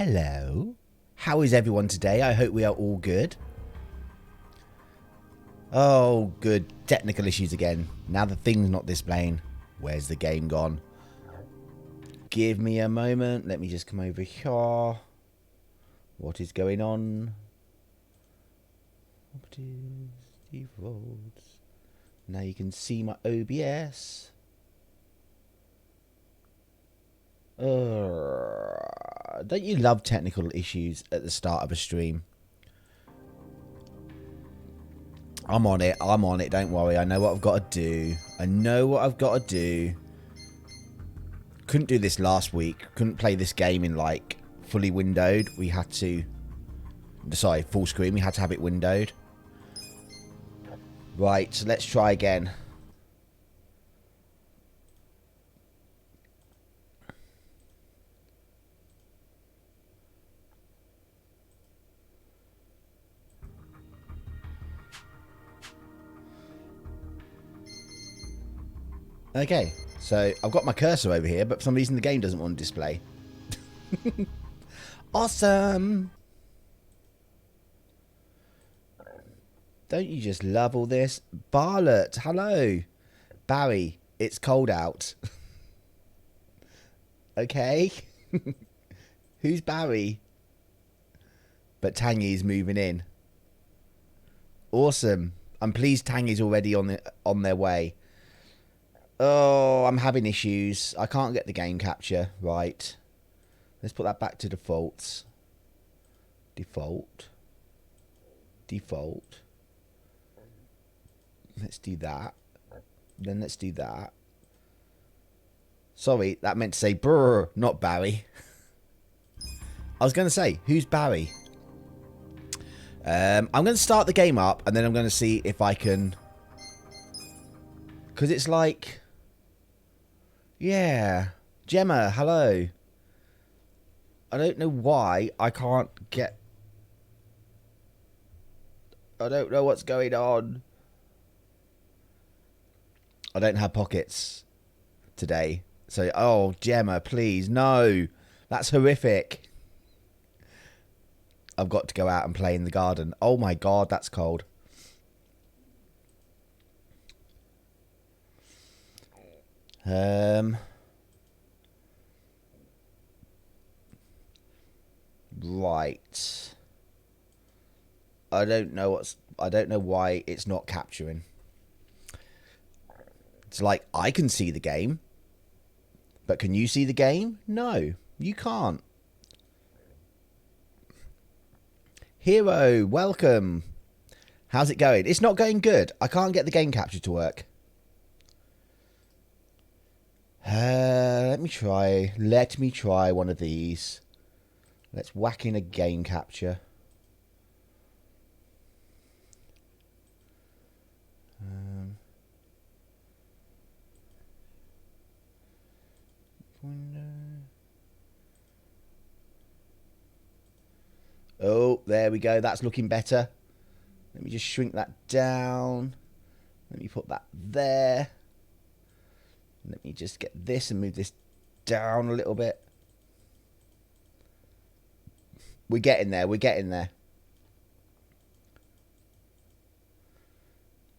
Hello. How is everyone today? I hope we are all good. Oh, good. Technical issues again. Now the thing's not displaying. Where's the game gone? Give me a moment. Let me just come over here. What is going on? Properties, defaults. Now you can see my OBS. Don't you love technical issues at the start of a stream? I'm on it. I'm on it. Don't worry. I know what I've got to do. I know what I've got to do. Couldn't do this last week. Couldn't play this game in like fully windowed. We had to... Sorry, full screen. We had to have it windowed. Right, so let's try again. Okay, so I've got my cursor over here, but for some reason the game doesn't want to display. Awesome! Don't you just love all this? Barlet, hello. Barry, it's cold out. Okay. Who's Barry? But Tangy's moving in. Awesome. I'm pleased Tangy's already on their way. Oh, I'm having issues. I can't get the game capture. Right. Let's put that back to defaults. Default. Default. Let's do that. Then let's do that. Sorry, that meant to say brr, not Barry. I was going to say, who's Barry? I'm going to start the game up and then I'm going to see if I can... Because it's like... Yeah. Gemma, hello. I don't know why I can't get... I don't know what's going on. I don't have pockets today. So, oh, Gemma, please, no. That's horrific. I've got to go out and play in the garden. Oh my God, that's cold. Right. I don't know why it's not capturing. It's like I can see the game. But can you see the game? No, you can't. Hero, welcome. How's it going? It's not going good. I can't get the game capture to work. Let me try one of these. Let's whack in a game capture. Oh, there we go. That's looking better. Let me just shrink that down. Let me put that there. Let me just get this and move this down a little bit. We're getting there. We're getting there.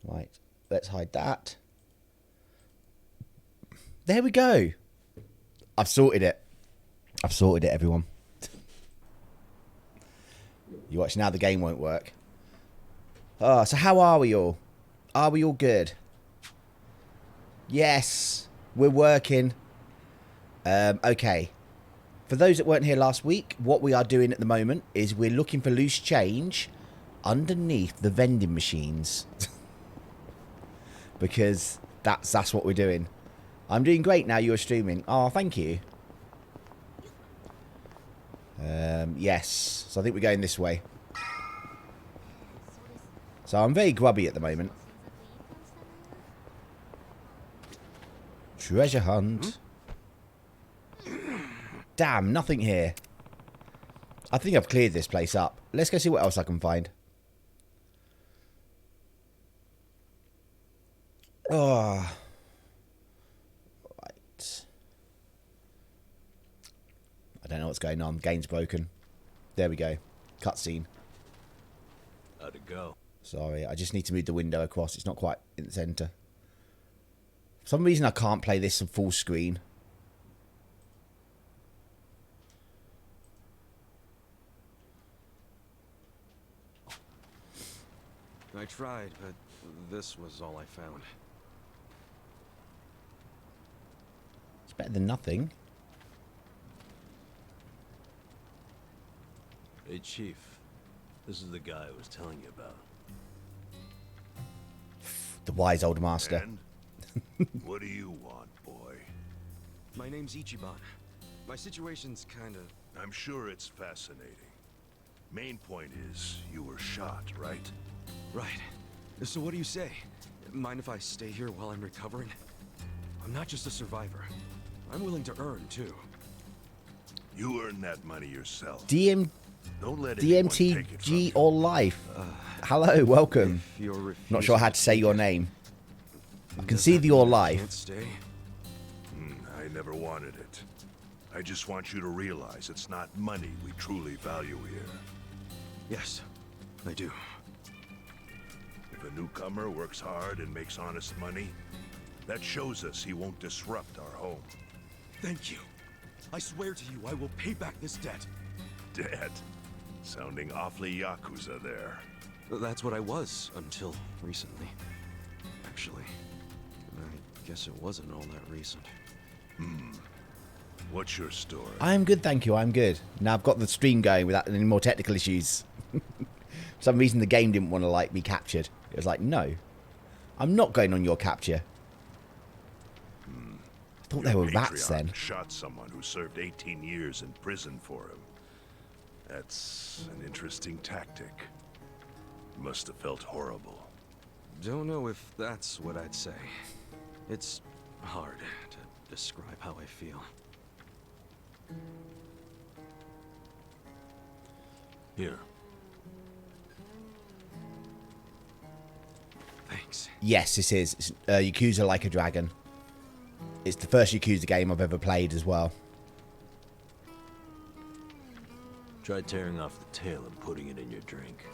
Right. Let's hide that. There we go. I've sorted it. I've sorted it, everyone. You watch now, the game won't work. Oh, so how are we all? Are we all good? Yes, we're working. Okay. For those that weren't here last week, what we are doing at the moment is we're looking for loose change underneath the vending machines. Because that's what we're doing. I'm doing great now you're streaming. Oh, thank you. Yes. So I think we're going this way. So I'm very grubby at the moment. Treasure hunt. Damn, nothing here. I think I've cleared this place up. Let's go see what else I can find. Oh. Right. I don't know what's going on. Game's broken. There we go. Cutscene. How'd it go? Sorry, I just need to move the window across. It's not quite in the centre. For some reason, I can't play this in full screen. I tried, but this was all I found. It's better than nothing. Hey, Chief. This is the guy I was telling you about. The wise old master. And? What do you want, boy? My name's Ichiban. My situation's kinda... I'm sure it's fascinating. Main point is, you were shot, right? Right. So what do you say? Mind if I stay here while I'm recovering? I'm not just a survivor. I'm willing to earn, too. You earn that money yourself. Don't let anyone take it from DMTG you. or life. Hello, welcome. If you're Not sure how to say your name. I can see the your life. Can't stay. I never wanted it. I just want you to realize it's not money we truly value here. Yes, I do. If a newcomer works hard and makes honest money, that shows us he won't disrupt our home. Thank you. I swear to you, I will pay back this debt. Dead. Sounding awfully Yakuza there. That's what I was until recently. Actually, I guess it wasn't all that recent. What's your story? I'm good, thank you. I'm good. Now I've got the stream going without any more technical issues. For some reason, the game didn't want to like be captured. It was like, no, I'm not going on your capture. I thought they were rats then. Shot someone who served 18 years in prison for him. That's an interesting tactic. Must have felt horrible. Don't know if that's what I'd say. It's hard to describe how I feel. Here. Thanks. Yes, this is. It's, Yakuza Like a Dragon. It's the first Yakuza game I've ever played as well. Try tearing off the tail and putting it in your drink.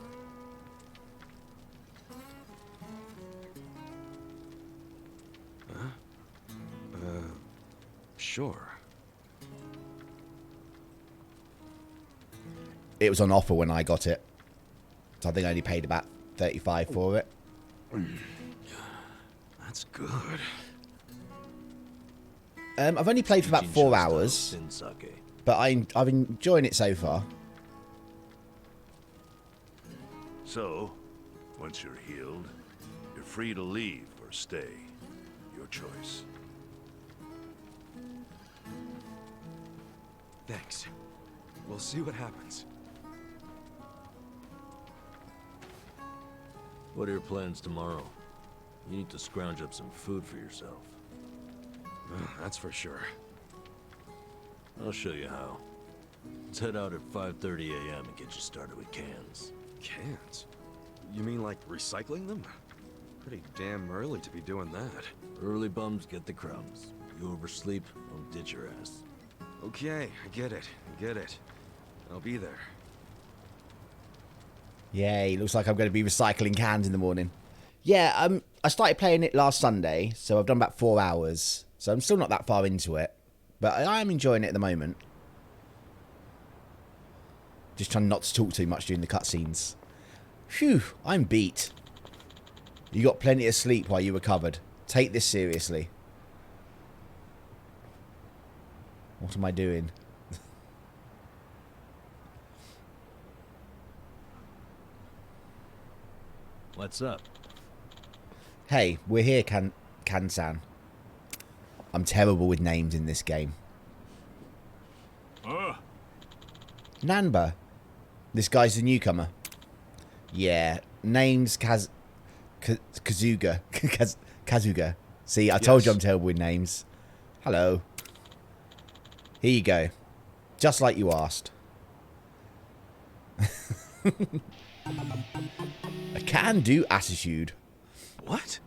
Sure. It was on offer when I got it. So I think I only paid about 35 for it. That's good. I've only played for about 4 hours, Sinsake. but I've been enjoying it so far. So, once you're healed, you're free to leave or stay. Your choice. Thanks. We'll see what happens. What are your plans tomorrow? You need to scrounge up some food for yourself. That's for sure. I'll show you how. Let's head out at 5:30 a.m. and get you started with cans. Cans? You mean like recycling them? Pretty damn early to be doing that. Early bums get the crumbs. You oversleep, I'll ditch your ass. Okay, I get it. I get it. I'll be there. Yay, looks like I'm going to be recycling cans in the morning. Yeah, I started playing it last Sunday, so I've done about 4 hours. So I'm still not that far into it, but I am enjoying it at the moment. Just trying not to talk too much during the cutscenes. Phew, I'm beat. You got plenty of sleep while you recovered. Take this seriously. What am I doing? What's up? Hey, we're here, Kan-san. I'm terrible with names in this game. Nanba. This guy's the newcomer. Yeah, name's Kazuga. Kazuga. See, I told you I'm terrible with names. Hello. Here you go. Just like you asked. A can-do attitude. What?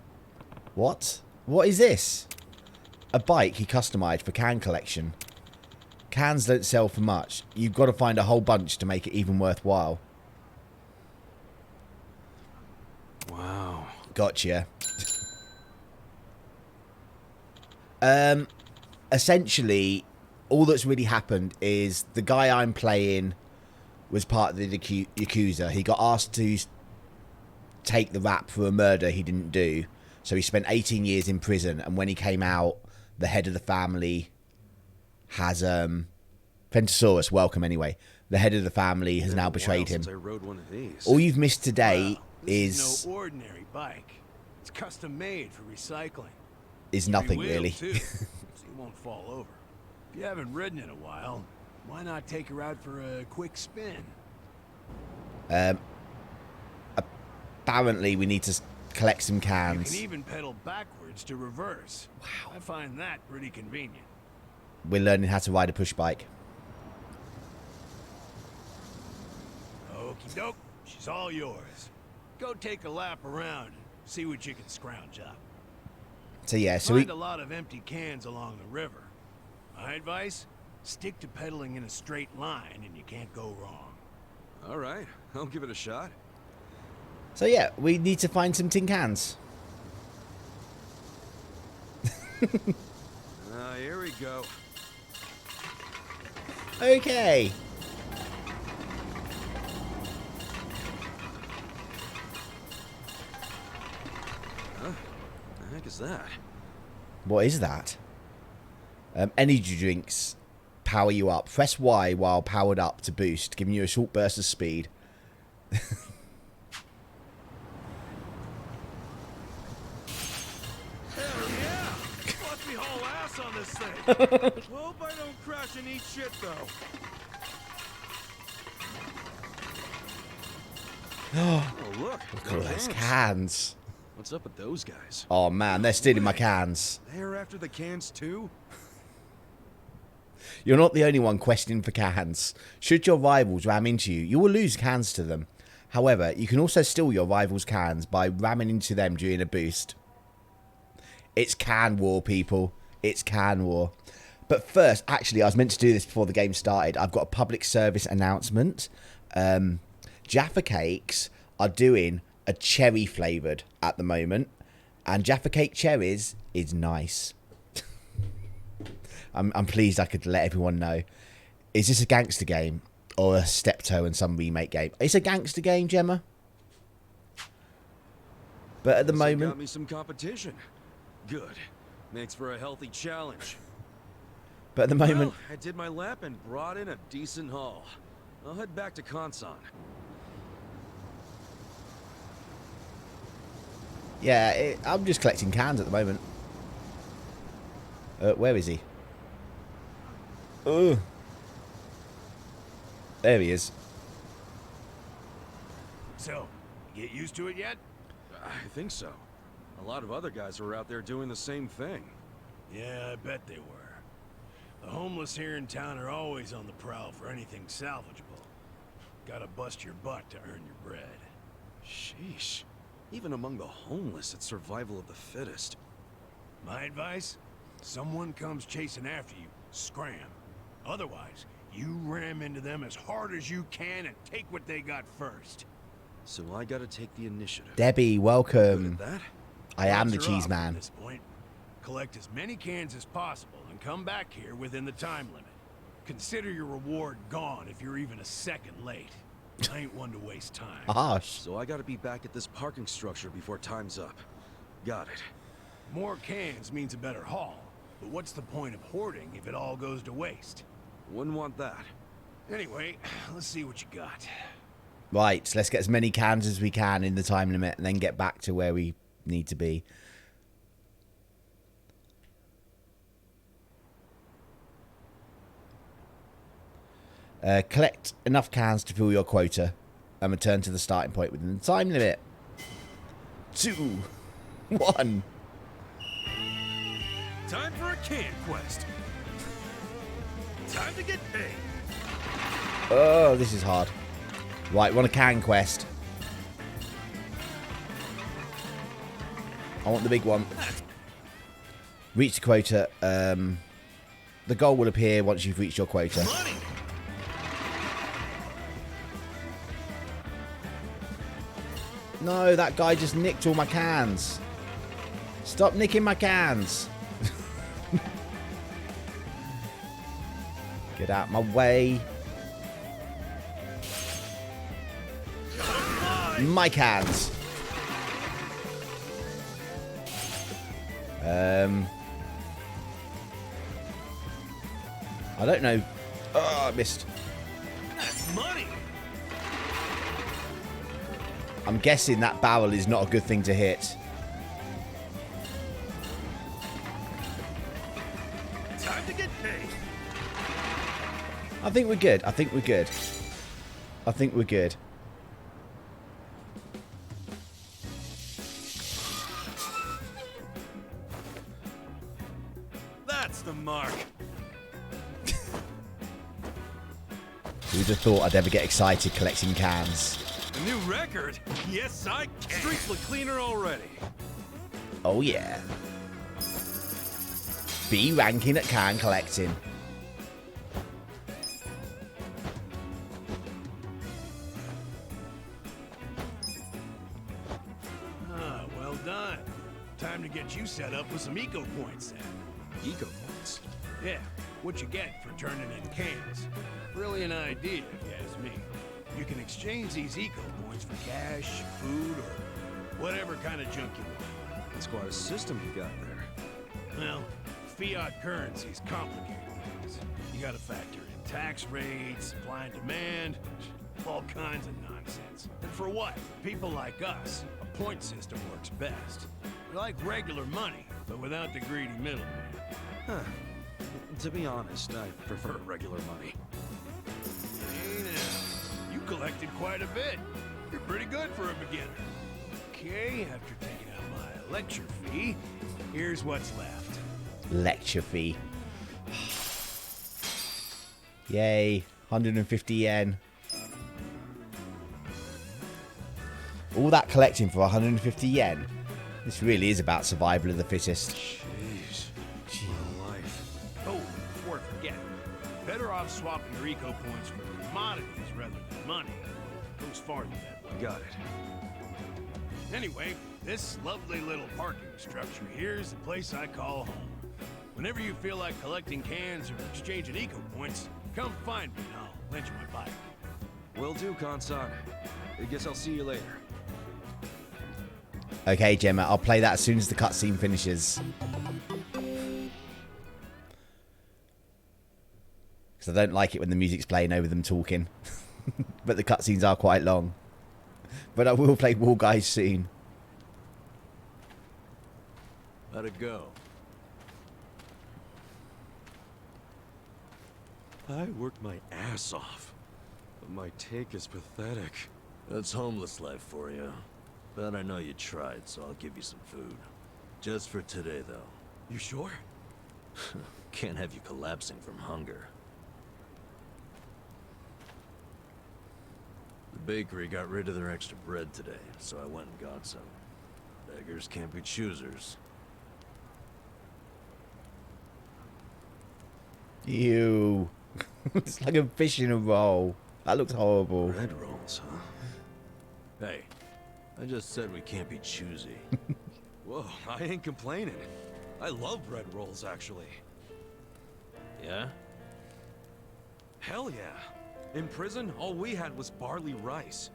What? What is this? A bike he customized for can collection. Cans don't sell for much. You've got to find a whole bunch to make it even worthwhile. Wow. Gotcha. Essentially, all that's really happened is the guy I'm playing was part of the Yakuza. He got asked to take the rap for a murder he didn't do. So he spent 18 years in prison. And when he came out, the head of the family has... Fentosaurus, welcome anyway. The head of the family has now betrayed him. I rode one of these. All you've missed today This is no ordinary bike. It's custom made for recycling. is nothing, Three-wheel, really. too, so you won't fall over. If you haven't ridden in a while, why not take her out for a quick spin? Apparently, we need to collect some You cans. can even pedal backwards to reverse. Wow. I find that pretty convenient. We're learning how to ride a push bike. Okie doke, she's all yours. Go take a lap around and see what you can scrounge up. So yeah, so we... Find a lot of empty cans along the river. My advice? Stick to pedaling in a straight line and you can't go wrong. All right, I'll give it a shot. So yeah, we need to find some tin cans. Here we go. Okay. Huh? The heck is that? What is that? Energy drinks power you up. Press Y while powered up to boost, giving you a short burst of speed. Hell yeah! Watch me haul ass on this thing. Hope I don't crash and eat shit though. Oh look! Look at all those cans. What's up with those guys? Oh man, they're stealing my cans. They're after the cans too? You're not the only one questioning for cans. Should your rivals ram into you, you will lose cans to them. However, you can also steal your rivals' cans by ramming into them during a boost. It's can war, people. It's can war. But first, actually, I was meant to do this before the game started. I've got a public service announcement. Jaffa Cakes are doing a cherry flavoured at the moment. And Jaffa Cake cherries is nice. I'm pleased I could let everyone know. Is this a gangster game or a Steptoe and some remake game? It's a gangster game, Gemma. But at the moment, got me some competition. Good. Makes for a healthy challenge. But at the moment, Well, I did my lap and brought in a decent haul. I'll head back to Konsan. yeah, I'm just collecting cans at the moment. Where is he? Oh, there he is. So, you get used to it yet? I think so. A lot of other guys were out there doing the same thing. Yeah, I bet they were. The homeless here in town are always on the prowl for anything salvageable. Gotta bust your butt to earn your bread. Sheesh. Even among the homeless, it's survival of the fittest. My advice? Someone comes chasing after you, scram. Otherwise, you ram into them as hard as you can and take what they got first. So I gotta take the initiative. Debbie, Good welcome. at that? I am the Odds are cheese up man. At this point. Collect as many cans as possible and come back here within the time limit. Consider your reward gone if you're even a second late. I ain't one to waste time. Harsh. So I gotta be back at this parking structure before time's up. Got it. More cans means a better haul. But what's the point of hoarding if it all goes to waste? Wouldn't want that. Anyway, let's see what you got. Right, so let's get as many cans as we can in the time limit and then get back to where we need to be. Collect enough cans to fill your quota and return to the starting point within the time limit. 2, 1. Time for a can quest. Time to get paid. Oh, this is hard. Right, we're on a can quest. I want the big one. Reach the quota. The goal will appear once you've reached your quota. Money! No, that guy just nicked all my cans. Stop nicking my cans. Get out my way. My cans. I don't know. Oh, I missed. That's money! I'm guessing that barrel is not a good thing to hit. Time to get paid! I think we're good. I think we're good. I think we're good. That's the mark. Who'd have thought I'd ever get excited collecting cans? A new record? Yes, I can. Streets look cleaner already. Oh yeah. B ranking at can collecting. Ah, well done. Time to get you set up with some eco points then. Eco points. Yeah, what you get for turning in cans. Brilliant idea, if you ask me. You can exchange these eco points for cash, food, or whatever kind of junk you want. That's quite a system you got there. Well, fiat currency's complicated things. You gotta factor in tax rates, supply and demand, all kinds of nonsense. And for what? People like us, a point system works best. We like regular money, but without the greedy middleman. Huh. To be honest, I prefer regular money. Hey now, you collected quite a bit. You're pretty good for a beginner. Okay, after taking out my lecture fee, here's what's left. Lecture fee. Yay. 150 yen. All that collecting for 150 yen. This really is about survival of the fittest. Jeez. My life. Oh, before I forget, better off swapping your eco points for commodities rather than money. Goes farther that way. Got it. Anyway, this lovely little parking structure here is the place I call home. Whenever you feel like collecting cans or exchanging eco points, come find me and I'll lend you my bike. Will do, Kansan. I guess I'll see you later. Okay, Gemma, I'll play that as soon as the cutscene finishes. Because I don't like it when the music's playing over them talking. But the cutscenes are quite long. But I will play War Guys soon. How'd it go? I worked my ass off. But my take is pathetic. That's homeless life for you. But I know you tried, so I'll give you some food. Just for today, though. You sure? Can't have you collapsing from hunger. The bakery got rid of their extra bread today, so I went and got some. Beggars can't be choosers. Ew. It's like a fish in a roll. That looks horrible. Bread rolls, huh? Hey, I just said we can't be choosy. Whoa, I ain't complaining. I love bread rolls, actually. Yeah? Hell yeah. In prison, all we had was barley rice.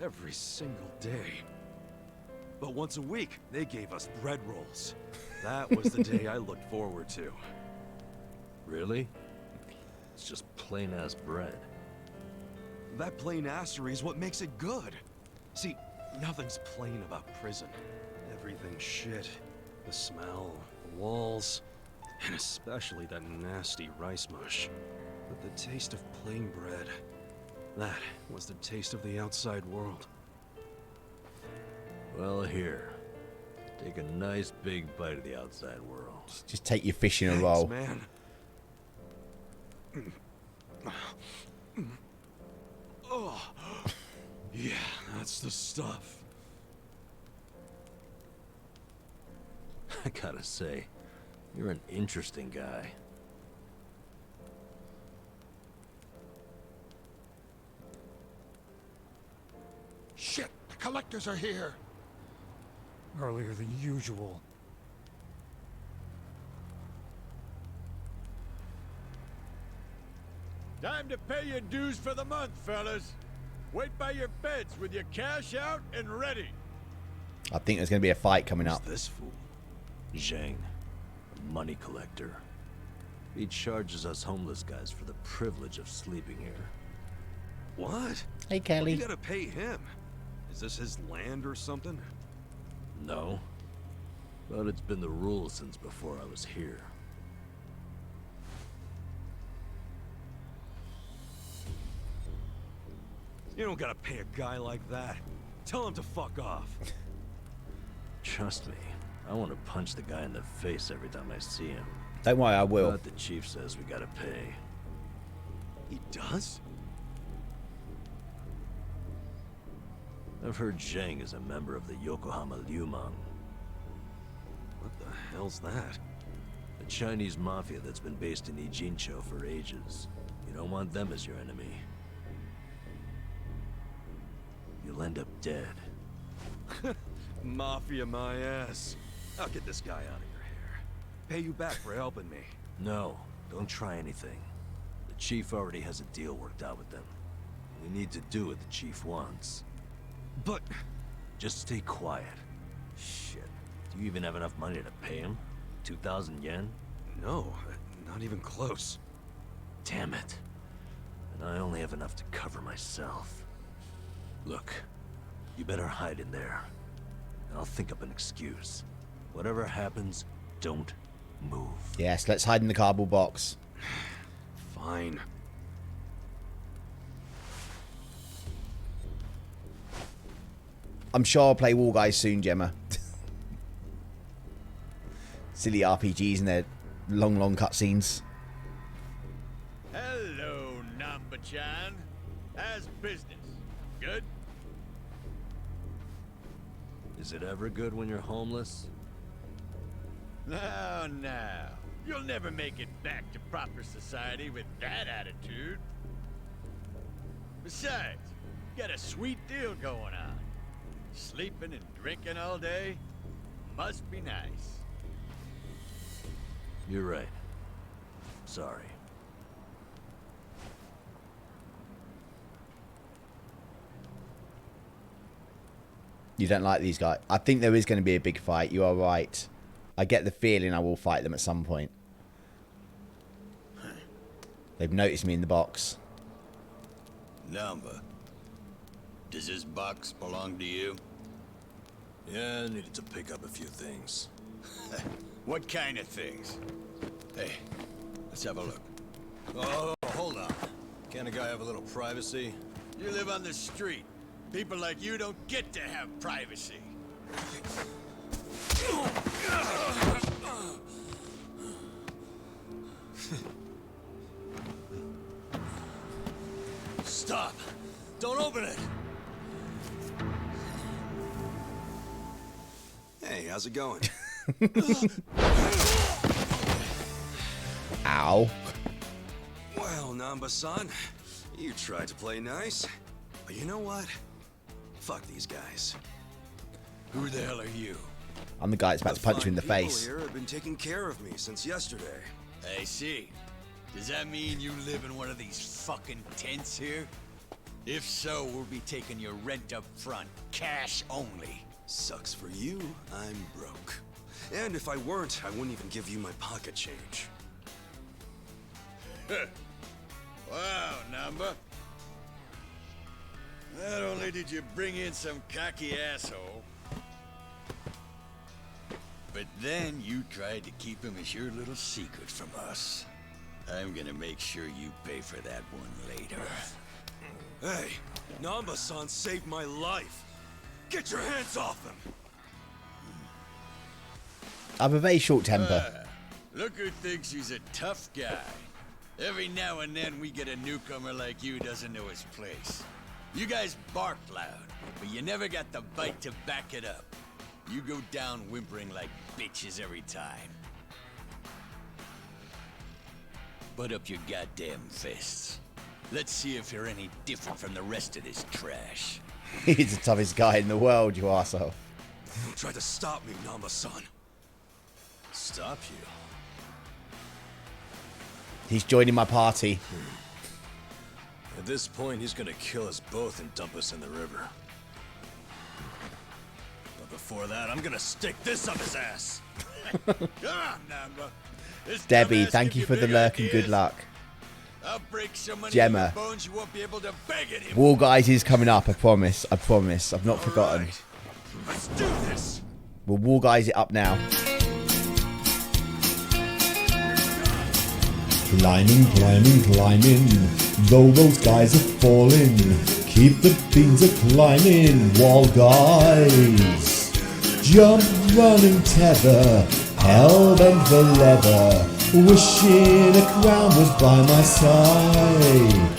Every single day. But once a week, they gave us bread rolls. That was the day I looked forward to. Really? It's just plain-ass bread. That plain assery is what makes it good. See, nothing's plain about prison. Everything's shit. The smell, the walls, and especially that nasty rice mush. But the taste of plain bread, that was the taste of the outside world. Well, here. Take a nice big bite of the outside world. Just take your fish in a Thanks, roll. man. Oh, yeah, that's the stuff. I gotta say, you're an interesting guy. collectors are here. Earlier than usual. Time to pay your dues for the month, fellas. Wait by your beds with your cash out and ready. I think there's going to be a fight coming Who's up. this fool? Zhang, a money collector. He charges us homeless guys for the privilege of sleeping here. What? Hey, You Kelly. gotta pay him. Is this his land or something? No. But it's been the rule since before I was here. You don't gotta pay a guy like that. Tell him to fuck off. Trust me, I want to punch the guy in the face every time I see him. Don't worry, I will. But the chief says we gotta pay. He does? I've heard Zhang is a member of the Yokohama Liumang, What the hell's that? a Chinese mafia that's been based in Ijincho for ages. You don't want them as your enemy. You'll end up dead. Mafia my ass. I'll get this guy out of your hair. Pay you back for helping me. No, don't try anything. The chief already has a deal worked out with them. We need to do what the chief wants. But... Just stay quiet. Shit. Do you even have enough money to pay him? 2,000 yen? no, not even close. Damn it. And I only have enough to cover myself. Look, you better hide in there. And I'll think up an excuse. Whatever happens, don't move. Yes, let's hide in the cardboard box. Fine. I'm sure I'll play Wall Guys soon, Gemma. Silly RPGs and their long cutscenes. Hello, Namba-chan. How's business? Good? Is it ever good when you're homeless? No. You'll never make it back to proper society with that attitude. Besides, you got a sweet deal going on. Sleeping and drinking all day must be nice. You're right. Sorry. You don't like these guys. I think there is going to be a big fight. You are right. I get the feeling I will fight them at some point. They've noticed me in the box. Namba, does this box belong to you? Yeah, I needed to pick up a few things. What kind of things? Hey, let's have a look. Oh, hold on. Can't a guy have a little privacy? You live on the street. People like you don't get to have privacy. Stop! Don't open it! Hey, how's it going? Ow. Well, Namba-san, you tried to play nice. But you know what? Fuck these guys. Who the hell are you? I'm the guy that's about to punch you in the fine face. people here have been taking care of me since yesterday. I see. Does that mean you live in one of these fucking tents here? If so, we'll be taking your rent up front, cash only. Sucks for you, I'm broke. And if I weren't, I wouldn't even give you my pocket change. Wow, Namba. Not only did you bring in some cocky asshole, but then you tried to keep him as your little secret from us. I'm gonna make sure you pay for that one later. Hey, Namba-san saved my life. Get your hands off him! I have a very short temper. Look who thinks he's a tough guy. Every now and then we get a newcomer like you who doesn't know his place. You guys bark loud, but you never got the bite to back it up. You go down whimpering like bitches every time. Put up your goddamn fists. Let's see if you're any different from the rest of this trash. He's the toughest guy in the world, you arsehole. You tried to stop me, Nama-san. Stop you? He's joining my party. At this point, he's gonna kill us both and dump us in the river. But before that, I'm gonna stick this up his ass. Come on, Namba. This Debbie, dumbass thank give you for the big lurk and good ideas. luck. I'll break so many Gemma. of your bones you won't be able to beg it him. War Guys is coming up, I promise. I promise. I've not forgotten. Right. Let's do this. We'll War Guys it up now. Climbing, climbing, climbing, though those guys are falling, keep the beans a-climbing, wall guys. Jump, run and tether, hell-bent for leather, wishing a crown was by my side.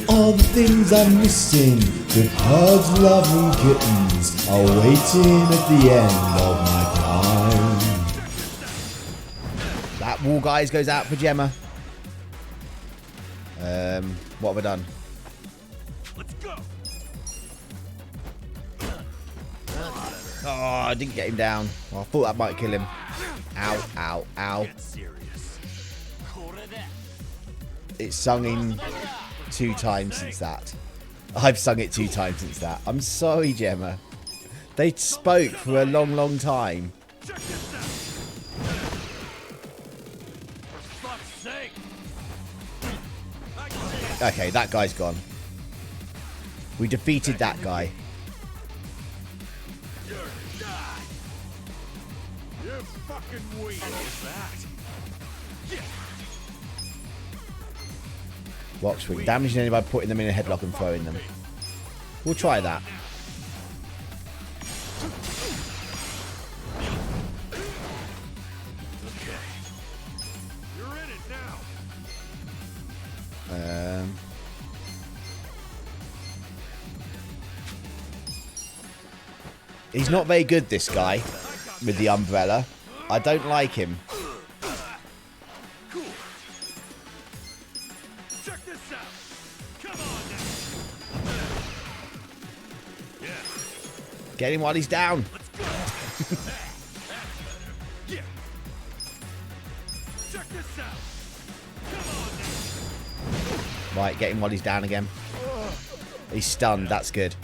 All the things I'm missing, with hugs, love and kittens, are waiting at the end of my climb. That War Guys goes out for Gemma. What have I done? Let's go. Oh, I didn't get him down. Oh, I thought that might kill him. Ow, ow, ow. Get serious. It's sung in 2 times since that. I've sung it 2 times since that. I'm sorry, Gemma. They spoke for a long, long time. Check this out. For fuck's sake. Okay, that guy's gone. We defeated that guy. You're die. You're fucking weak. What was that? Rock swing. Damaging anybody by putting them in a headlock and throwing them. We'll try that. Okay. You're in it now. He's not very good, this guy, with the umbrella. I don't like him. Cool. Check this out. Come on now. Yeah. Get him while he's down. Let's go. Yeah. Check this out. Come on now. Right, get him while he's down again. He's stunned. That's good.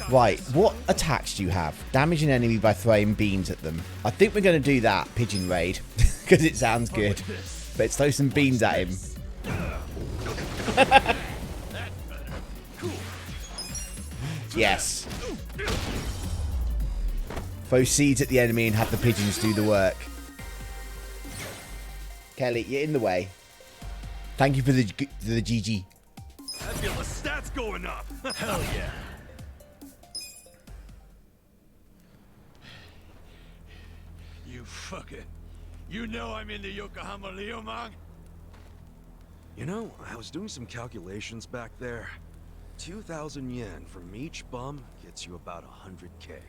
Right, what attacks do you have? Damage an enemy by throwing beans at them. I think we're going to do that, Pigeon Raid, because it sounds good. Let's throw some beans at him. Yes. Throw seeds at the enemy and have the pigeons do the work. Kelly, you're in the way. Thank you for the GG. I feel the stats going up. Hell yeah. You fucker. You know I'm in the Yokohama Leomang? You know, I was doing some calculations back there. 2,000 yen from each bum gets you about 100K.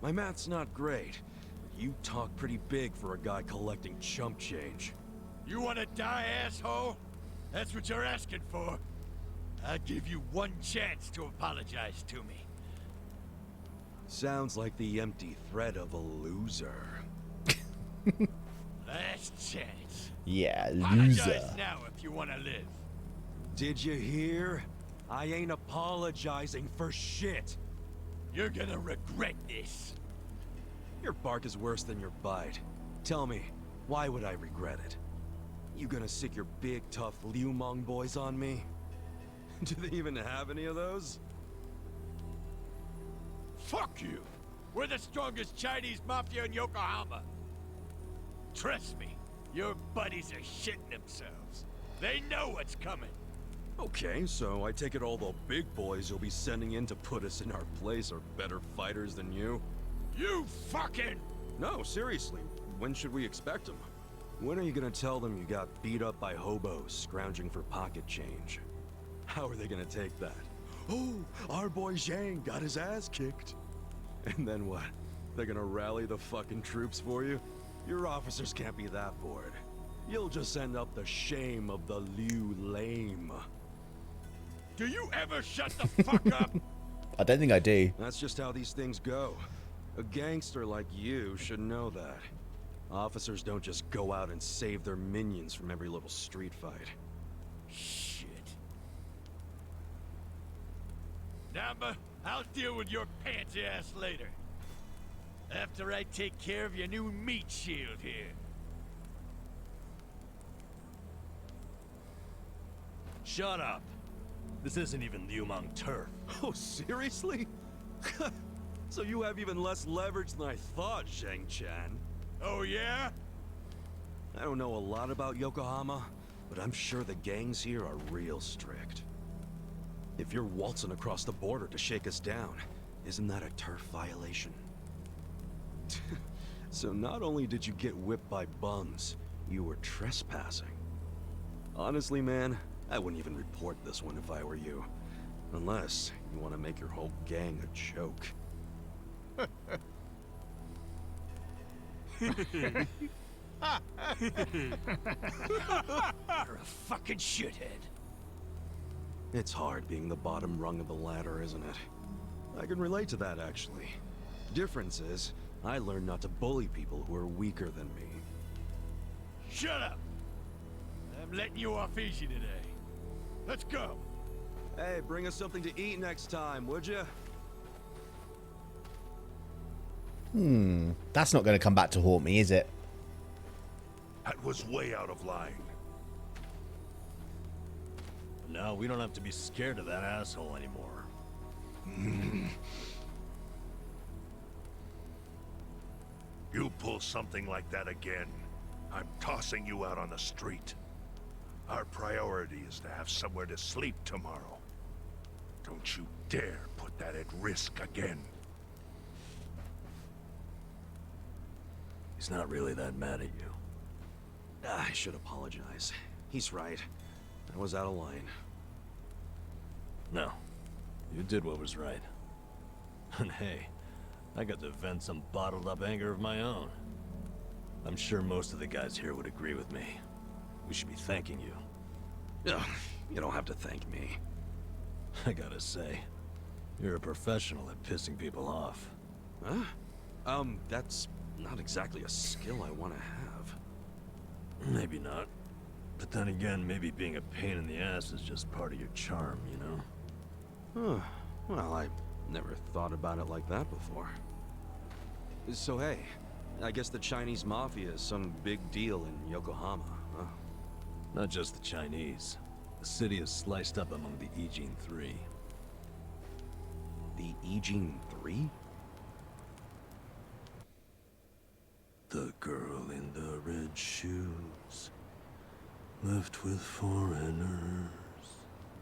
My math's not great, but you talk pretty big for a guy collecting chump change. You wanna die, asshole? That's what you're asking for. I'll give you one chance to apologize to me. Sounds like the empty threat of a loser. Last chance. Yeah, Apologize loser. now if you wanna live. Did you hear? I ain't apologizing for shit. You're gonna regret this. Your bark is worse than your bite. Tell me, why would I regret it? You gonna sick your big, tough Liumong boys on me? Do they even have any of those? Fuck you. We're the strongest Chinese mafia in Yokohama. Trust me, your buddies are shitting themselves. They know what's coming. Okay, so I take it all the big boys you'll be sending in to put us in our place are better fighters than you? You fucking... No, seriously. When should we expect them? When are you gonna tell them you got beat up by hobos scrounging for pocket change? How are they gonna take that? Oh, our boy Zhang got his ass kicked. And then what? They're gonna rally the fucking troops for you? Your officers can't be that bored. You'll just end up the shame of the Liu Lame. Do you ever shut the fuck up? I don't think I do. That's just how these things go. A gangster like you should know that. Officers don't just go out and save their minions from every little street fight. Shit. Namba, I'll deal with your pansy ass later. After I take care of your new meat shield here. Shut up. This isn't even Liumang turf. Oh, seriously? So you have even less leverage than I thought, Zheng Chan. Oh yeah? I don't know a lot about Yokohama, but I'm sure the gangs here are real strict. If you're waltzing across the border to shake us down, isn't that a turf violation? So not only did you get whipped by bums, you were trespassing. Honestly, man, I wouldn't even report this one if I were you. Unless you want to make your whole gang a joke. You're a fucking shithead. It's hard being the bottom rung of the ladder, isn't it? I can relate to that, actually. Difference is, I learned not to bully people who are weaker than me. Shut up! I'm letting you off easy today. Let's go. Hey, bring us something to eat next time, would you? That's not going to come back to haunt me, is it? That was way out of line. Now we don't have to be scared of that asshole anymore. You pull something like that again, I'm tossing you out on the street. Our priority is to have somewhere to sleep tomorrow. Don't you dare put that at risk again. He's not really that mad at you. I should apologize. He's right. I was out of line. No, you did what was right. And hey, I got to vent some bottled up anger of my own. I'm sure most of the guys here would agree with me. We should be thanking you. Ugh, you don't have to thank me. I gotta say, you're a professional at pissing people off. Huh? That's not exactly a skill I want to have. Maybe not. But then again, maybe being a pain in the ass is just part of your charm, you know? Huh. Well, I never thought about it like that before. So hey, I guess the Chinese Mafia is some big deal in Yokohama, huh? Not just the Chinese. The city is sliced up among the Ijin Three. The Ijin Three? The girl in the red shoes, left with foreigners,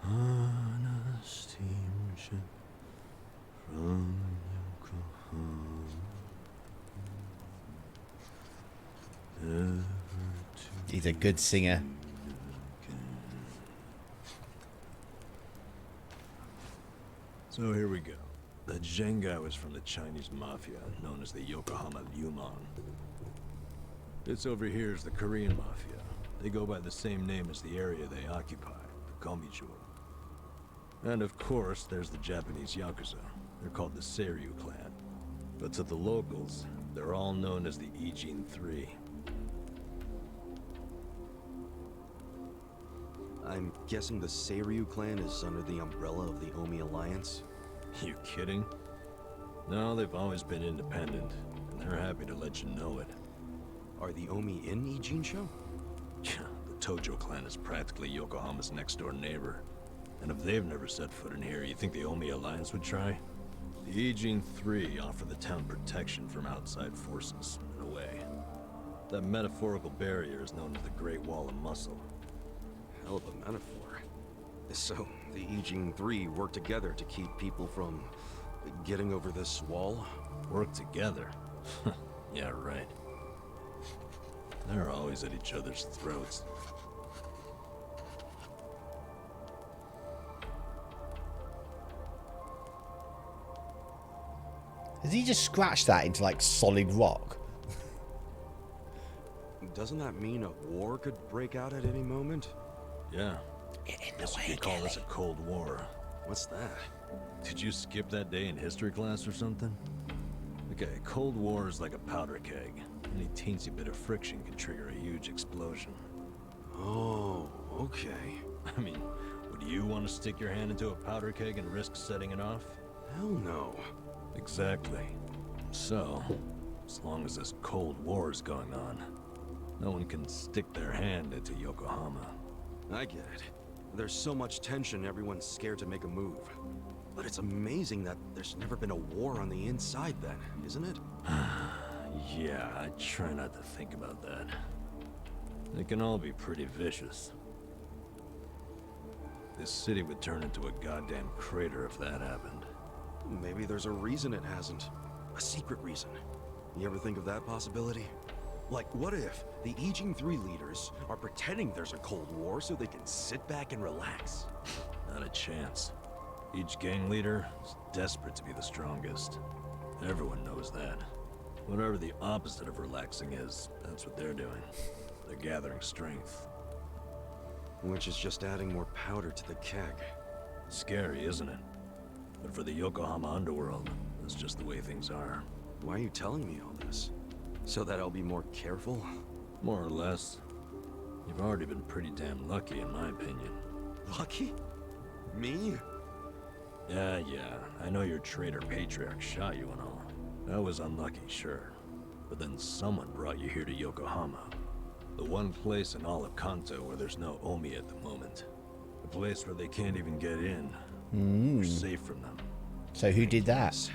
on a steamship from Yokohama. Never to He's a good singer. So here we go. That Zheng guy was from the Chinese Mafia, known as the Yokohama Liumang. This over here is the Korean Mafia. They go by the same name as the area they occupy, the Gomichou. And of course, there's the Japanese Yakuza. They're called the Seiryu clan. But to the locals, they're all known as the Ijin Three. I'm guessing the Seiryu clan is under the umbrella of the Omi Alliance? You kidding? No, they've always been independent, and they're happy to let you know it. Are the Omi in Ijincho? Yeah, the Tojo clan is practically Yokohama's next-door neighbor. And if they've never set foot in here, you think the Omi Alliance would try? The Ijin Three offer the town protection from outside forces, in a way. That metaphorical barrier is known as the Great Wall of Muscle. Hell of a metaphor. So, the Ijin Three work together to keep people from getting over this wall? Work together? Yeah, right. They're always at each other's throats. Has he just scratched that into like solid rock? Doesn't that mean a war could break out at any moment? Yeah, Get in the Guess you way, could call this a Kelly. Cold War. What's that? Did you skip that day in history class or something? Okay, Cold War is like a powder keg. Any teensy bit of friction can trigger a huge explosion. Oh, okay. I mean, would you want to stick your hand into a powder keg and risk setting it off? Hell no. Exactly. So, as long as this Cold War is going on, no one can stick their hand into Yokohama. I get it. There's so much tension, everyone's scared to make a move. But it's amazing that there's never been a war on the inside then, isn't it? Yeah, I try not to think about that. They can all be pretty vicious. This city would turn into a goddamn crater if that happened. Maybe there's a reason it hasn't. A secret reason. You ever think of that possibility? Like, what if the Ijing 3 leaders are pretending there's a Cold War so they can sit back and relax? Not a chance. Each gang leader is desperate to be the strongest. Everyone knows that. Whatever the opposite of relaxing is, that's what they're doing. They're gathering strength. Which is just adding more powder to the keg. Scary, isn't it? But for the Yokohama underworld, that's just the way things are. Why are you telling me all this? So that I'll be more careful? More or less. You've already been pretty damn lucky, in my opinion. Lucky? Me? Yeah, I know your traitor patriarch shot you and all. That was unlucky, sure. But then someone brought you here to Yokohama. The one place in all of Kanto where there's no Omi at the moment. A place where they can't even get in. You're safe from them. So who did that?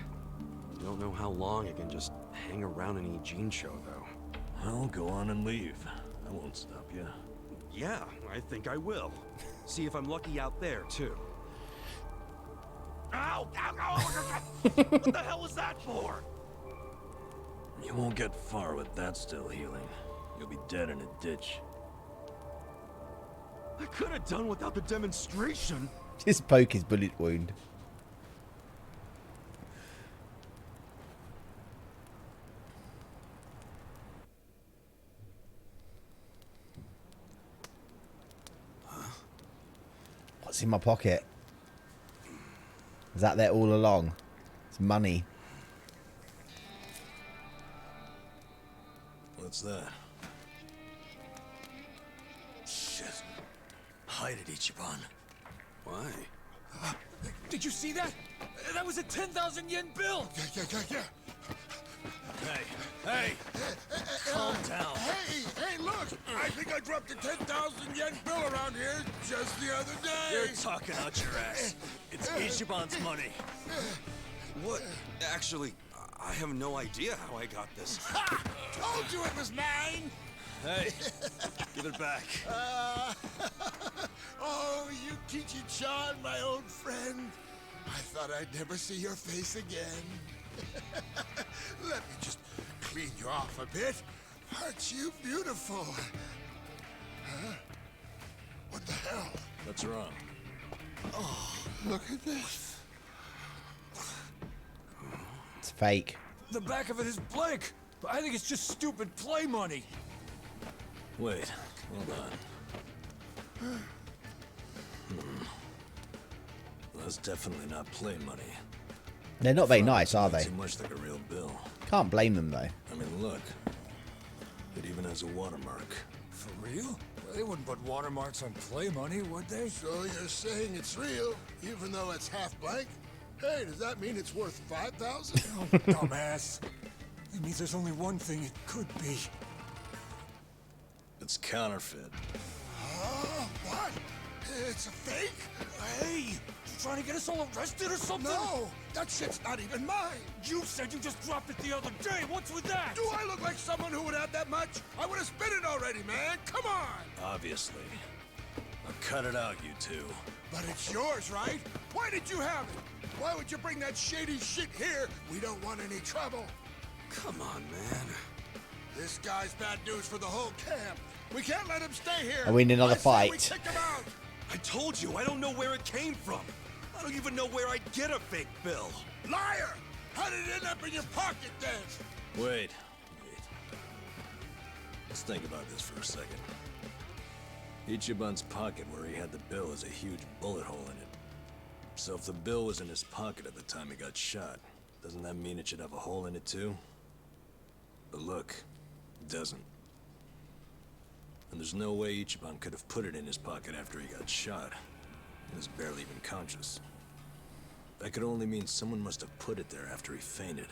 Don't know how long I can just hang around an Ijing show, though. Well, go on and leave. I won't stop you. Yeah, I think I will. See if I'm lucky out there, too. Ow! Ow! Ow! What the hell was that for? You won't get far with that still healing. You'll be dead in a ditch. I could have done without the demonstration. Just poke his bullet wound. What's in my pocket? Is that there all along? It's money. What's that? Shit. Hide it, Ichiban. Why? Did you see that? That was a 10,000 yen bill! Yeah. Hey! Calm down. Hey, look! I think I dropped a 10,000 yen bill around here just the other day. You're talking out your ass. It's Ichiban's money. What? Actually, I have no idea how I got this. Ha! Told you it was mine! Hey, give it back. Oh, Yukichi-chan, my old friend. I thought I'd never see your face again. Let me just clean you off a bit. Aren't you beautiful? Huh? What the hell? What's wrong? Oh, look at this. It's fake. The back of it is blank! I think it's just stupid play money! Wait, hold on. That's definitely not play money. They're not very nice, are they? Too much like a real bill. Can't blame them, though. I mean, look. It even has a watermark. For real? They wouldn't put watermarks on play money, would they? So you're saying it's real, even though it's half blank? Hey, does that mean it's worth 5,000? Oh, dumbass. It means there's only one thing it could be. It's counterfeit. What? It's a fake? Hey! You trying to get us all arrested or something? No, that shit's not even mine. You said you just dropped it the other day. What's with that? Do I look like someone who would have that much? I would have spent it already, man. Come on. Obviously. Now cut it out, you two. But it's yours, right? Why did you have it? Why would you bring that shady shit here? We don't want any trouble. Come on, man. This guy's bad news for the whole camp. We can't let him stay here. Are we in another I say fight? We kick him out. I told you, I don't know where it came from. I don't even know where I'd get a fake bill. Liar! How did it end up in your pocket then? Wait. Let's think about this for a second. Ichiban's pocket where he had the bill has a huge bullet hole in it. So if the bill was in his pocket at the time he got shot, doesn't that mean it should have a hole in it too? But look, it doesn't. And there's no way Ichiban could have put it in his pocket after he got shot. He was barely even conscious. That could only mean someone must have put it there after he fainted.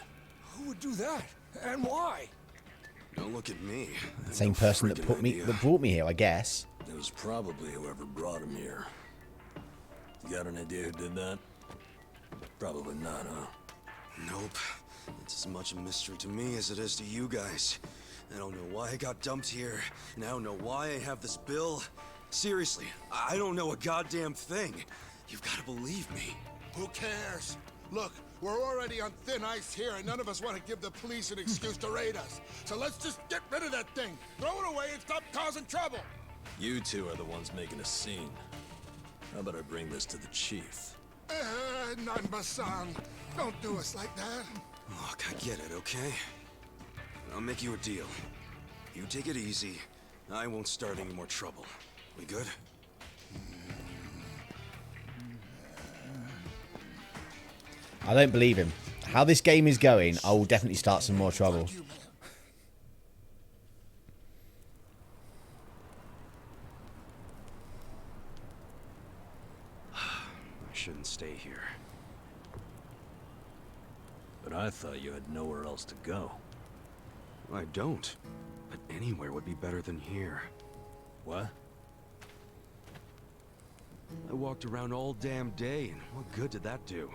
Who would do that? And why? Don't look at me. Same person that brought me here, I guess. It was probably whoever brought him here. You got an idea who did that? Probably not, huh? Nope. It's as much a mystery to me as it is to you guys. I don't know why I got dumped here, and I don't know why I have this bill. Seriously, I don't know a goddamn thing. You've got to believe me. Who cares? Look, we're already on thin ice here, and none of us want to give the police an excuse to raid us. So let's just get rid of that thing, throw it away, and stop causing trouble. You two are the ones making a scene. How about I bring this to the chief? Nanba-san, don't do us like that. Look, I get it, okay? I'll make you a deal. You take it easy, I won't start any more trouble. We good? I don't believe him. How this game is going, I will definitely start some more trouble. Fuck you, man. I shouldn't stay here. But I thought you had nowhere else to go. I don't. But anywhere would be better than here. What? I walked around all damn day, and what good did that do?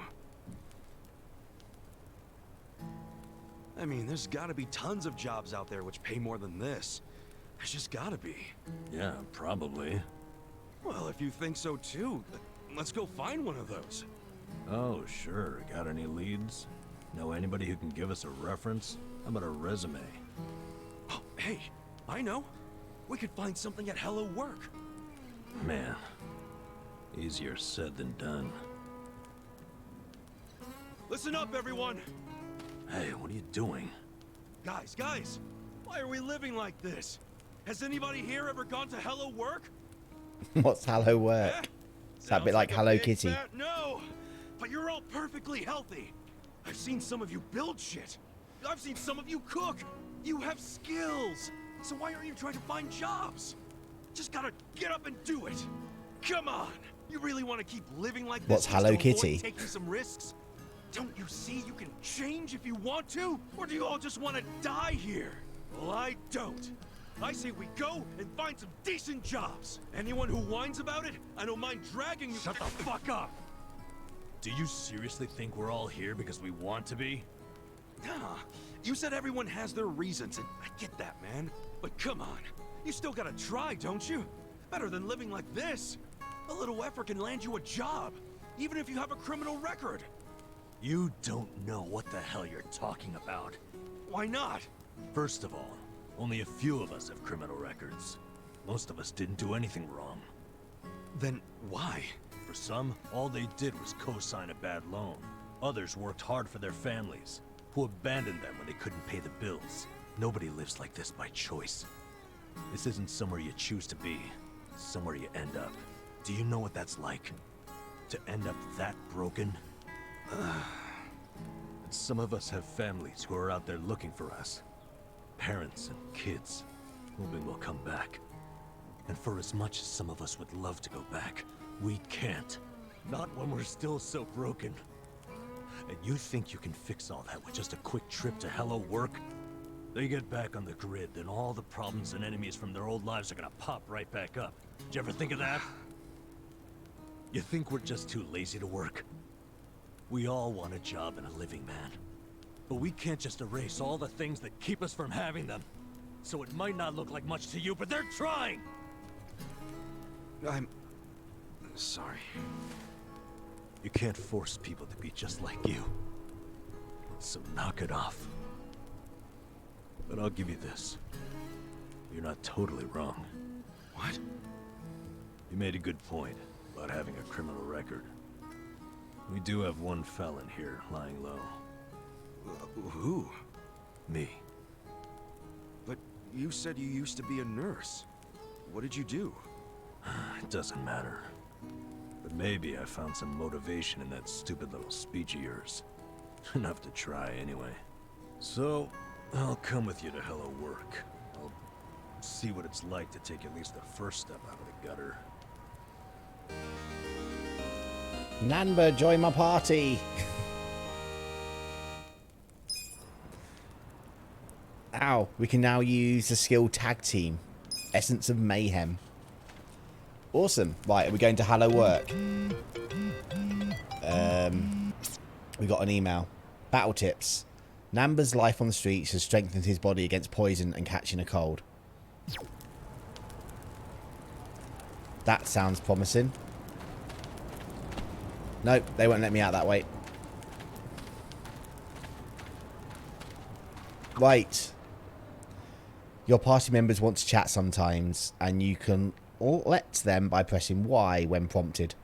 I mean, there's gotta be tons of jobs out there which pay more than this. There's just gotta be. Yeah, probably. Well, if you think so too, let's go find one of those. Oh, sure. Got any leads? Know anybody who can give us a reference? How about a resume? Oh, hey, I know. We could find something at Hello Work. Man, easier said than done. Listen up, everyone! Hey, what are you doing? Guys, why are we living like this? Has anybody here ever gone to Hello Work? What's Hello Work? Eh? Is that a bit like Hello big Kitty? fat no, but you're all perfectly healthy. I've seen some of you build shit. I've seen some of you cook. You have skills. So why aren't you trying to find jobs? Just gotta get up and do it. Come on. You really want to keep living like this? What's just Hello to avoid Kitty? taking some risks? Don't you see you can change if you want to? Or do you all just want to die here? Well, I don't. I say we go and find some decent jobs. Anyone who whines about it, I don't mind dragging you. Shut the fuck up! Do you seriously think we're all here because we want to be? Nah, you said everyone has their reasons, and I get that, man. But come on, you still gotta try, don't you? Better than living like this. A little effort can land you a job, even if you have a criminal record. You don't know what the hell you're talking about. Why not? First of all, only a few of us have criminal records. Most of us didn't do anything wrong. Then why? For some, all they did was co-sign a bad loan. Others worked hard for their families, who abandoned them when they couldn't pay the bills. Nobody lives like this by choice. This isn't somewhere you choose to be. It's somewhere you end up. Do you know what that's like? To end up that broken? And some of us have families who are out there looking for us. Parents and kids, hoping we'll come back. And for as much as some of us would love to go back, we can't. Not when we're still so broken. And you think you can fix all that with just a quick trip to Hello Work? They get back on the grid, then all the problems and enemies from their old lives are gonna pop right back up. Did you ever think of that? You think we're just too lazy to work? We all want a job and a living, man. But we can't just erase all the things that keep us from having them. So it might not look like much to you, but they're trying! I'm sorry. You can't force people to be just like you. So knock it off. But I'll give you this. You're not totally wrong. What? You made a good point about having a criminal record. We do have one felon here lying low. Who? Me. But you said you used to be a nurse. What did you do? It doesn't matter. But maybe I found some motivation in that stupid little speech of yours. Enough to try, anyway. So, I'll come with you to Hello Work. I'll see what it's like to take at least the first step out of the gutter. Nanba, join my party. Ow, we can now use the skill tag team. Essence of Mayhem. Awesome. Right, are we going to Hello Work? We got an email. Battle tips. Namba's life on the streets has strengthened his body against poison and catching a cold. That sounds promising. Nope, they won't let me out that way. Right. Your party members want to chat sometimes, and you can let them by pressing Y when prompted.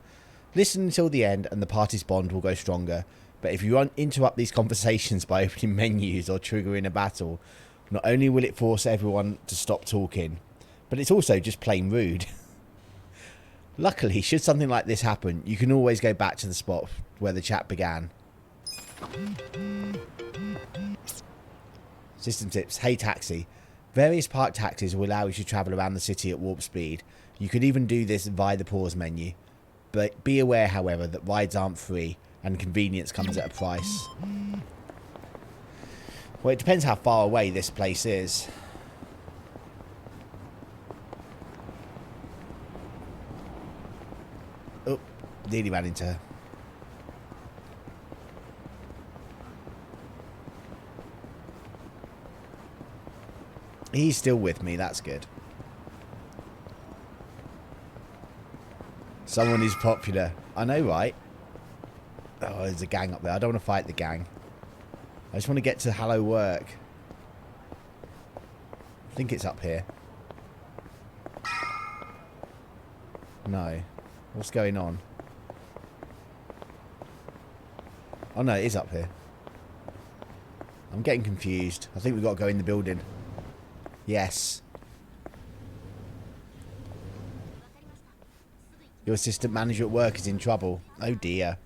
Listen until the end, and the party's bond will go stronger. But if you interrupt these conversations by opening menus or triggering a battle, not only will it force everyone to stop talking, but it's also just plain rude. Luckily, should something like this happen, you can always go back to the spot where the chat began. System tips. Hey Taxi. Various park taxis will allow you to travel around the city at warp speed. You could even do this via the pause menu. But be aware, however, that rides aren't free, and convenience comes at a price. Well, it depends how far away this place is. Oh, nearly ran into her. He's still with me, that's good. Someone who's popular. I know, right? Oh, there's a gang up there. I don't want to fight the gang. I just want to get to Hello Work. I think it's up here. No. What's going on? Oh no, it is up here. I'm getting confused. I think we've got to go in the building. Yes. Your assistant manager at work is in trouble. Oh dear.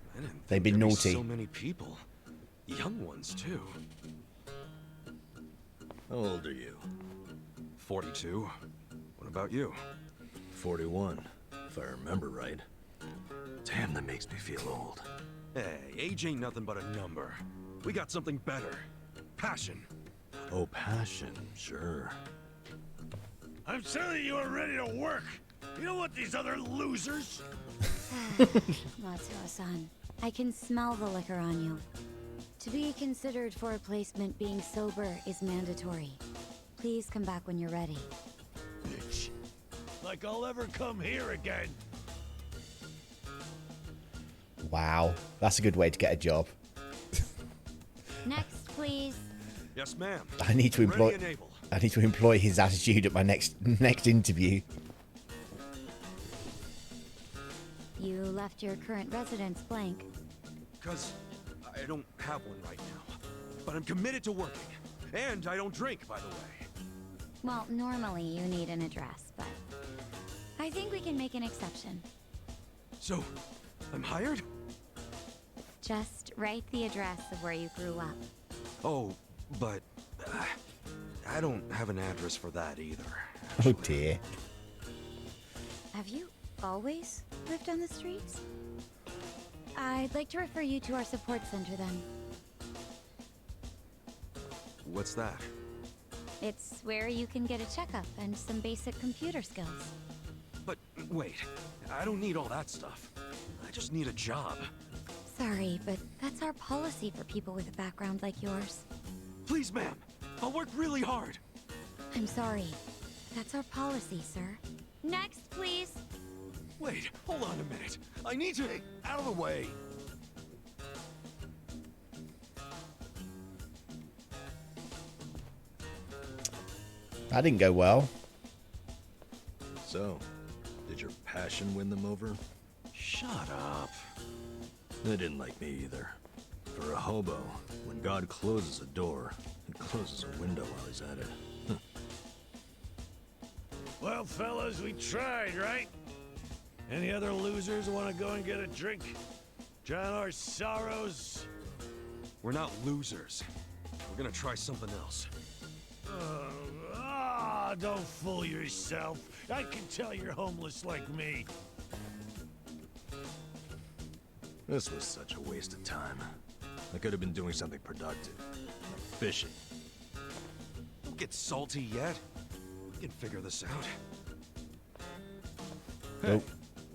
They've been naughty. So many people. Young ones, too. How old are you? 42. What about you? 41, if I remember right. Damn, that makes me feel old. Hey, age ain't nothing but a number. We got something better. Passion. Oh, passion, sure. I'm telling you, I'm ready to work. You know what, these other losers? Matsuo-san, I can smell the liquor on you. To be considered for a placement, being sober is mandatory. Please come back when you're ready. Bitch. Like I'll ever come here again. Wow. That's a good way to get a job. Next, please. Yes, ma'am. I need to employ... Ready and able. I need to employ his attitude at my next interview. You left your current residence blank. 'Cause I don't have one right now. But I'm committed to working. And I don't drink, by the way. Well, normally you need an address, but I think we can make an exception. So, I'm hired? Just write the address of where you grew up. Oh, but I don't have an address for that either. Oh Actually. dear. Have you always lived on the streets? I'd like to refer you to our support center then. What's that? It's where you can get a checkup and some basic computer skills. But wait, I don't need all that stuff. I just need a job. Sorry, but that's our policy for people with a background like yours. Please, ma'am. I'll work really hard. I'm sorry. That's our policy, sir. Next, please. Wait, hold on a minute. I need to... Hey, out of the way. That didn't go well. So, did your passion win them over? Shut up. They didn't like me either. For a hobo, when God closes a door, he closes a window while he's at it. Well, fellas, we tried, right? Any other losers want to go and get a drink? Drown our sorrows? We're not losers. We're gonna try something else. Don't fool yourself. I can tell you're homeless like me. This was such a waste of time. I could have been doing something productive. Fishing. Don't get salty yet. We can figure this out. Nope.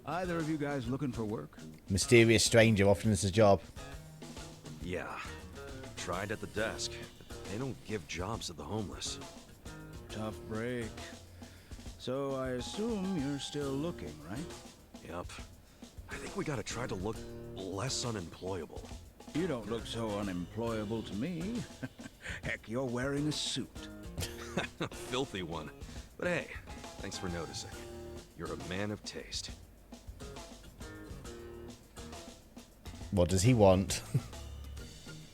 Either of you guys looking for work? Mysterious stranger offering us a job. Yeah. Tried at the desk. They don't give jobs to the homeless. Tough break. So I assume you're still looking, right? Yep. I think we gotta try to look less unemployable. You don't look so unemployable to me. Heck, you're wearing a suit. A filthy one. But hey, thanks for noticing. You're a man of taste. What does he want?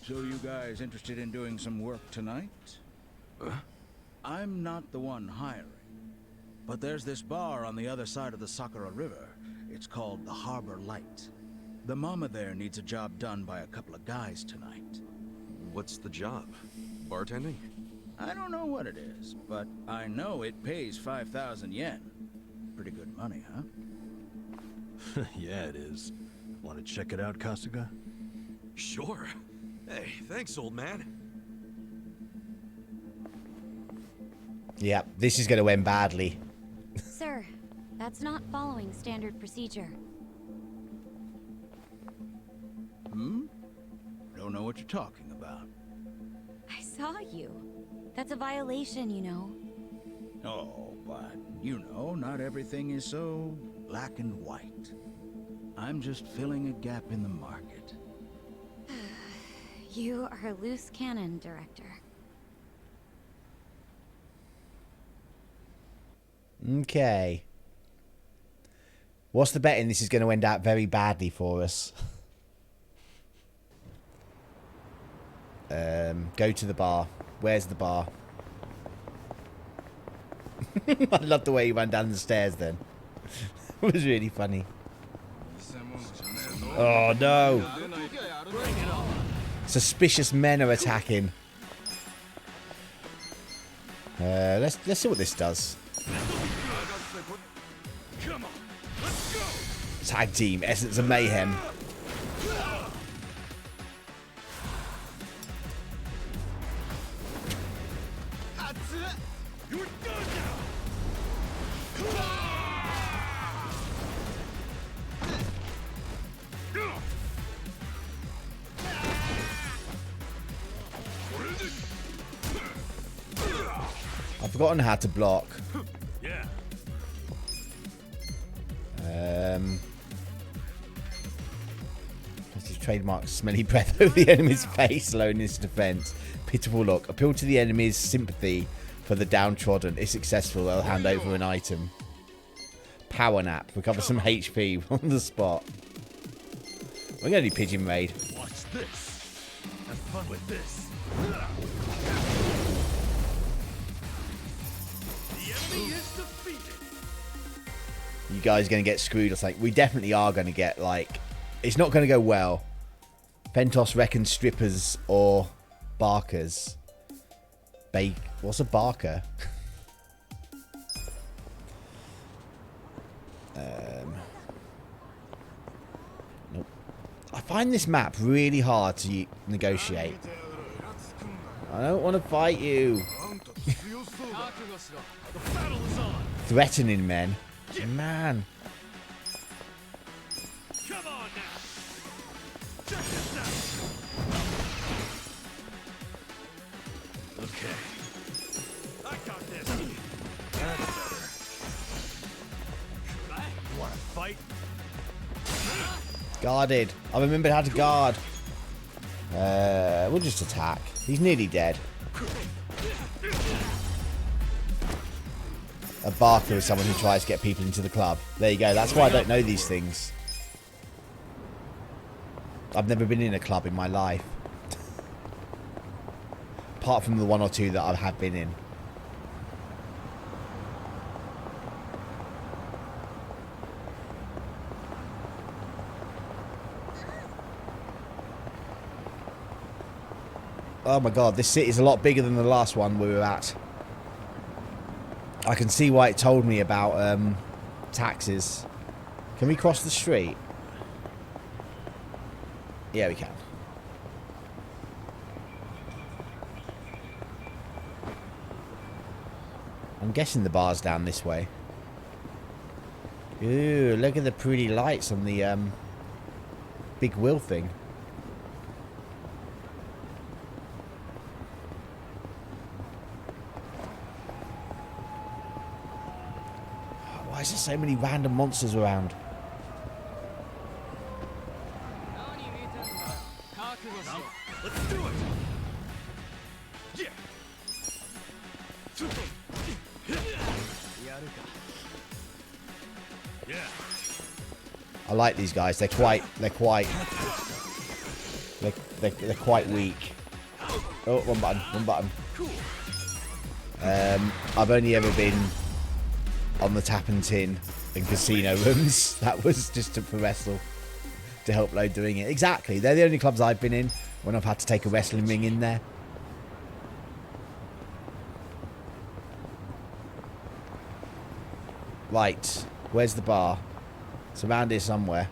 So you guys interested in doing some work tonight? I'm not the one hiring. But there's this bar on the other side of the Sakura River. It's called the Harbor Light. The mama there needs a job done by a couple of guys tonight. What's the job? Bartending? I don't know what it is, but I know it pays 5,000 yen. Pretty good money, huh? Yeah, it is. Want to check it out, Kasuga? Sure. Hey, thanks, old man. Yeah, this is going to end badly. Sir, that's not following standard procedure. Don't know what you're talking about. I saw you. That's a violation, you know. Oh, but, you know, not everything is so black and white. I'm just filling a gap in the market. You are a loose cannon, Director. Okay. What's the betting this is going to end out very badly for us? Go to the bar. Where's the bar? I love the way he ran down the stairs then. It was really funny. Oh no. Suspicious men are attacking. Let's see what this does. Come on, let's go. Tag team, Essence of Mayhem. You're done now. I've forgotten how to block. Yeah. That's his trademark smelly breath over the enemy's face, slowing his defense. Pitiful look. Appeal to the enemy's sympathy for the downtrodden. If successful, they'll hand over an item. Power nap. Recover some HP on the spot. We're going to do Pigeon Raid. Watch this. Have fun with this. The enemy is defeated. You guys are going to get screwed or something. We definitely are going to get, like... It's not going to go well. Fentos reckons strippers or barkers. What's a barker? Nope. I find this map really hard to negotiate. I don't want to fight you. The battle is on. Threatening men. Man. Come on now. Check this out. Okay. I got this. That's better. You want to fight? Guarded. I remembered how to guard. We'll just attack. He's nearly dead. A barker is someone who tries to get people into the club. There you go. That's why I don't know these things. I've never been in a club in my life. Apart from the one or two that I have been in. Oh my god, this city's a lot bigger than the last one we were at. I can see why it told me about taxes. Can we cross the street? Yeah, we can. I'm guessing the bar's down this way. Ooh, look at the pretty lights on the big wheel thing. Why is there so many random monsters around? Let's do it! Yeah! Yeah. I like these guys. They're quite quite weak. Oh, one button. I've only ever been on the tap and tin in casino rooms. That was just for wrestle, to help load doing it. Exactly. They're the only clubs I've been in when I've had to take a wrestling ring in there. Right. Where's the bar? It's around here somewhere.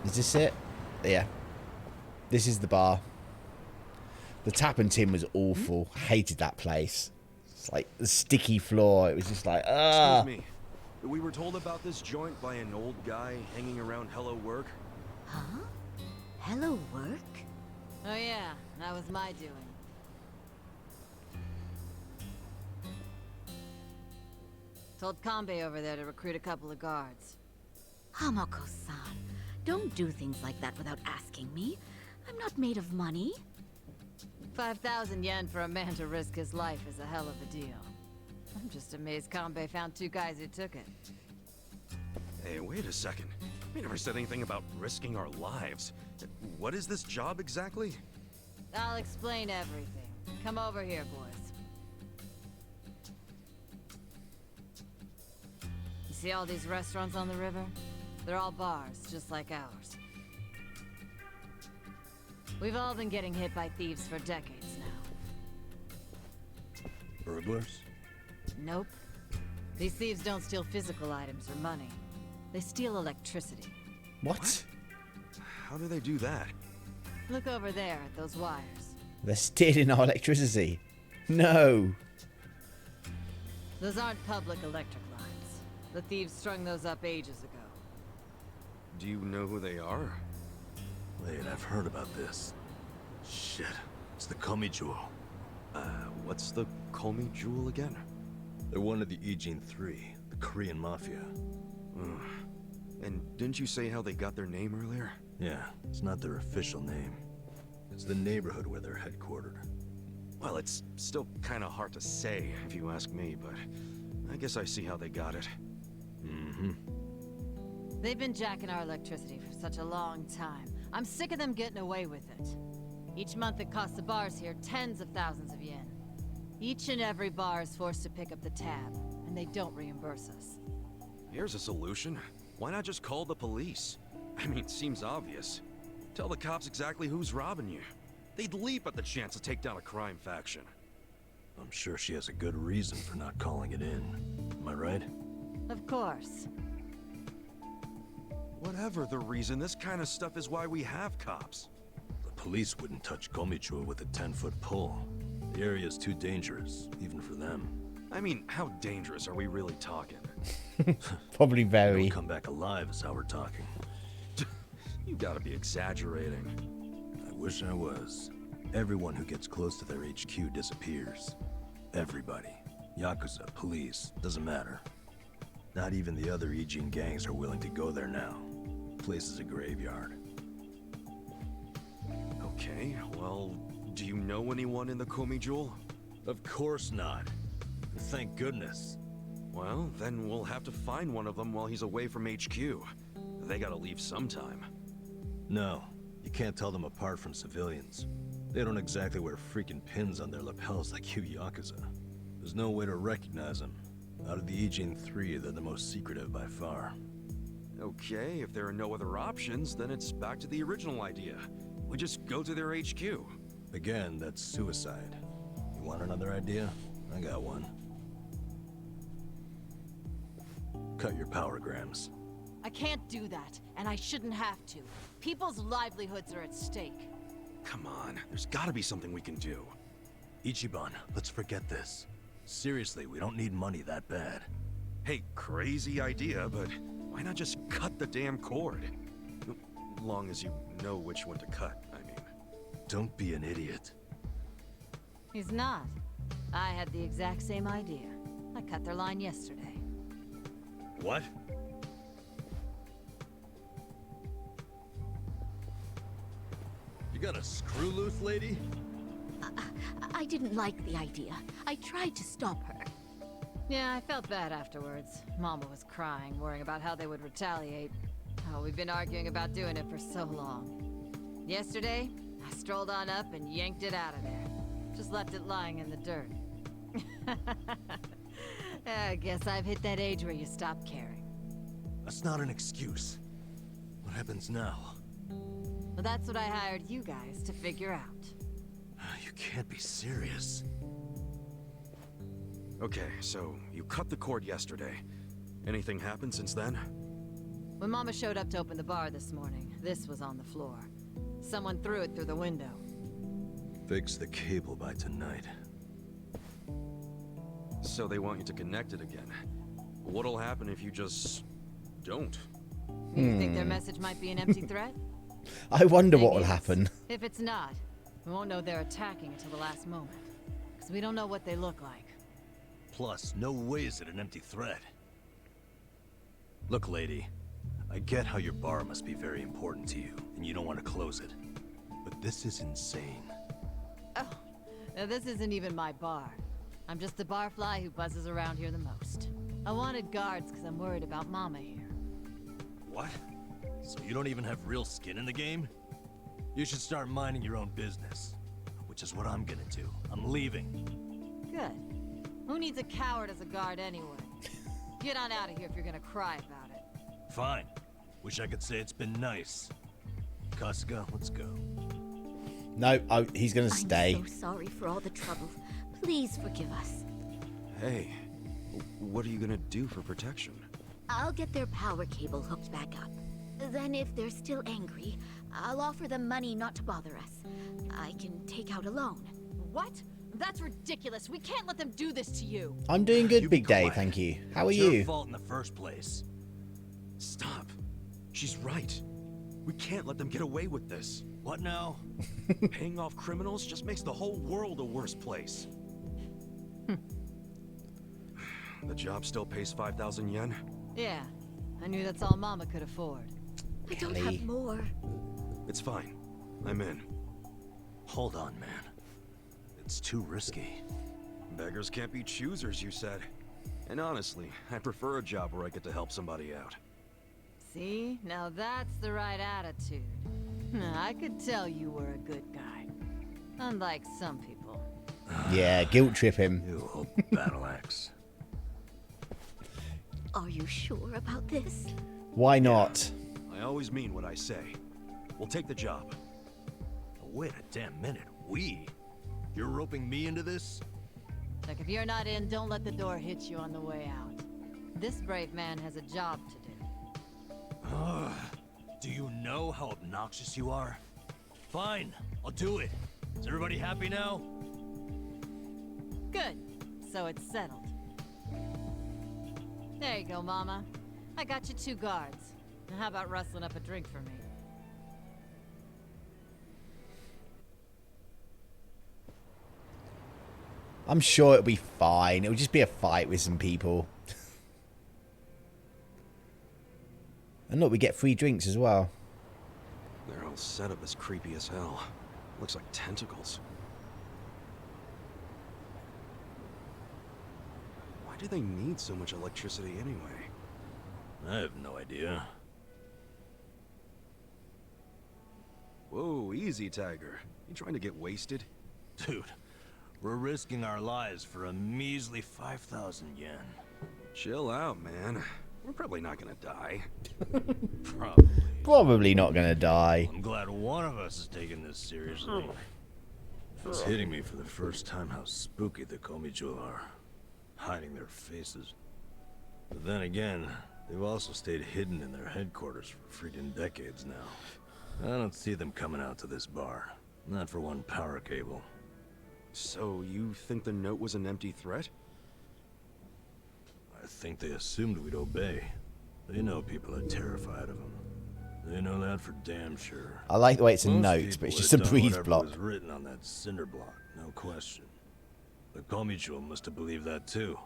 Is this it? Yeah. This is the bar. The tap and tin was awful. Hated that place. It's like the sticky floor. It was just like, ah. Excuse me. We were told about this joint by an old guy hanging around Hello Work. Huh? Hello, work? Oh yeah, that was my doing. Told Kanbei over there to recruit a couple of guards. Hamako-san, don't do things like that without asking me. I'm not made of money. 5,000 yen for a man to risk his life is a hell of a deal. I'm just amazed Kanbei found 2 guys who took it. Hey, wait a second. We never said anything about risking our lives. What is this job exactly? I'll explain everything. Come over here, boys. You see all these restaurants on the river? They're all bars, just like ours. We've all been getting hit by thieves for decades now. Burglars? Nope. These thieves don't steal physical items or money. They steal electricity. What? How do they do that? Look over there at those wires. They're stealing our electricity. No. Those aren't public electric lines. The thieves strung those up ages ago. Do you know who they are? Wait, I've heard about this. Shit, it's the Komi Jewel. What's the Komi Jewel again? They're one of the Ijin 3, the Korean Mafia. And didn't you say how they got their name earlier? Yeah, it's not their official name. It's the neighborhood where they're headquartered. Well, it's still kind of hard to say, if you ask me, but I guess I see how they got it. Mm-hmm. They've been jacking our electricity for such a long time. I'm sick of them getting away with it. Each month it costs the bars here tens of thousands of yen. Each and every bar is forced to pick up the tab, and they don't reimburse us. Here's a solution. Why not just call the police? I mean, it seems obvious. Tell the cops exactly who's robbing you. They'd leap at the chance to take down a crime faction. I'm sure she has a good reason for not calling it in. Am I right? Of course. Whatever the reason, this kind of stuff is why we have cops. The police wouldn't touch Komichua with a 10-foot pole. The area's too dangerous, even for them. I mean, how dangerous are we really talking? Probably They very. don't come back alive is how we're talking. You gotta be exaggerating. I wish I was. Everyone who gets close to their HQ disappears. Everybody. Yakuza, police, doesn't matter. Not even the other Ijin gangs are willing to go there now. The place is a graveyard. Okay, well, do you know anyone in the Komi Jewel? Of course not. Thank goodness. Well, then we'll have to find one of them while he's away from HQ. They gotta leave sometime. No, you can't tell them apart from civilians. They don't exactly wear freaking pins on their lapels like you Yakuza. There's no way to recognize them. Out of the Ijin 3, they're the most secretive by far. Okay, if there are no other options, then it's back to the original idea. We just go to their HQ. Again, that's suicide. You want another idea? I got one. Cut your powergrams. I can't do that, and I shouldn't have to. People's livelihoods are at stake. Come on, there's gotta be something we can do. Ichiban, let's forget this. Seriously, we don't need money that bad. Hey, crazy idea, but why not just cut the damn cord? Long as you know which one to cut, I mean. Don't be an idiot. He's not. I had the exact same idea. I cut their line yesterday. What? You got a screw loose, lady? I didn't like the idea. I tried to stop her. Yeah, I felt bad afterwards. Mama was crying, worrying about how they would retaliate. Oh, we've been arguing about doing it for so long. Yesterday, I strolled on up and yanked it out of there. Just left it lying in the dirt. I guess I've hit that age where you stop caring. That's not an excuse. What happens now? Well, that's what I hired you guys to figure out. You can't be serious. Okay, so you cut the cord yesterday. Anything happened since then? When Mama showed up to open the bar this morning, this was on the floor. Someone threw it through the window. Fix the cable by tonight. So they want you to connect it again. What'll happen if you just don't? You think their message might be an empty threat? I wonder what Maybe will it is. happen. If it's not, we won't know they're attacking until the last moment. Because we don't know what they look like. Plus, no way is it an empty threat. Look, lady, I get how your bar must be very important to you, and you don't want to close it. But this is insane. Oh, now this isn't even my bar. I'm just the barfly who buzzes around here the most. I wanted guards because I'm worried about Mama here. What? So you don't even have real skin in the game? You should start minding your own business. Which is what I'm gonna do. I'm leaving. Good. Who needs a coward as a guard anyway? Get on out of here if you're gonna cry about it. Fine. Wish I could say it's been nice. Kasuga, let's go. No, he's going to stay. I'm so sorry for all the trouble. Please forgive us. Hey, what are you gonna do for protection? I'll get their power cable hooked back up. Then if they're still angry, I'll offer them money not to bother us. I can take out a loan. What? That's ridiculous. We can't let them do this to you. I'm doing good, You be Big Day, quiet. thank you. How are It's your you? fault in the first place. Stop. She's right. We can't let them get away with this. What now? Paying off criminals just makes the whole world a worse place. The job still pays 5,000 yen? Yeah, I knew that's all Mama could afford. I don't Kelly. have more. It's fine. I'm in. Hold on, man. It's too risky. Beggars can't be choosers, you said. And honestly, I prefer a job where I get to help somebody out. See? Now that's the right attitude. I could tell you were a good guy. Unlike some people. Yeah, guilt trip him. You old battle axe. Are you sure about this? Why not? I always mean what I say. We'll take the job. Wait a damn minute. We? You're roping me into this? Look, if you're not in, don't let the door hit you on the way out. This brave man has a job to do. Do you know how obnoxious you are? Fine, I'll do it. Is everybody happy now? Good. So it's settled. There you go, Mama. I got you 2 guards. Now how about rustling up a drink for me? I'm sure it'll be fine. It'll just be a fight with some people. And look, we get free drinks as well. They're all set up as creepy as hell. Looks like tentacles. Why do they need so much electricity anyway? I have no idea. Whoa, easy, Tiger. You trying to get wasted? Dude, we're risking our lives for a measly 5,000 yen. Chill out, man. We're probably not gonna die. Probably. Probably not gonna die. I'm glad one of us is taking this seriously. It's hitting me for the first time how spooky the Komijo are, hiding their faces. But then again, they've also stayed hidden in their headquarters for freaking decades now. I don't see them coming out to this bar. Not for one power cable. So you think the note was an empty threat? I think they assumed we'd obey. They know people are terrified of them. They know that for damn sure. I like the way it's a Most note, people but it's would just a have done breeze whatever block. was written on that cinder block, no question. The Komicho must have believed that too.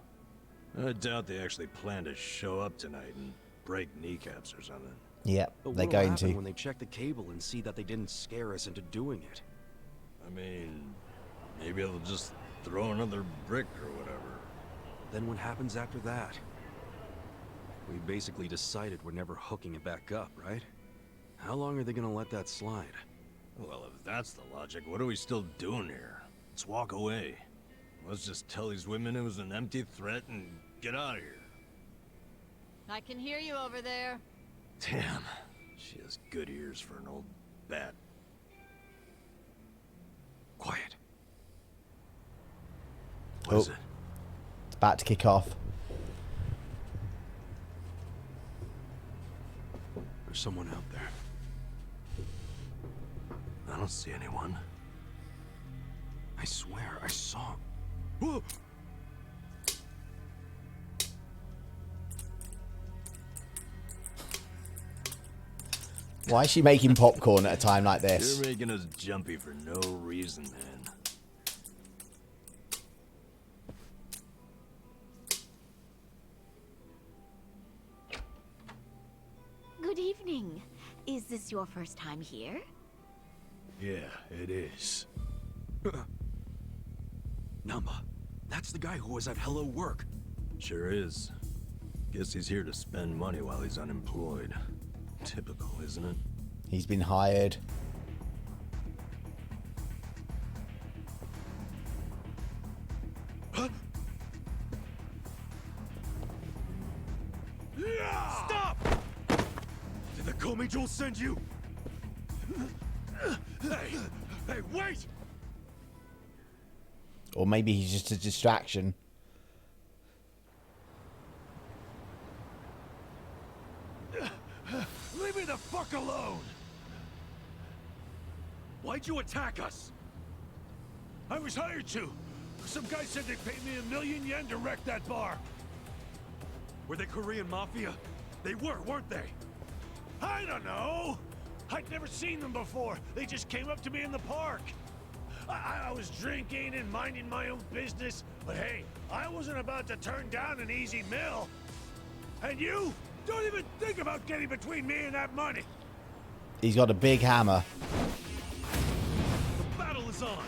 I doubt they actually plan to show up tonight and break kneecaps or something. Yep, But they're what'll going happen to. when they check the cable and see that they didn't scare us into doing it? I mean, maybe they'll just throw another brick or whatever. Then what happens after that? We basically decided we're never hooking it back up, right? How long are they gonna let that slide? Well, if that's the logic, what are we still doing here? Let's walk away. Let's just tell these women it was an empty threat and get out of here. I can hear you over there. Damn, she has good ears for an old bat. Quiet. What is it? It's about to kick off. There's someone out there. I don't see anyone. I swear, I saw... Whoa! Why is she making popcorn at a time like this? You're making us jumpy for no reason, man. Good evening. Is this your first time here? Yeah, it is. Namba, that's the guy who was at Hello Work. Sure is. Guess he's here to spend money while he's unemployed. Typical, isn't it? He's been hired. Stop! Did the Komijo send you? Hey, wait! Or maybe he's just a distraction. Leave me the fuck alone! Why'd you attack us? I was hired to. Some guy said they'd pay me $1 million yen to wreck that bar. Were they Korean mafia? They were, weren't they? I don't know. I'd never seen them before. They just came up to me in the park. I was drinking and minding my own business, but hey, I wasn't about to turn down an easy meal. And you? Don't even think about getting between me and that money. He's got a big hammer. The battle is on.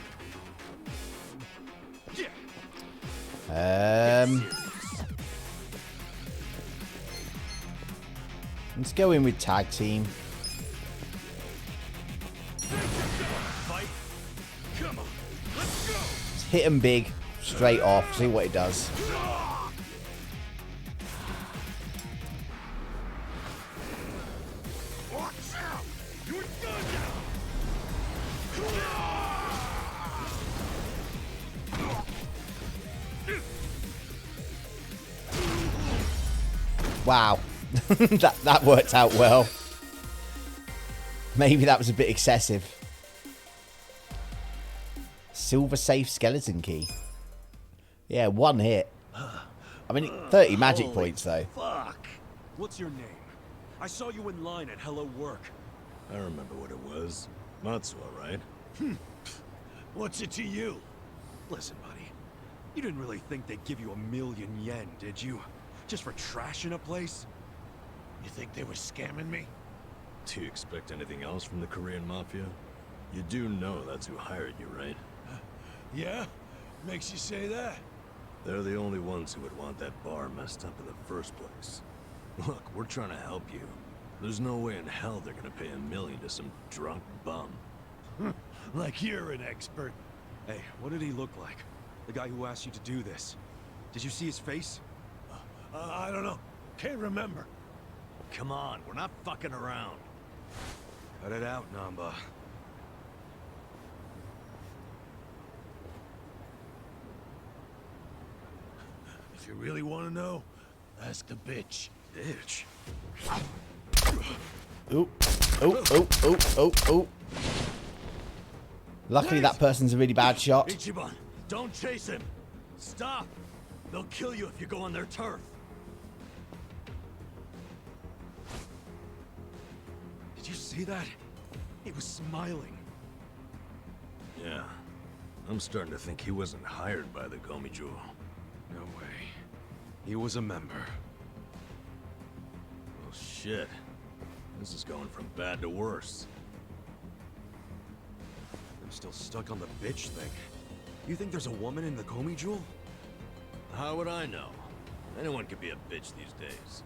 Yeah. Let's go in with tag team. Fight. Come on. Let's go. Let's hit him big, straight off. See what it does. Watch out. You're done now. Wow. that worked out well. Maybe that was a bit excessive. Silver safe skeleton key. Yeah, one hit. I mean, 30 magic points though. Fuck. What's your name? I saw you in line at Hello Work. I remember what it was. Matsuo, right? What's it to you? Listen, buddy. You didn't really think they'd give you $1 million yen, did you? Just for trashing a place? You think they were scamming me? Do you expect anything else from the Korean Mafia? You do know that's who hired you, right? Yeah? Makes you say that? They're the only ones who would want that bar messed up in the first place. Look, we're trying to help you. There's no way in hell they're gonna pay $1 million to some drunk bum. Like you're an expert. Hey, what did he look like? The guy who asked you to do this. Did you see his face? I don't know. Can't remember. Come on, we're not fucking around. Cut it out, Namba. If you really want to know, ask the bitch. Bitch? Oh, oh, oh, oh, oh, oh. Luckily, that person's a really bad shot. Ichiban, don't chase him. Stop. They'll kill you if you go on their turf. Did you see that? He was smiling. Yeah. I'm starting to think he wasn't hired by the Gomijo. No way. He was a member. Well, shit. This is going from bad to worse. I'm still stuck on the bitch thing. You think there's a woman in the Komi Jewel? How would I know? Anyone could be a bitch these days.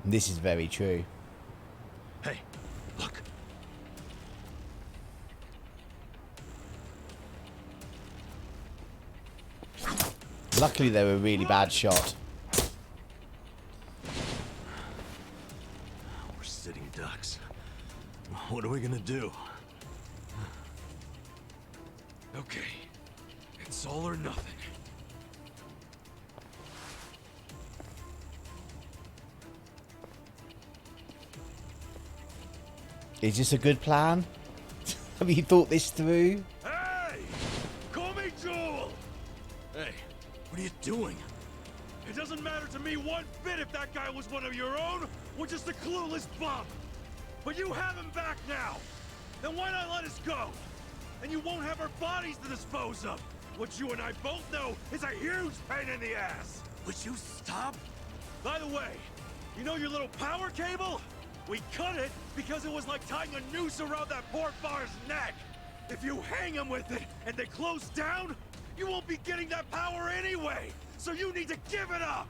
This is very true. Hey, look. Luckily, they were a really bad shot. We're sitting ducks. What are we gonna do? Okay. It's all or nothing. Is this a good plan? Have you thought this through? Hey! Call me Jewel! Hey, what are you doing? It doesn't matter to me one bit if that guy was one of your own or just a clueless bum. But you have him back now. Then why not let us go? And you won't have our bodies to dispose of. What you and I both know is a huge pain in the ass. Would you stop? By the way, you know your little power cable? We cut it because it was like tying a noose around that poor bar's neck. If you hang him with it and they close down, you won't be getting that power anyway. So you need to give it up.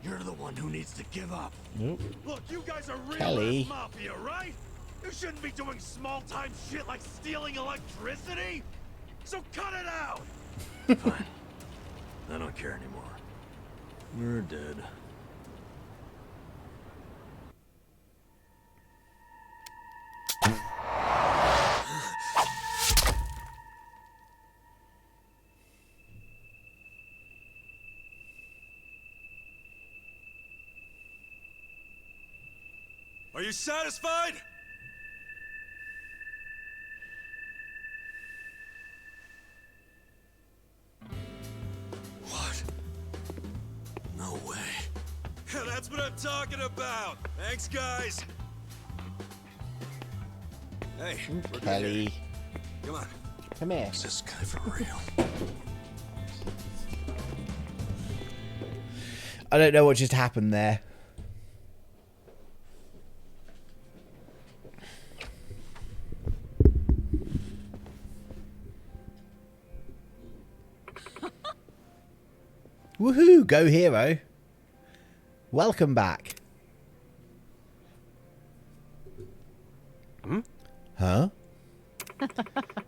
You're the one who needs to give up. Nope. Look, you guys are real Kelly. mafia, right? You shouldn't be doing small-time shit like stealing electricity. So cut it out. Fine. I don't care anymore. You're dead. Are you satisfied? What? No way. That's what I'm talking about. Thanks, guys. Hey, we're good here. Kelly. Come on. Come here. Is this guy for real? I don't know what just happened there. Woohoo! Go hero. Welcome back. Huh?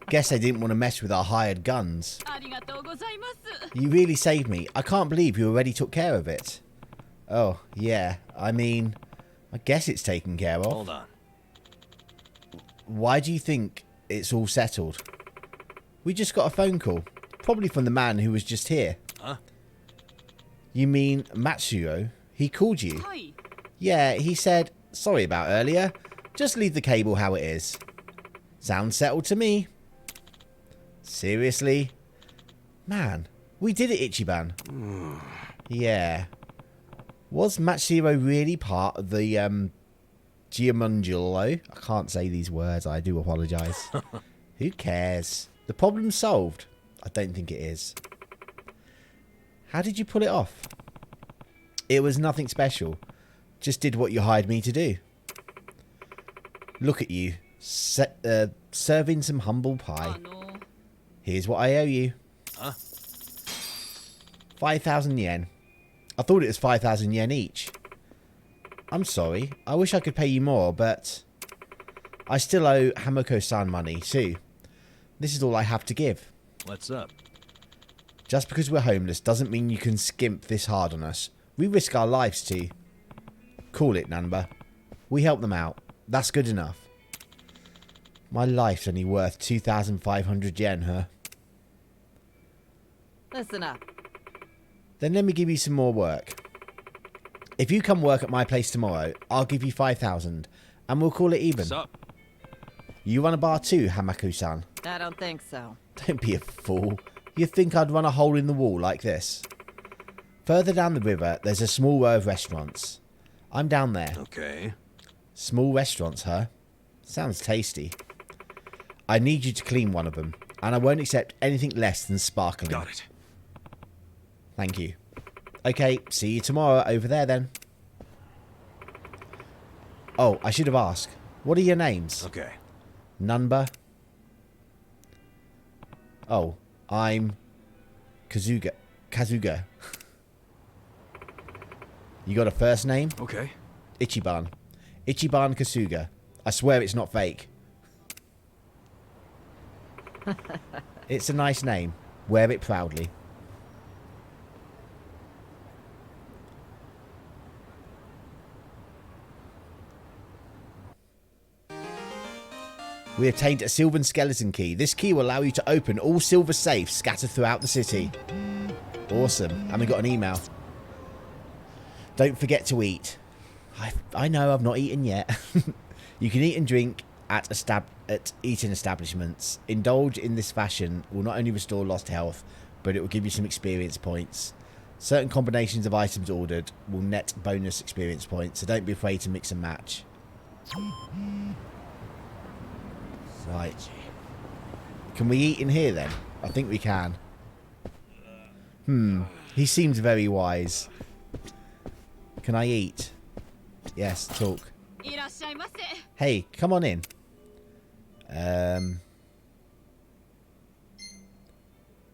Guess they didn't want to mess with our hired guns. You really saved me. I can't believe you already took care of it. Oh, yeah. I mean, I guess it's taken care of. Hold on. Why do you think it's all settled? We just got a phone call. Probably from the man who was just here. Huh? You mean Matsuo? He called you? Yeah, he said, sorry about earlier. Just leave the cable how it is. Sounds settled to me. Seriously? Man, we did it, Ichiban. Yeah. Was Matsuo really part of the, Giamungulo? I can't say these words, I do apologise. Who cares? The problem's solved. I don't think it is. How did you pull it off? It was nothing special. Just did what you hired me to do. Look at you. Serving some humble pie. Here's what I owe you. Huh? 5,000 yen. I thought it was 5,000 yen each. I'm sorry. I wish I could pay you more, but I still owe Hamako-san money, too. This is all I have to give. What's up? Just because we're homeless doesn't mean you can skimp this hard on us. We risk our lives to. Call it, Nanba. We help them out. That's good enough. My life's only worth 2,500 yen, huh? Listen up. Then let me give you some more work. If you come work at my place tomorrow, I'll give you 5,000, and we'll call it even. What's up? You run a bar too, Hamaku-san? I don't think so. Don't be a fool. You think I'd run a hole in the wall like this? Further down the river, there's a small row of restaurants. I'm down there. Okay. Small restaurants, huh? Sounds tasty. I need you to clean one of them, and I won't accept anything less than sparkling. Got it. Thank you. Okay, see you tomorrow over there then. Oh, I should have asked. What are your names? Okay. Nanba. Oh, I'm Kazuga. Kazuga. You got a first name? Okay. Ichiban. Ichiban Kasuga. I swear it's not fake. It's a nice name. Wear it proudly. We obtained a silver skeleton key. This key will allow you to open all silver safes scattered throughout the city. Awesome. And we got an email. Don't forget to eat. I know I've not eaten yet. You can eat and drink at eating establishments. Indulge in this fashion will not only restore lost health, but it will give you some experience points. Certain combinations of items ordered will net bonus experience points, so don't be afraid to mix and match. Right. Can we eat in here then? I think we can. He seems very wise. Can I eat? Yes, talk. Hey, come on in.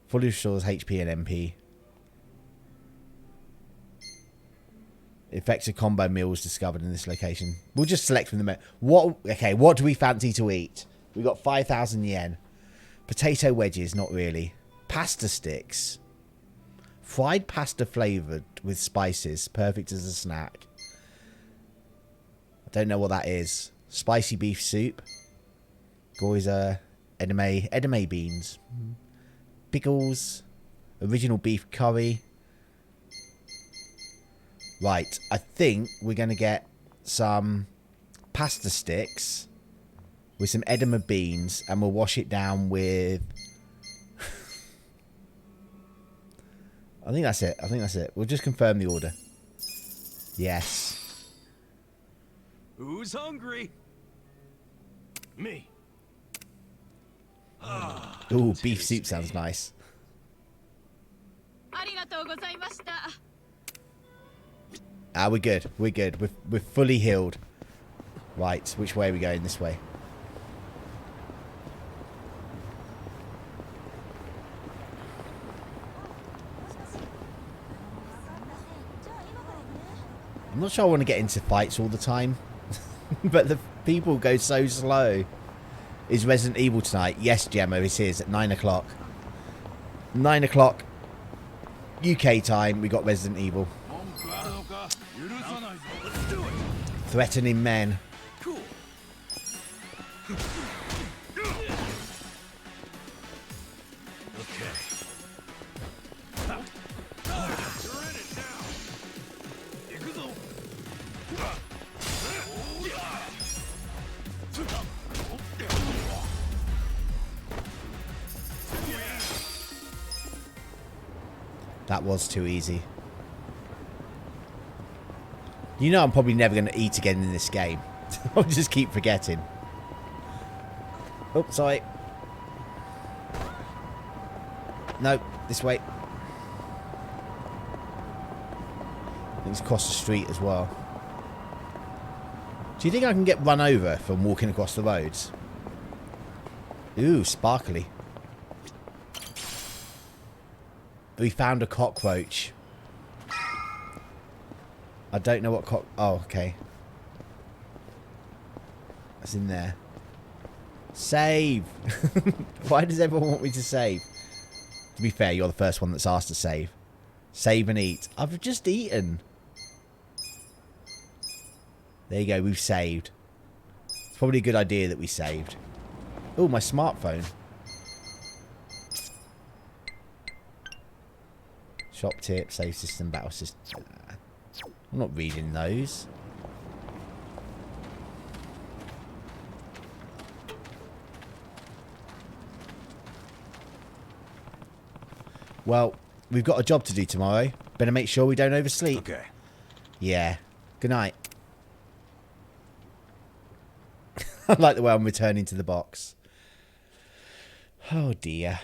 Fully restores HP and MP. Effective combo meals discovered in this location. We'll just select from the menu. What do we fancy to eat? We got 5,000 yen. Potato wedges, not really. Pasta sticks. Fried pasta flavoured with spices. Perfect as a snack. I don't know what that is. Spicy beef soup. Goiza. Edamame beans. Pickles. Original beef curry. Right. I think we're going to get some pasta sticks with some edamame beans, and we'll wash it down with... I think that's it. We'll just confirm the order. Yes. Who's hungry? Me. Ooh, beef soup sounds nice. We're good. We're good. We're fully healed. Right, which way are we going? This way. I'm not sure I want to get into fights all the time. But the people go so slow. Is Resident Evil tonight? Yes, Gemma, it is at 9 o'clock. 9 o'clock UK time, we got Resident Evil. Threatening men. Cool. Okay. You're in it now. Yakuza. That was too easy. You know I'm probably never going to eat again in this game. I'll just keep forgetting. Oh, sorry. No, this way. I think it's across the street as well. Do you think I can get run over from walking across the roads? Ooh, sparkly. We found a cockroach. I don't know what oh, okay. That's in there. Save! Why does everyone want me to save? To be fair, you're the first one that's asked to save. Save and eat. I've just eaten. There you go, we've saved. It's probably a good idea that we saved. Oh, my smartphone. Shop tip, save system, battle system. I'm not reading those. Well, we've got a job to do tomorrow. Better make sure we don't oversleep. Okay. Yeah. Good night. I like the way I'm returning to the box. Oh dear.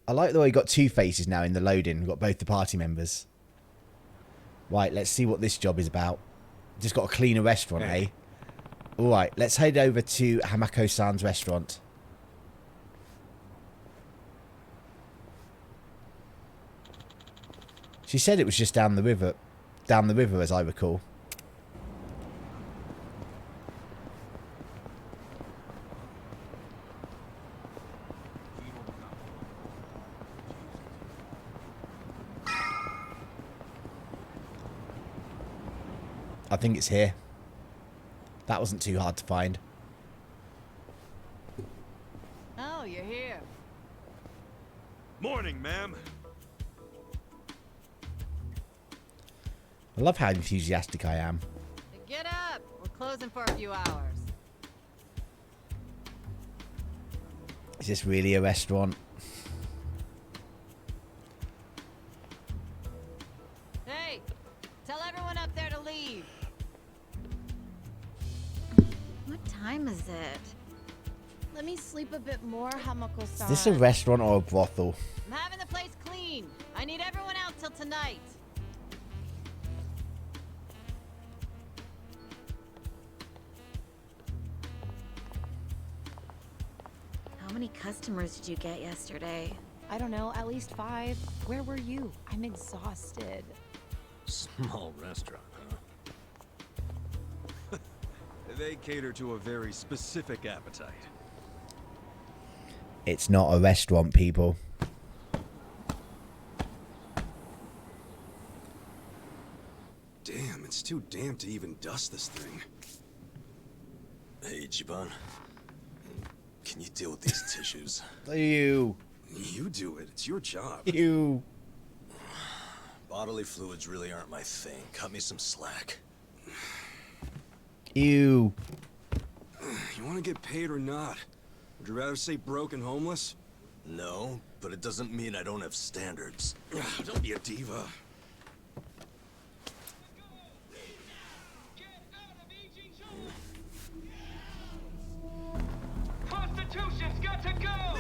I like the way we got two faces now in the loading. We've got both the party members. Right, let's see what this job is about. Just got to clean a restaurant, eh? Alright, let's head over to Hamako-san's restaurant. She said it was just down the river. Down the river, as I recall. I think it's here. That wasn't too hard to find. Oh, you're here. Morning, ma'am. I love how enthusiastic I am. Get up! We're closing for a few hours. Is this really a restaurant? Hey! Tell everyone up there to leave. What time is it? Let me sleep a bit more, Hamako-san. Is this a restaurant or a brothel? I'm having the place clean. I need everyone out till tonight. How many customers did you get yesterday? I don't know, at least 5. Where were you? I'm exhausted. Small restaurant, huh? They cater to a very specific appetite. It's not a restaurant, people. Damn, it's too damp to even dust this thing. Hey, Ichiban. Can you deal with these tissues? You. You do it. It's your job. You. Bodily fluids really aren't my thing. Cut me some slack. You. You want to get paid or not? Would you rather say broke and homeless? No, but it doesn't mean I don't have standards. Don't be a diva. Prostitution's got to go!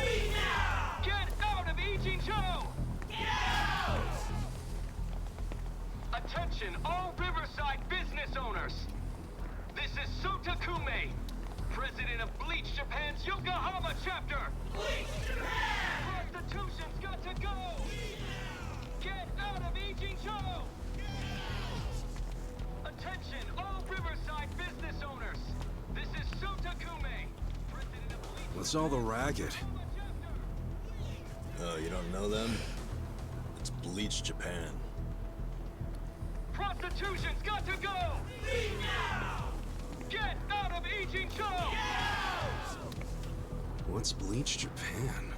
Get out of Ijincho! Get out! Attention, all Riverside business owners! This is Sotakume, president of Bleach Japan's Yokohama chapter! Bleach Japan! Prostitution's got to go! Get out of Ijincho! Attention, all Riverside business owners! This is Sotakume, president of Bleach... What's all the racket? Oh, you don't know them? It's Bleach Japan. Prostitution's got to go! Leave now! Get out of Ijincho! What's Bleach Japan?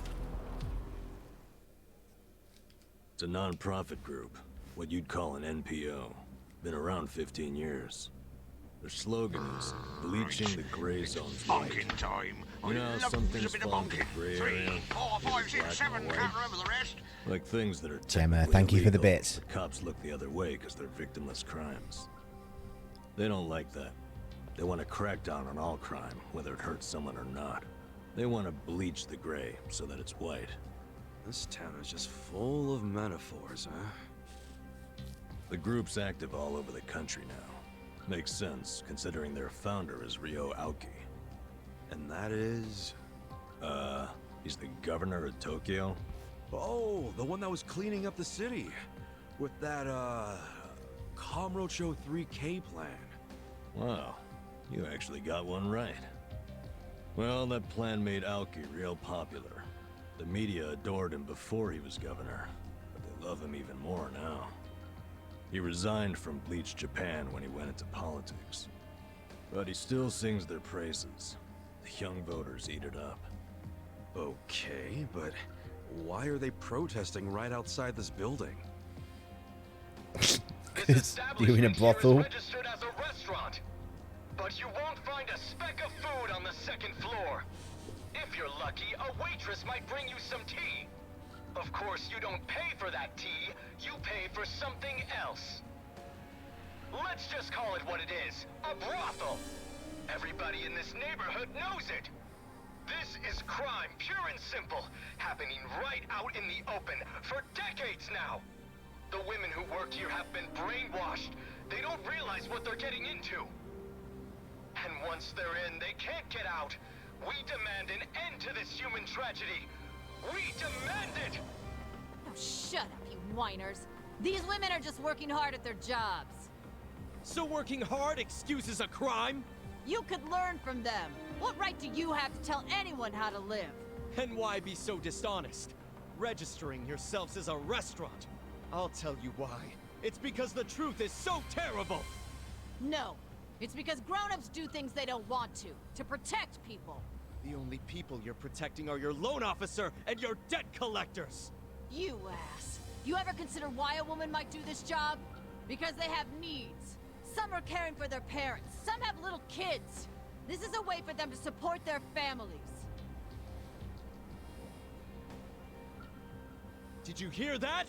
It's a non-profit group. What you'd call an NPO. Been around 15 years. Their slogan is, bleaching the gray zones white. Bonking time. You know, some things fall into the gray area. 3, 4, 5, 6, 7, can't remember the rest. Like things that are Gemma, technically thank you for the illegal, bits. but cops look the other way because they're victimless crimes. They don't like that. They want to crack down on all crime, whether it hurts someone or not. They want to bleach the gray so that it's white. This town is just full of metaphors, huh? The group's active all over the country now. Makes sense, considering their founder is Ryo Aoki. And that is... He's the governor of Tokyo. Oh, the one that was cleaning up the city. With that, Kamurocho 3K plan. Wow, you actually got one right. Well, that plan made Aoki real popular. The media adored him before he was governor, but they love him even more now. He resigned from Bleach Japan when he went into politics. But he still sings their praises. The young voters eat it up. Okay, but why are they protesting right outside this building? You're in a brothel. Registered as a restaurant, but you won't find a speck of food on the second floor. If you're lucky, a waitress might bring you some tea. Of course, you don't pay for that tea, you pay for something else. Let's just call it what it is, a brothel. Everybody in this neighborhood knows it. This is crime, pure and simple, happening right out in the open for decades now. The women who work here have been brainwashed. They don't realize what they're getting into. And once they're in, they can't get out. We demand an end to this human tragedy. We demand it! Oh, shut up, you whiners. These women are just working hard at their jobs. So working hard excuses a crime? You could learn from them. What right do you have to tell anyone how to live? And why be so dishonest? Registering yourselves as a restaurant. I'll tell you why. It's because the truth is so terrible. No. It's because grown-ups do things they don't want to protect people. The only people you're protecting are your loan officer and your debt collectors. You ass. You ever consider why a woman might do this job? Because they have needs. Some are caring for their parents. Some have little kids. This is a way for them to support their families. Did you hear that?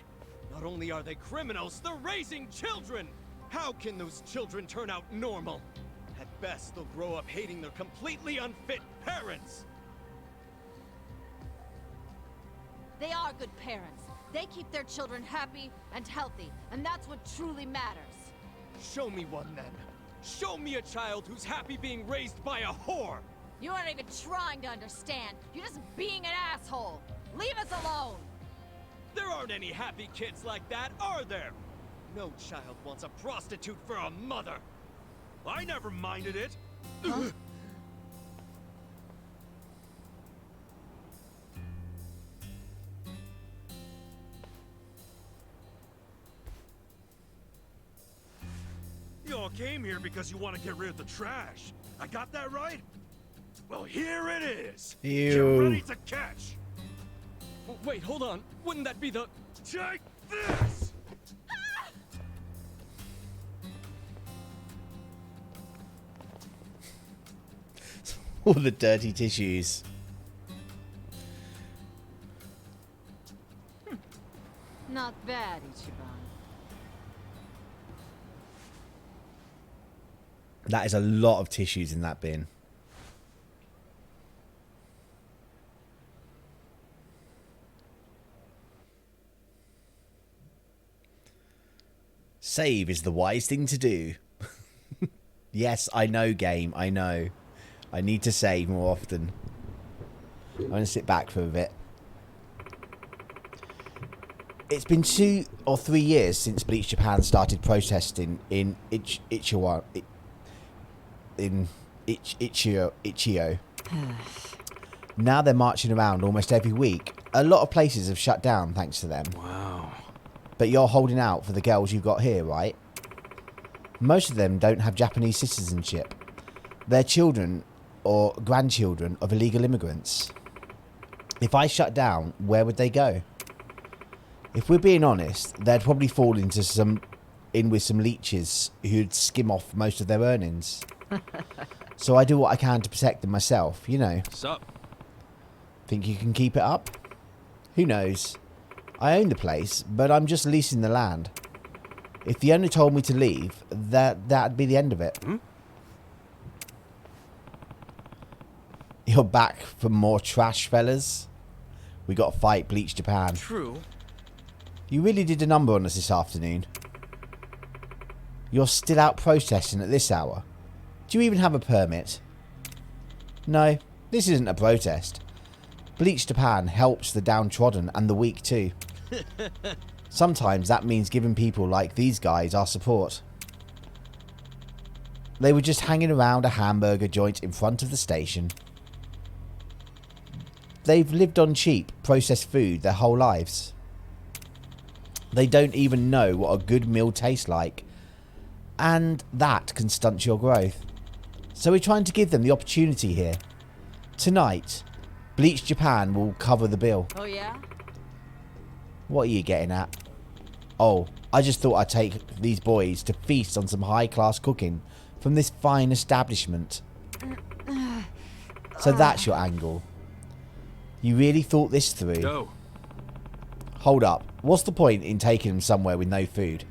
Not only are they criminals, they're raising children! How can those children turn out normal? At best, they'll grow up hating their completely unfit parents! They are good parents. They keep their children happy and healthy, and that's what truly matters. Show me one, then. Show me a child who's happy being raised by a whore! You aren't even trying to understand. You're just being an asshole. Leave us alone! There aren't any happy kids like that, are there? No child wants a prostitute for a mother. I never minded it. Huh? You all came here because you want to get rid of the trash. I got that right? Well, here it is. Ew. You're ready to catch. Wait, hold on. Wouldn't that be the... Take this! All the dirty tissues. Not bad, Ichiban. That is a lot of tissues in that bin. Save is the wise thing to do. Yes, I know, game. I know. I need to save more often. I'm going to sit back for a bit. It's been 2 or 3 years since Bleach Japan started protesting in Ichio. Now they're marching around almost every week. A lot of places have shut down thanks to them. Wow. But you're holding out for the girls you've got here, right? Most of them don't have Japanese citizenship. They're children or grandchildren of illegal immigrants. If I shut down, where would they go? If we're being honest, they'd probably fall in with some leeches who'd skim off most of their earnings. So I do what I can to protect them myself, you know. Sup? Think you can keep it up? Who knows? I own the place, but I'm just leasing the land. If the owner told me to leave, that'd be the end of it. Hmm? You're back for more trash, fellas. We got to fight Bleach Japan. True. You really did a number on us this afternoon. You're still out protesting at this hour. Do you even have a permit? No, this isn't a protest. Bleach Japan helps the downtrodden and the weak too. Sometimes that means giving people like these guys our support. They were just hanging around a hamburger joint in front of the station. They've lived on cheap, processed food their whole lives. They don't even know what a good meal tastes like. And that can stunt your growth. So we're trying to give them the opportunity here. Tonight, Bleach Japan will cover the bill. Oh yeah? What are you getting at? Oh, I just thought I'd take these boys to feast on some high-class cooking from this fine establishment. So that's your angle. You really thought this through? Go. Hold up. What's the point in taking them somewhere with no food?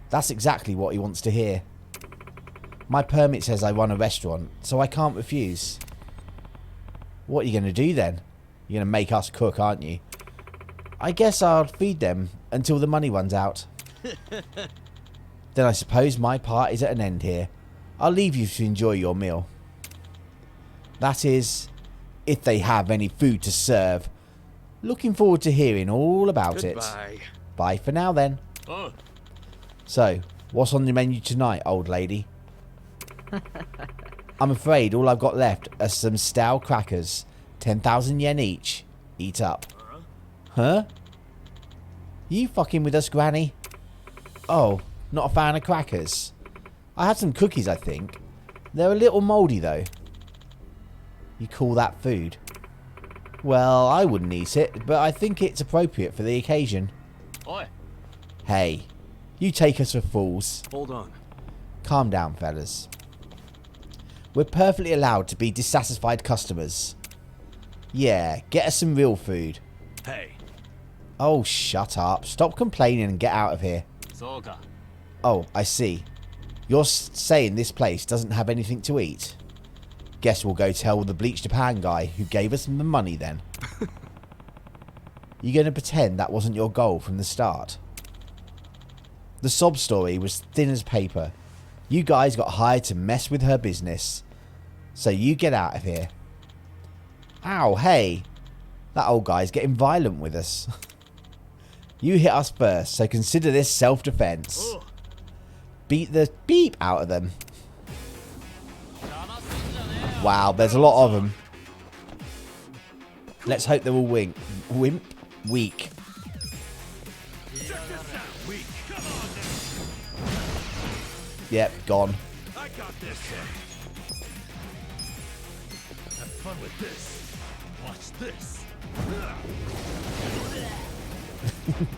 That's exactly what he wants to hear. My permit says I run a restaurant, so I can't refuse. What are you going to do then? You're going to make us cook, aren't you? I guess I'll feed them until the money runs out. Then I suppose my part is at an end here. I'll leave you to enjoy your meal. That is, if they have any food to serve. Looking forward to hearing all about it. Bye for now then. So, what's on the menu tonight, old lady? I'm afraid all I've got left are some stale crackers. 10,000 yen each. Eat up. Huh? You fucking with us, Granny? Oh, not a fan of crackers? I had some cookies, I think. They're a little mouldy, though. You call that food? Well, I wouldn't eat it, but I think it's appropriate for the occasion. Oi. Hey, you take us for fools. Hold on. Calm down, fellas. We're perfectly allowed to be dissatisfied customers. Yeah, get us some real food. Hey. Oh, shut up. Stop complaining and get out of here. Oh, I see. You're saying this place doesn't have anything to eat? Guess we'll go tell the Bleach Japan guy who gave us the money then. You going to pretend that wasn't your goal from the start? The sob story was thin as paper. You guys got hired to mess with her business. So you get out of here. Ow, hey. That old guy's getting violent with us. You hit us first, so consider this self-defense. Beat the beep out of them. Wow, there's a lot of them. Let's hope they're all weak. Yep, gone. I got this. Have fun with this. Watch this.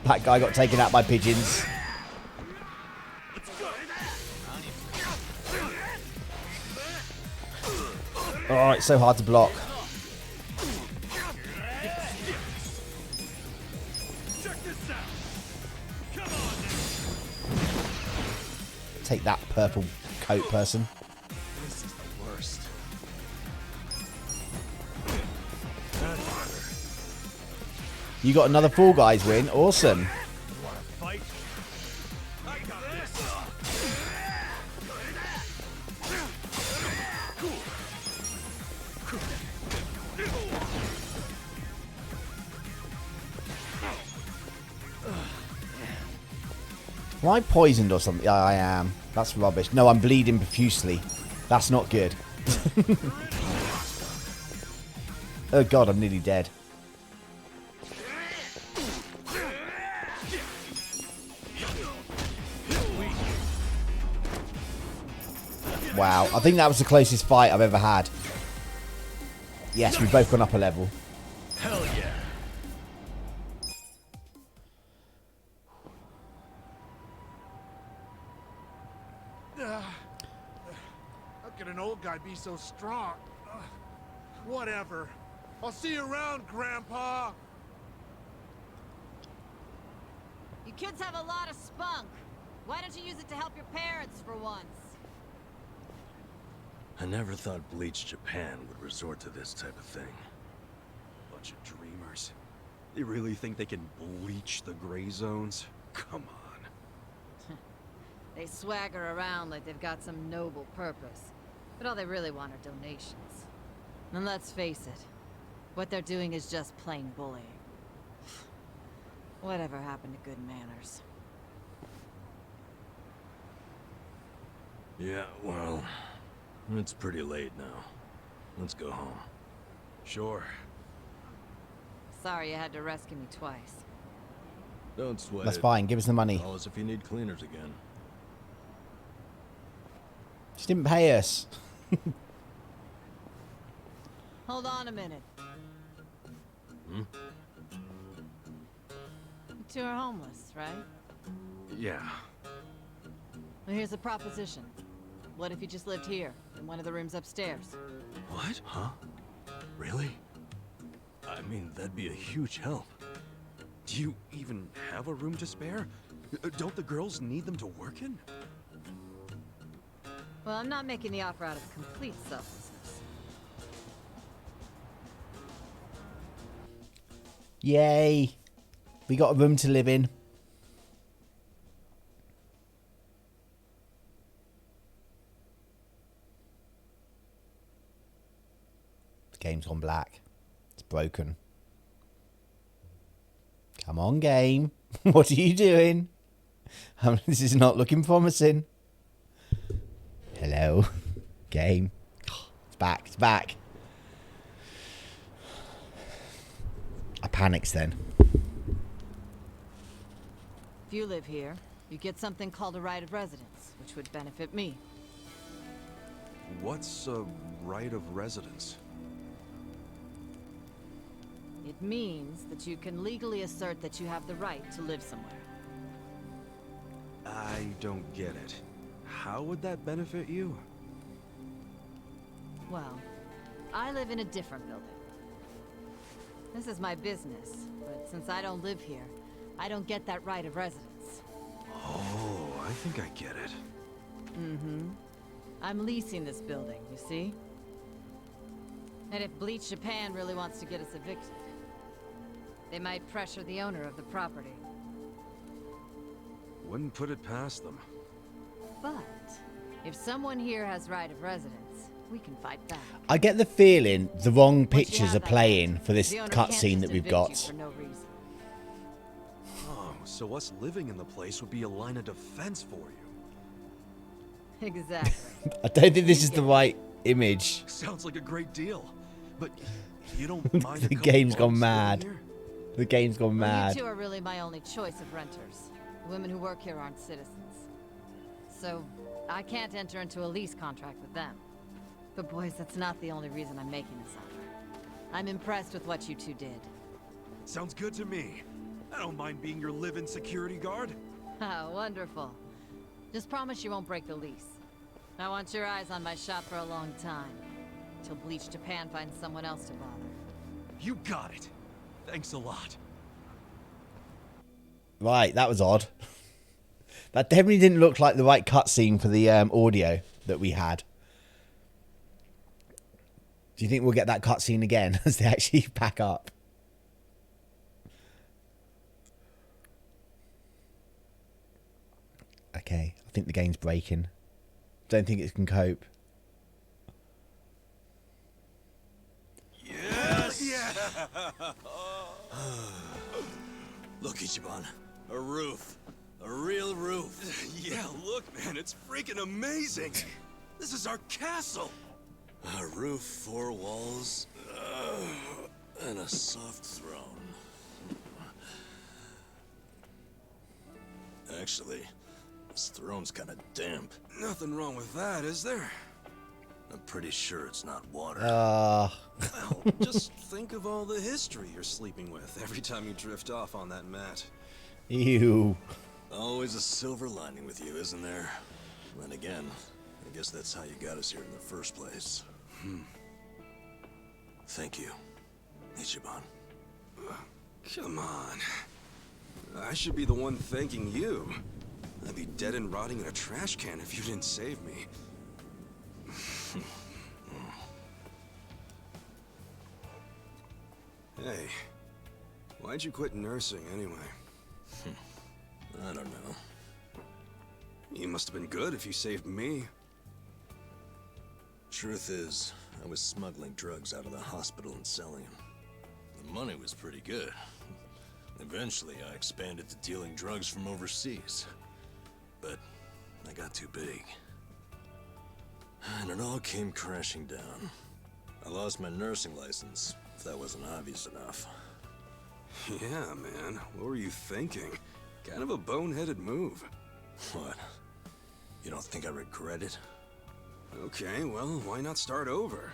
That guy got taken out by pigeons. Oh, it's so hard to block. Take that, purple coat person. This is the worst. You got another Fall Guys win. Awesome. Fight. I got this. Am I poisoned or something? Yeah, I am. That's rubbish. No, I'm bleeding profusely. That's not good. Oh god, I'm nearly dead. Wow, I think that was the closest fight I've ever had. Yes, we've both gone up a level. Hell yeah. How can an old guy be so strong? Whatever. I'll see you around, Grandpa. You kids have a lot of spunk. Why don't you use it to help your parents for once? I never thought Bleach Japan would resort to this type of thing. Bunch of dreamers. They really think they can bleach the gray zones? Come on. They swagger around like they've got some noble purpose. But all they really want are donations. And let's face it, what they're doing is just plain bullying. Whatever happened to good manners? Yeah, well, it's pretty late now. Let's go home. Sure. Sorry you had to rescue me twice. Don't sweat That's it. fine. Give us the money. Call us if you need cleaners again. She didn't pay us. Hold on a minute. Hmm? You two are homeless, right? Yeah. Well, here's a proposition. What if you just lived here, in one of the rooms upstairs? What? Huh? Really? I mean, that'd be a huge help. Do you even have a room to spare? Don't the girls need them to work in? Well, I'm not making the offer out of complete selflessness. Yay. We got a room to live in. The game's gone black. It's broken. Come on, game. What are you doing? This is not looking promising. Hello, game. It's back. It's back. I panicked then. If you live here, you get something called a right of residence, which would benefit me. What's a right of residence? It means that you can legally assert that you have the right to live somewhere. I don't get it. How would that benefit you? Well, I live in a different building. This is my business, but since I don't live here, I don't get that right of residence. Oh, I think I get it. Mm-hmm. I'm leasing this building, you see? And if Bleach Japan really wants to get us evicted, they might pressure the owner of the property. Wouldn't put it past them. But if someone here has right of residence, we can fight back. I get the feeling the wrong Once you pictures have are that playing right, for this the owner can't cutscene just that we've evict got. you for no reason. Oh, so us living in the place would be a line of defense for you. Exactly. I don't think this is the right image. Sounds like a great deal. But you don't mind The a couple game's gone months mad. living here? The game's gone Well, mad. you two are really my only choice of renters. The women who work here aren't citizens. So, I can't enter into a lease contract with them. But boys, that's not the only reason I'm making this offer. I'm impressed with what you two did. Sounds good to me. I don't mind being your live-in security guard. Ah, wonderful. Just promise you won't break the lease. I want your eyes on my shop for a long time. Till Bleach Japan finds someone else to bother. You got it. Thanks a lot. Right, that was odd. That definitely didn't look like the right cutscene for the audio that we had. Do you think we'll get that cutscene again as they actually pack up? Okay, I think the game's breaking. Don't think it can cope. Yes! Yeah! Look, Ichiban. A roof. A real roof. Yeah, look, man, it's freaking amazing. This is our castle. A roof, 4 walls, and a soft throne. Actually, this throne's kind of damp. Nothing wrong with that, is there? I'm pretty sure it's not water. Well, just think of all the history you're sleeping with every time you drift off on that mat. Ew. Always a silver lining with you, isn't there? Then again, I guess that's how you got us here in the first place. Thank you, Ichiban. Come on. I should be the one thanking you. I'd be dead and rotting in a trash can if you didn't save me. Hey, why'd you quit nursing anyway? I don't know. You must have been good if you saved me. Truth is, I was smuggling drugs out of the hospital and selling them. The money was pretty good. Eventually, I expanded to dealing drugs from overseas. But I got too big. And it all came crashing down. I lost my nursing license, if that wasn't obvious enough. Yeah, man. What were you thinking? Kind of a boneheaded move. What? You don't think I regret it? Okay, well, why not start over?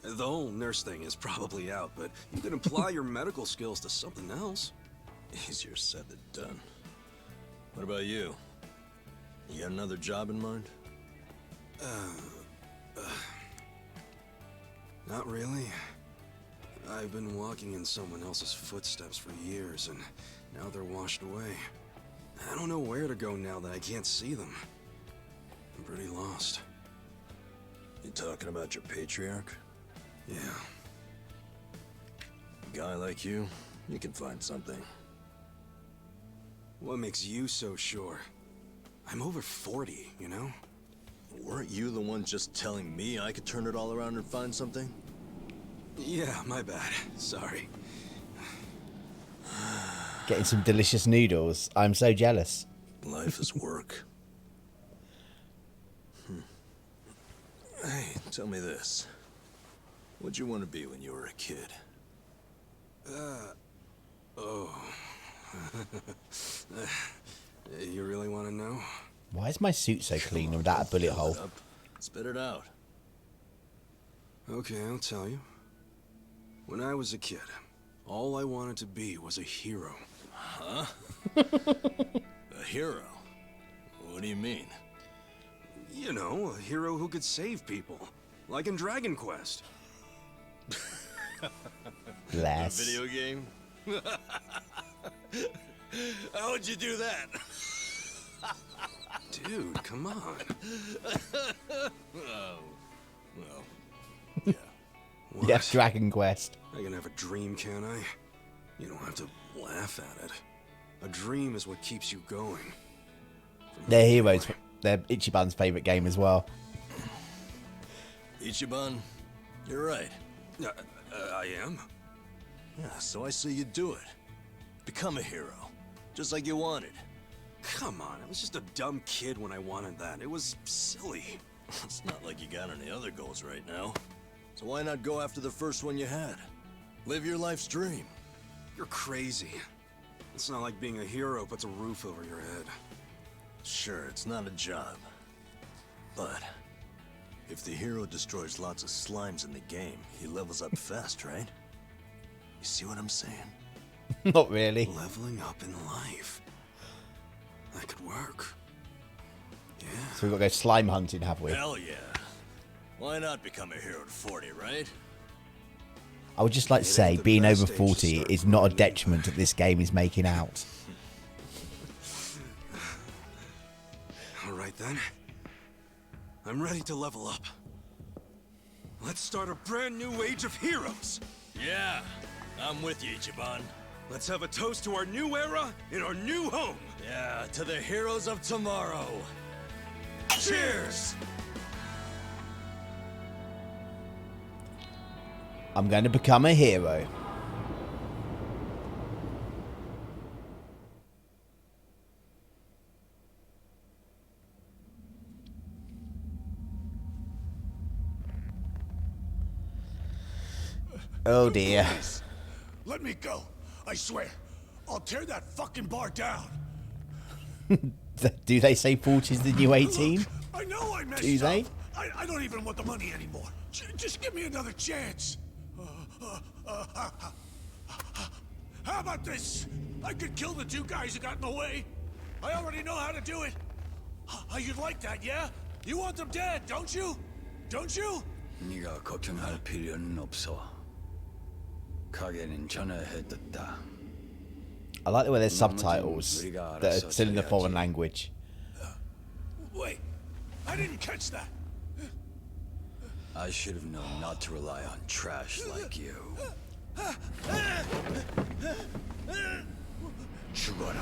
The whole nurse thing is probably out, but you can apply your medical skills to something else. Easier said than done. What about you? You got another job in mind? Not really. I've been walking in someone else's footsteps for years, and now they're washed away. I don't know where to go now that I can't see them. I'm pretty lost. You talking about your patriarch? Yeah. A guy like you can find something. What makes you so sure? I'm over 40, you know? Weren't you the one just telling me I could turn it all around and find something? Yeah, my bad. Sorry. Getting some delicious noodles. I'm so jealous. Life is work. Hey, tell me this. What'd you want to be when you were a kid? You really want to know? Why is my suit so clean without a bullet hole? Spit it out. Okay, I'll tell you. When I was a kid, all I wanted to be was a hero. Huh? A hero? What do you mean? You know, a hero who could save people. Like in Dragon Quest. Bless. A video game? How would you do that? Dude, come on. Oh, well, yeah. What? Yes, Dragon Quest. I can have a dream, can I? You don't have to laugh at it. A dream is what keeps you going. They're heroes. They're Ichiban's favourite game as well. Ichiban, you're right. I am? Yeah, so I say you do it. Become a hero. Just like you wanted. Come on, I was just a dumb kid when I wanted that. It was silly. It's not like you got any other goals right now. So why not go after the first one you had? Live your life's dream. You're crazy. It's not like being a hero puts a roof over your head. Sure, it's not a job. But if the hero destroys lots of slimes in the game, he levels up fast, right? You see what I'm saying? Not really. Leveling up in life. That could work. Yeah. So we've got to go slime hunting, have we? Hell yeah. Why not become a hero at 40, right? I would just like to say, being over 40 is not a detriment that this game is making out. Alright then. I'm ready to level up. Let's start a brand new age of heroes! Yeah, I'm with you, Ichiban. Let's have a toast to our new era in our new home! Yeah, to the heroes of tomorrow. Cheers! I'm going to become a hero. Oh dear. Please, let me go. I swear. I'll tear that fucking bar down. Do they say 40 is the new 18? Look, I know I messed Do they? up. I don't even want the money anymore. Just give me another chance. How about this? I could kill the two guys who got in the way. I already know how to do it. You'd like that, yeah? You want them dead, don't you? Don't you? 네가 걱정할 필요는 없어. 가게는 전화해뒀다. I like the way there's subtitles that are still in the foreign language. Wait, I didn't catch that. I should have known not to rely on trash like you. 죽어라.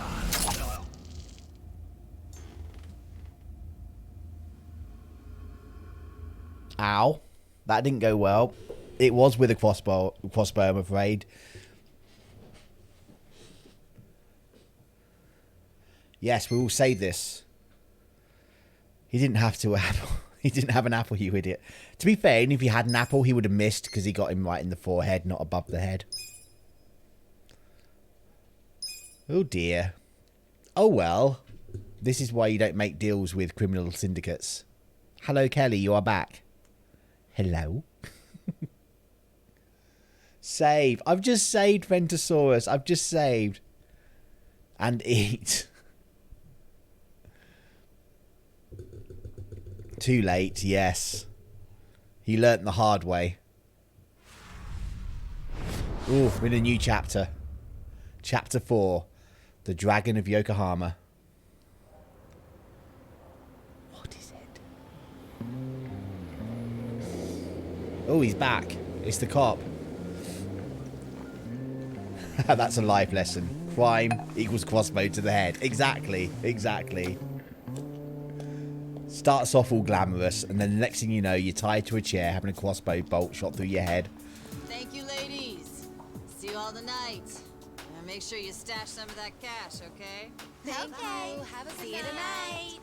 Ow. That didn't go well. It was with a crossbow, I'm afraid. Yes, we will say this. He didn't have to apple. He didn't have an apple, you idiot. To be fair, even if he had an apple, he would have missed because he got him right in the forehead, not above the head. Oh dear. Oh well. This is why you don't make deals with criminal syndicates. Hello, Kelly, you are back. Hello. Save. I've just saved Ventosaurus. I've just saved. And eat. Too late, yes. He learnt the hard way. Ooh, we're in a new chapter. Chapter 4. The Dragon of Yokohama. What is it? Oh, he's back. It's the cop. That's a life lesson. Crime equals crossbow to the head. Exactly. Exactly. Starts off all glamorous, and then the next thing you know, you're tied to a chair having a crossbow bolt shot through your head. Thank you, ladies. See you all tonight. And make sure you stash some of that cash, okay? Thank you. Have a See good you tonight.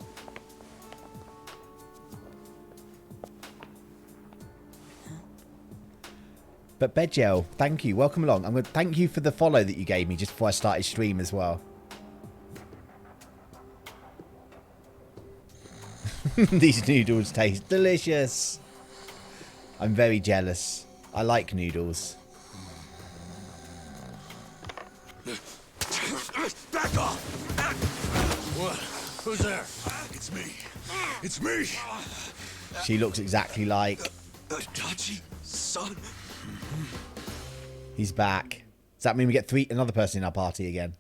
But Bedgel, thank you. Welcome along. I'm going to thank you for the follow that you gave me just before I started stream as well. These noodles taste delicious. I'm very jealous. I like noodles. Back off! What? Who's there? It's me. It's me. She looks exactly like... Itachi-san. He's back. Does that mean we get another person in our party again?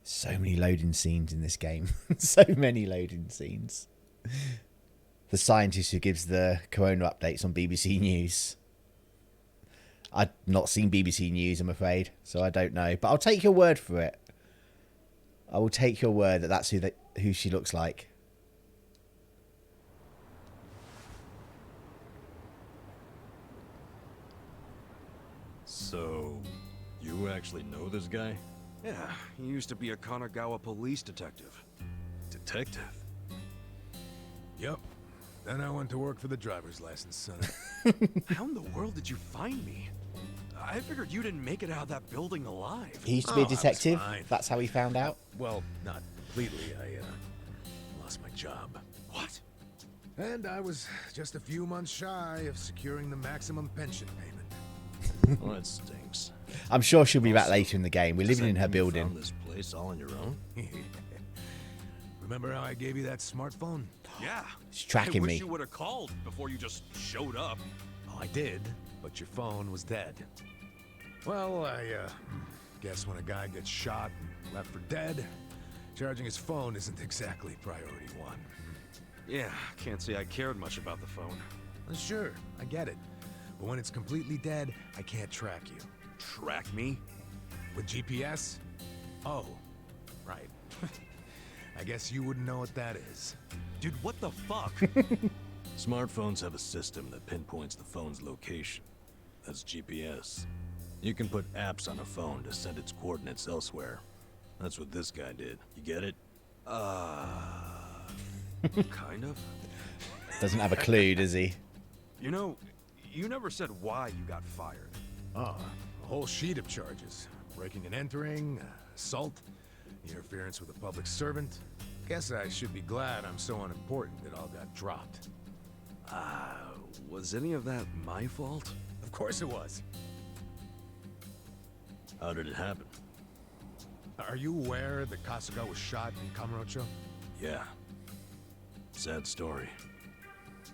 So many loading scenes in this game. So many loading scenes. The scientist who gives the corona updates on BBC News. I've not seen BBC News, I'm afraid, so I don't know. But I'll take your word for it. I will take your word that that's who she looks like. So, you actually know this guy? Yeah, he used to be a Kanagawa police detective. Detective? Yep. Then I went to work for the driver's license center. How in the world did you find me? I figured you didn't make it out of that building alive. He used to be a I was detective. fine. That's how he found out. Well, not completely. I lost my job. What? And I was just a few months shy of securing the maximum pension payment. Well, that stinks. I'm sure she'll be back later in the game. We're living in her You building. found this place all on your own? Remember how I gave you that smartphone? Yeah. She's tracking I wish me. you would have called before you just showed up. Oh, I did, but your phone was dead. Well, I guess when a guy gets shot and left for dead, charging his phone isn't exactly priority one. Yeah, can't say I cared much about the phone. Sure, I get it. But when it's completely dead, I can't track you. Track me? With GPS? Oh, right. I guess you wouldn't know what that is. Dude, what the fuck? Smartphones have a system that pinpoints the phone's location. That's GPS. You can put apps on a phone to send its coordinates elsewhere. That's what this guy did. You get it? Kind of. Doesn't have a clue, does he? You know, you never said why you got fired. Oh, a whole sheet of charges. Breaking and entering, assault, interference with a public servant. Guess I should be glad I'm so unimportant it all got dropped. Was any of that my fault? Of course it was. How did it happen? Are you aware that Kasuga was shot in Kamurocho? Yeah. Sad story.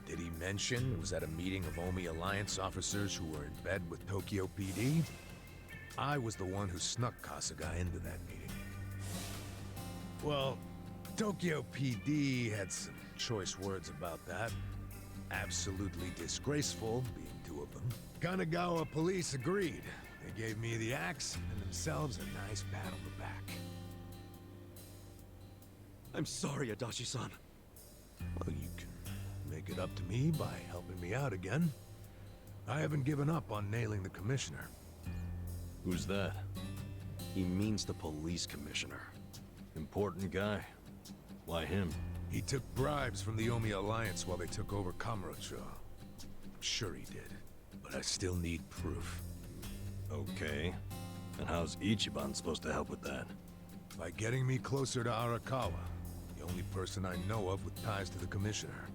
Did he mention it was at a meeting of Omi Alliance officers who were in bed with Tokyo PD? I was the one who snuck Kasuga into that meeting. Well, Tokyo PD had some choice words about that. Absolutely disgraceful, being two of them. Kanagawa police agreed. They gave me the axe and themselves a nice pat on the back. I'm sorry, Adachi-san. Well, you can make it up to me by helping me out again. I haven't given up on nailing the commissioner. Who's that? He means the police commissioner. Important guy. Why him? He took bribes from the Omi Alliance while they took over Kamurocho. I'm sure he did. but I still need proof. Okay. And how's Ichiban supposed to help with that? By getting me closer to Arakawa, the only person I know of with ties to the Commissioner.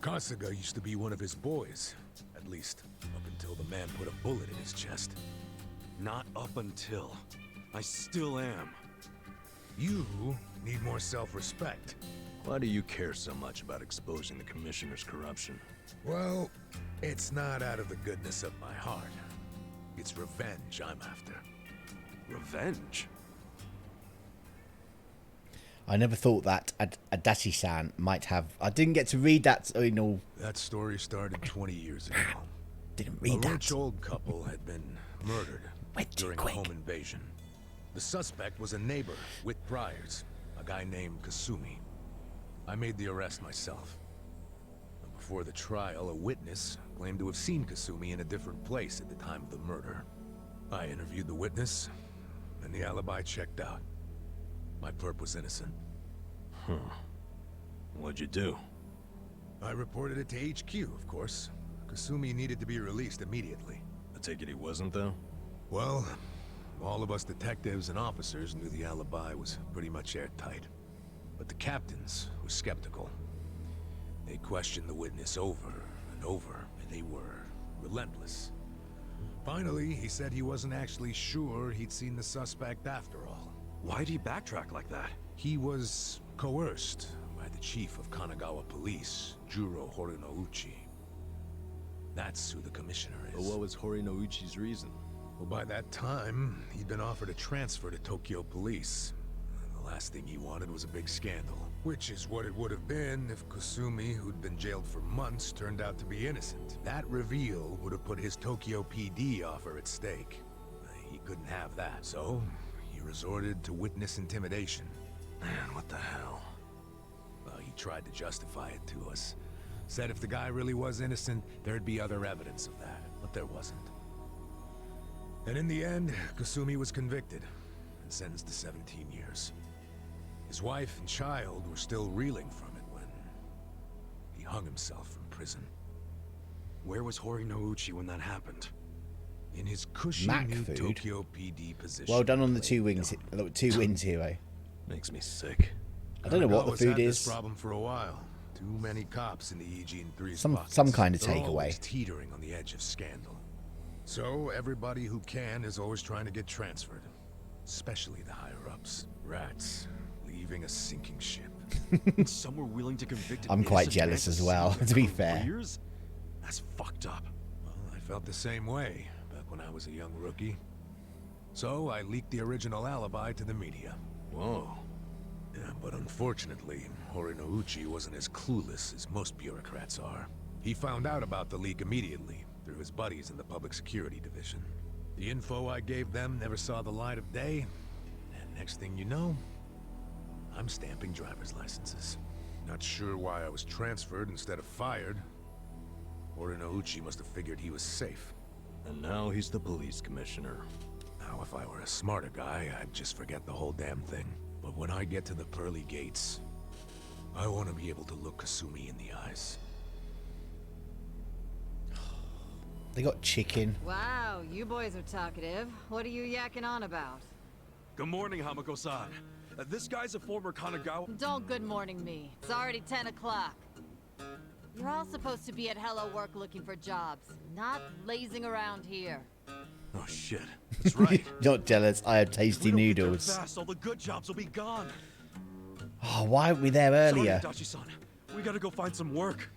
Kasuga used to be one of his boys, at least up until the man put a bullet in his chest. Not up until. I still am. You need more self-respect. Why do you care so much about exposing the Commissioner's corruption? Well, it's not out of the goodness of my heart. It's revenge I'm after. Revenge? I never thought that Adachi-san might have... I didn't get to read that, That story started 20 years ago. Didn't read that. A rich old couple had been murdered during a home invasion. The suspect was a neighbor with priors, a guy named Kasumi. I made the arrest myself. But before the trial, a witness claimed to have seen Kasumi in a different place at the time of the murder. I interviewed the witness, and the alibi checked out. My perp was innocent. Huh. What'd you do? I reported it to HQ, of course. Kasumi needed to be released immediately. I take it he wasn't, though? Well, all of us detectives and officers knew the alibi was pretty much airtight. But the captains were skeptical. They questioned the witness over and over, and they were relentless. Finally, he said he wasn't actually sure he'd seen the suspect after all. Why'd he backtrack like that? He was coerced by the chief of Kanagawa Police, Juro Horinouchi. That's who the commissioner is. But what was Horinouchi's reason? Well, by that time, he'd been offered a transfer to Tokyo Police. The last thing he wanted was a big scandal. Which is what it would have been if Kasumi, who'd been jailed for months, turned out to be innocent. That reveal would have put his Tokyo PD offer at stake. He couldn't have that, so he resorted to witness intimidation. Man, what the hell? Well, he tried to justify it to us. Said if the guy really was innocent, there'd be other evidence of that, but there wasn't. And in the end, Kasumi was convicted and sentenced to 17 years. His wife and child were still reeling from it when he hung himself from prison. Where was Horinouchi when that happened? In his cushy new Tokyo PD position. Well done on the 2 wins, 2 wins, hero. Makes me sick. I don't know what the food had is. This problem for a while. Too many cops in the EG&3 Some kind of They're takeaway. always teetering on the edge of scandal. So everybody who can is always trying to get transferred, especially the higher-ups. Rats, leaving a sinking ship. Some were willing to convict. I'm quite jealous as well, to be fair. Careers? That's fucked up. Well, I felt the same way back when I was a young rookie. So I leaked the original alibi to the media. Whoa. Yeah, but unfortunately, Horinouchi wasn't as clueless as most bureaucrats are. He found out about the leak immediately, through his buddies in the Public Security Division. The info I gave them never saw the light of day, and next thing you know, I'm stamping driver's licenses. Not sure why I was transferred instead of fired. Horinouchi must have figured he was safe. And now he's the police commissioner. Now, if I were a smarter guy, I'd just forget the whole damn thing. But when I get to the pearly gates, I want to be able to look Kasumi in the eyes. They got chicken. Wow, you boys are talkative. What are you yakking on about? Good morning, Hamako-san. This guy's a former Kanagawa... Don't good morning me. It's already 10 o'clock. You're all supposed to be at Hello Work looking for jobs, not lazing around here. Oh shit, that's right. Not jealous, I have tasty If we don't get noodles. there fast, all the good jobs will be gone. Oh, why weren't we there earlier? Sorry, Adachi-san. We gotta go find some work.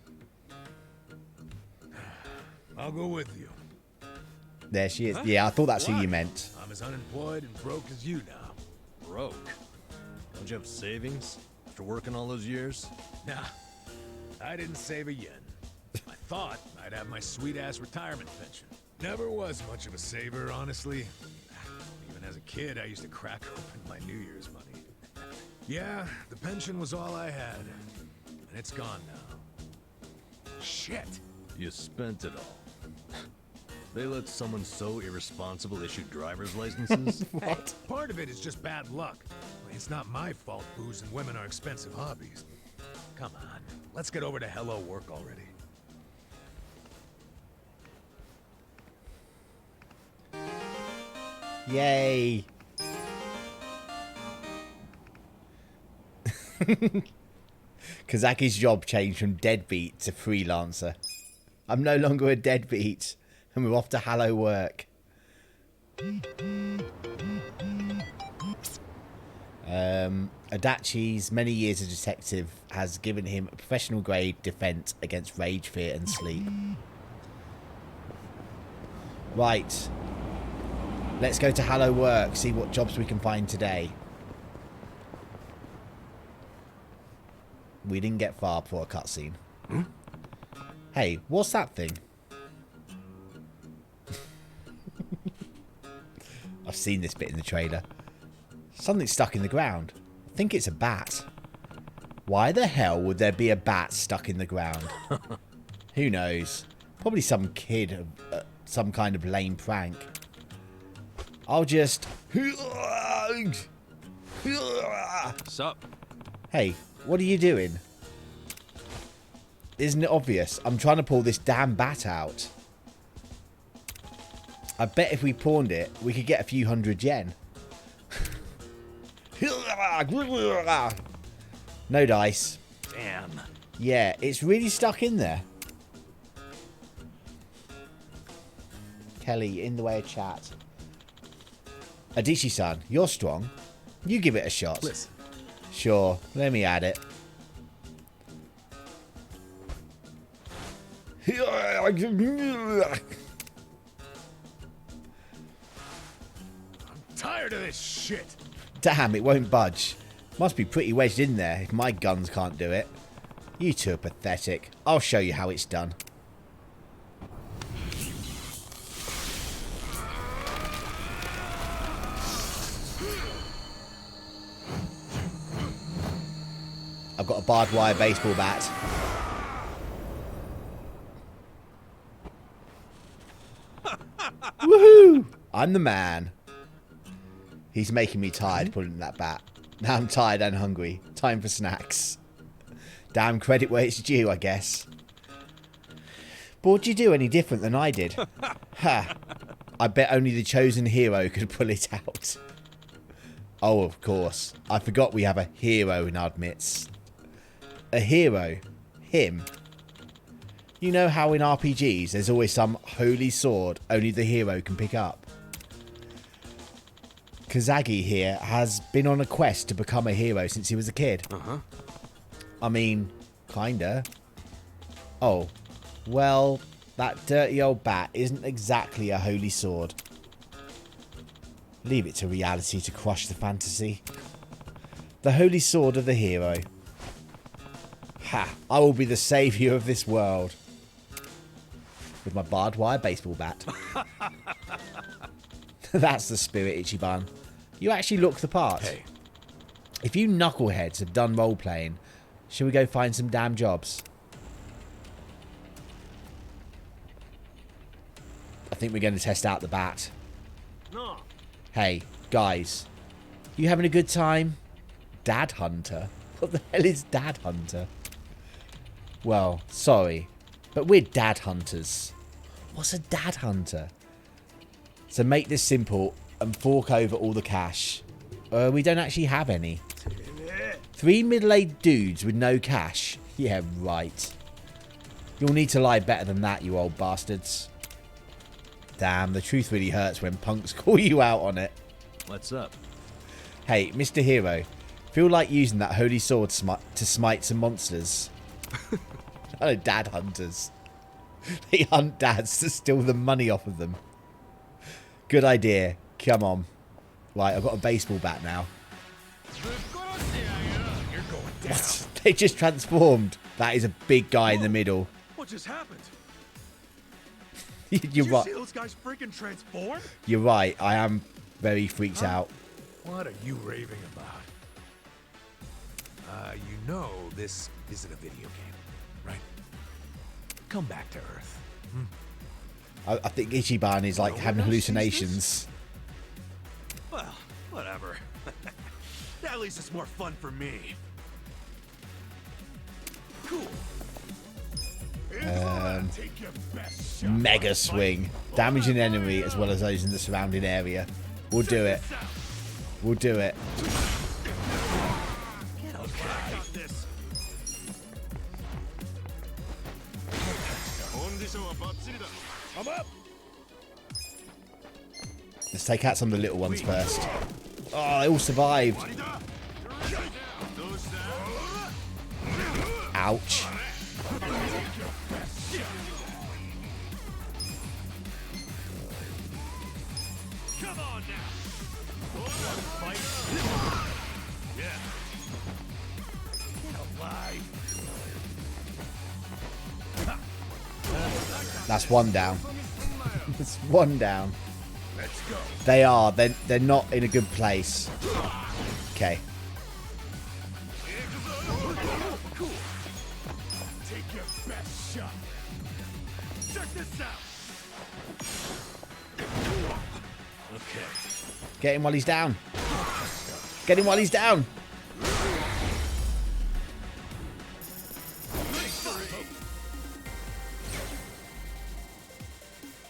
I'll go with you. There she is. Yeah, I thought that's who you meant. I'm as unemployed and broke as you now. Broke? Don't you have savings? After working all those years? Nah, I didn't save a yen. I thought I'd have my sweet-ass retirement pension. Never was much of a saver, honestly. Even as a kid, I used to crack open my New Year's money. Yeah, the pension was all I had. And it's gone now. Shit! You spent it all. They let someone so irresponsible issue driver's licenses? What? Part of it is just bad luck. It's not my fault booze and women are expensive hobbies. Come on, let's get over to Hello Work already. Yay. Kazaki's job changed from deadbeat to freelancer. I'm no longer a deadbeat, and we're off to Hallow work. Adachi's many years as a detective has given him a professional grade defense against rage, fear, and sleep. Right. Let's go to Hallow work, see what jobs we can find today. We didn't get far before a cutscene. Hey, what's that thing? I've seen this bit in the trailer. Something stuck in the ground. I think it's a bat. Why the hell would there be a bat stuck in the ground? Who knows? Probably some kid, some kind of lame prank. I'll just... Sup? Hey, what are you doing? Isn't it obvious? I'm trying to pull this damn bat out. I bet if we pawned it, we could get a few hundred yen. No dice. Damn. Yeah, it's really stuck in there. Kelly, in the way of chat. Adichie-san, you're strong. You give it a shot. Listen. Sure, let me add it. Tired of this shit. Damn, it won't budge. Must be pretty wedged in there if my guns can't do it. You two are pathetic. I'll show you how it's done. I've got a barbed wire baseball bat. Woohoo! I'm the man. He's making me tired pulling that bat. Now I'm tired and hungry. Time for snacks. Damn credit where it's due, I guess. But what'd you do any different than I did? Ha! I bet only the chosen hero could pull it out. Oh, of course. I forgot we have a hero in our midst. A hero. Him. You know how in RPGs there's always some holy sword only the hero can pick up? Kazagi here has been on a quest to become a hero since he was a kid. I mean, kinda. Oh, well, that dirty old bat isn't exactly a holy sword. Leave it to reality to crush the fantasy. The holy sword of the hero. Ha! I will be the saviour of this world. With my barbed wire baseball bat. That's the spirit, Ichiban. You actually look the part. Hey. If you knuckleheads have done role-playing, shall we go find some damn jobs? I think we're going to test out the bat. No. Hey, guys. You having a good time? Dad Hunter? What the hell is Dad Hunter? Well, sorry, but we're Dad Hunters. What's a Dad Hunter? So make this simple and fork over all the cash. We don't actually have any. 3 middle-aged dudes with no cash? Yeah, right. You'll need to lie better than that, you old bastards. Damn, the truth really hurts when punks call you out on it. What's up? Hey, Mr. Hero. Feel like using that holy sword to smite some monsters? I know dad hunters. They hunt dads to steal the money off of them. Good idea. Come on. Right, I've got a baseball bat now. You're going down. What? They just transformed. That is a big guy in the middle. What just happened? You're Did you right. see those guys freaking transform? You're right. I am very freaked out. What are you raving about? You know this isn't a video game, right? Come back to Earth. I think Ichiban is like having hallucinations. Well, whatever. At least it's more fun for me. Cool. Mega swing. Damaging enemy as well as those in the surrounding area. We'll do it. We'll do it. I'm up. Let's take out some of the little ones first. Oh, they all survived. Ouch. Come on now. Fight. Yeah. Get alive. That's one down. It's one down. Let's go. They are. They're not in a good place. Okay. Cool. Take your best shot. Check this out. Okay. Get him while he's down. Get him while he's down.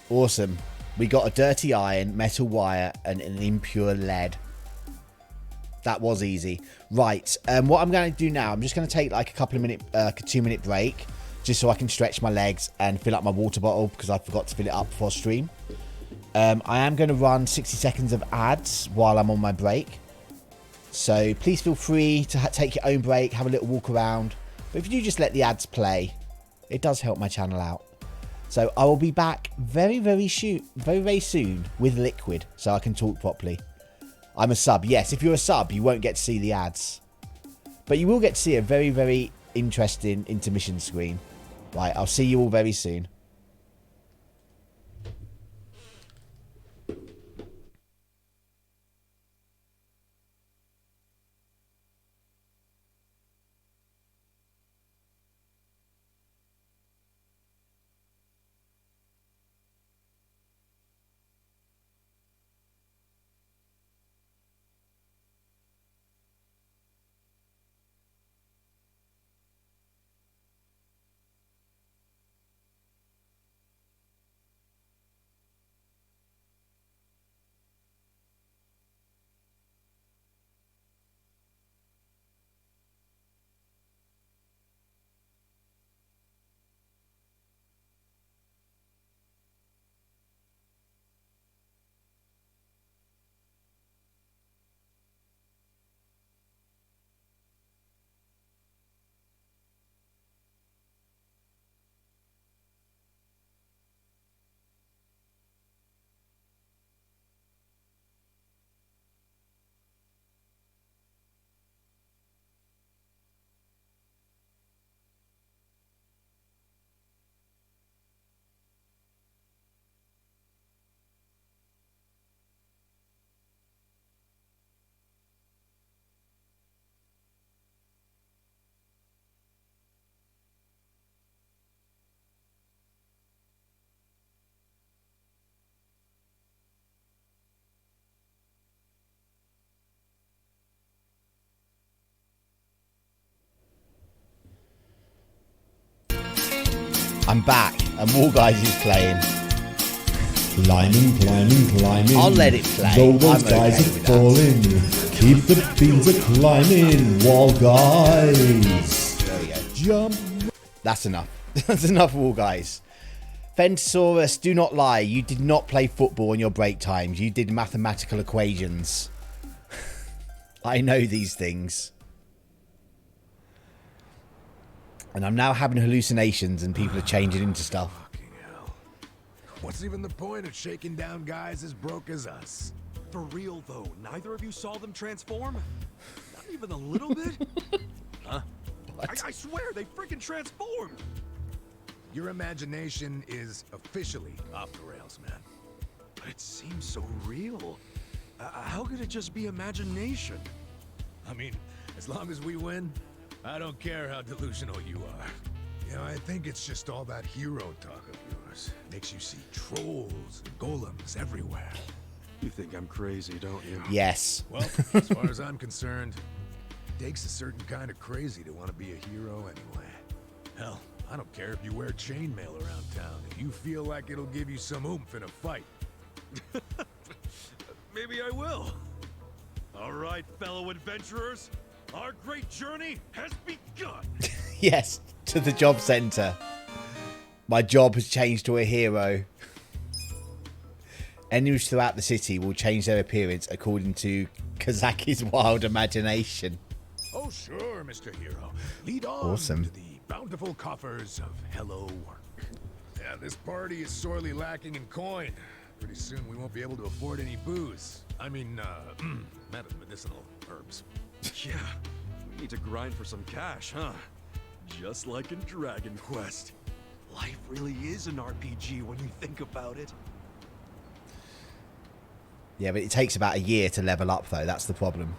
Awesome. We got a dirty iron, metal wire, and an impure lead. That was easy. Right. What I'm going to do now, I'm just going to take like a 2-minute break, just so I can stretch my legs and fill up my water bottle because I forgot to fill it up before stream. I am going to run 60 seconds of ads while I'm on my break. So please feel free to take your own break, have a little walk around. But if you do just let the ads play, it does help my channel out. So I will be back very, very soon with Liquid so I can talk properly. I'm a sub. Yes, if you're a sub, you won't get to see the ads. But you will get to see a very, very interesting intermission screen. Right, I'll see you all very soon. I'm back, and War Guys is playing. Climbing, climbing, climbing. I'll let it play. Though those I'm guys okay are with that. falling, keep the beans a climbing. Wall Guys. There we go. Jump. That's enough. That's enough, War Guys. Fensaurus, do not lie. You did not play football in your break times. You did mathematical equations. I know these things. And I'm now having hallucinations and people are changing into stuff. Fucking hell. What's even the point of shaking down guys as broke as us? For real, though, neither of you saw them transform? Not even a little bit? Huh? I swear, they freaking transformed! Your imagination is officially off the rails, man. But it seems so real. How could it just be imagination? I mean, as long as we win, I don't care how delusional you are. You know, I think it's just all that hero talk of yours. Makes you see trolls and golems everywhere. You think I'm crazy, don't you? Yes. Well, as far as I'm concerned, it takes a certain kind of crazy to want to be a hero anyway. Hell, I don't care if you wear chainmail around town if you feel like it'll give you some oomph in a fight. maybe I will. All right, fellow adventurers, our great journey has begun. Yes, to the job centre. My job has changed to a hero. Enemies throughout the city will change their appearance according to Kazaki's wild imagination. Oh, sure, Mr. Hero. Lead on Awesome. to the bountiful coffers of Hello Work. Yeah, this party is sorely lacking in coin. Pretty soon we won't be able to afford any booze. I mean, medicinal herbs. Yeah, we need to grind for some cash, huh? Just like in Dragon Quest. Life really is an RPG when you think about it. Yeah, but it takes about a year to level up, though. That's the problem.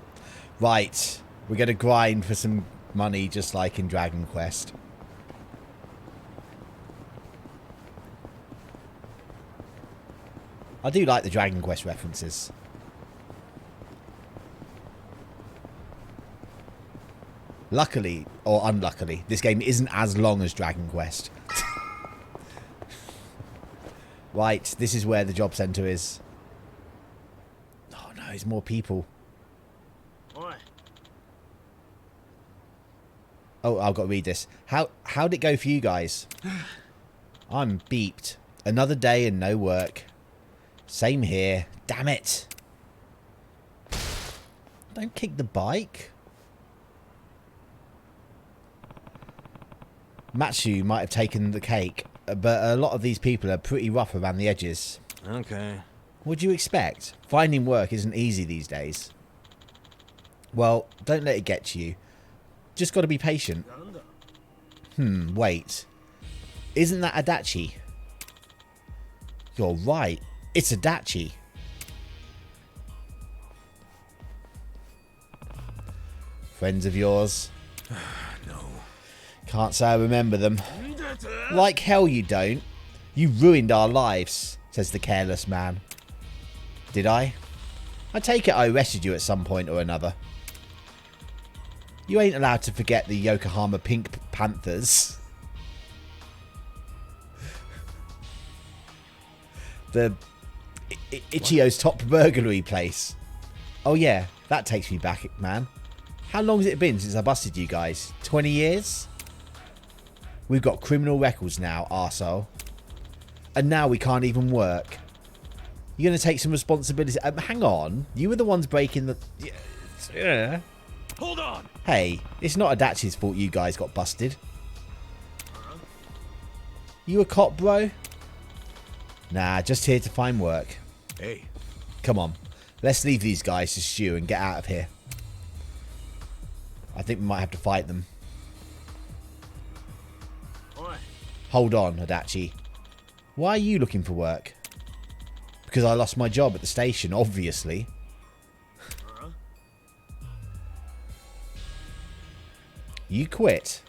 Right. We're going to grind for some money just like in Dragon Quest. I do like the Dragon Quest references. Luckily, or unluckily, this game isn't as long as Dragon Quest. Right, this is where the job centre is. Oh no, there's more people. Oh, I've got to read this. How'd it go for you guys? I'm beeped. Another day and no work. Same here. Damn it. Don't kick the bike. Matsu might have taken the cake, but a lot of these people are pretty rough around the edges. Okay. What'd you expect? Finding work isn't easy these days. Well, don't let it get to you. Just got to be patient. Wait. Isn't that Adachi? You're right. It's Adachi. Friends of yours? No. Can't say I remember them. Like hell you don't. You ruined our lives, says the careless man. Did I? I take it I arrested you at some point or another. You ain't allowed to forget the Yokohama Pink Panthers. The Ichio's top burglary place. Oh yeah, that takes me back, man. How long has it been since I busted you guys? 20 years? We've got criminal records now, arsehole. And now we can't even work. You're going to take some responsibility. Hang on. You were the ones breaking the... Yeah. Hold on! Hey, it's not Adachi's fault you guys got busted. You a cop, bro? Nah, just here to find work. Hey. Come on. Let's leave these guys to stew and get out of here. I think we might have to fight them. Hold on, Adachi. Why are you looking for work? Because I lost my job at the station, obviously. You quit?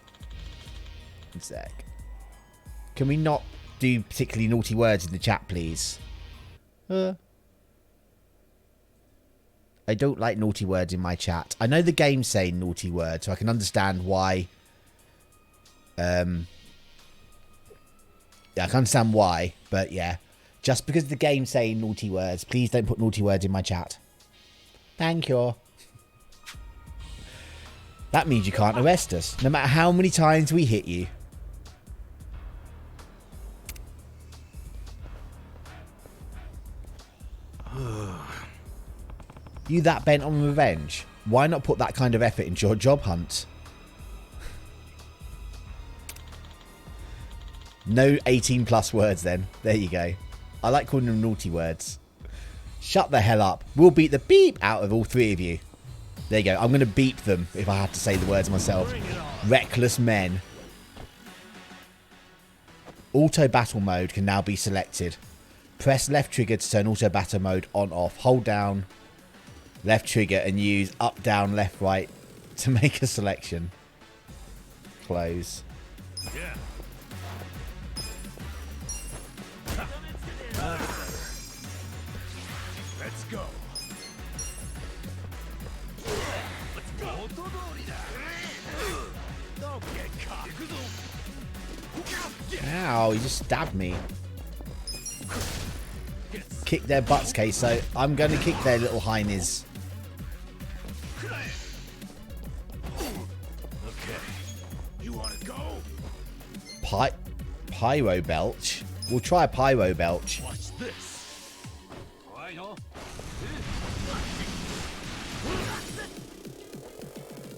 One sec. Can we not do particularly naughty words in the chat, please? I don't like naughty words in my chat. I know the game's saying naughty words, so I can understand why... Yeah, I can understand why, but yeah. Just because the game's saying naughty words, please don't put naughty words in my chat. Thank you. That means you can't arrest us, no matter how many times we hit you. You that bent on revenge? Why not put that kind of effort into your job hunt? No 18 plus words then. There you go. I like calling them naughty words. Shut the hell up. We'll beat the beep out of all three of you. There you go. I'm going to beep them if I have to say the words myself. Reckless men. Auto battle mode can now be selected. Press left trigger to turn auto battle mode on off. Hold down left trigger and use up, down, left, right to make a selection. Close. Yeah. Let's go. Let's go. Don't get caught. Ow, you just stabbed me. kick their butts, Queso. I'm going to kick their little heinies. Okay. You want to go? Pyro belch? We'll try a pyro belch. Watch this. Right on.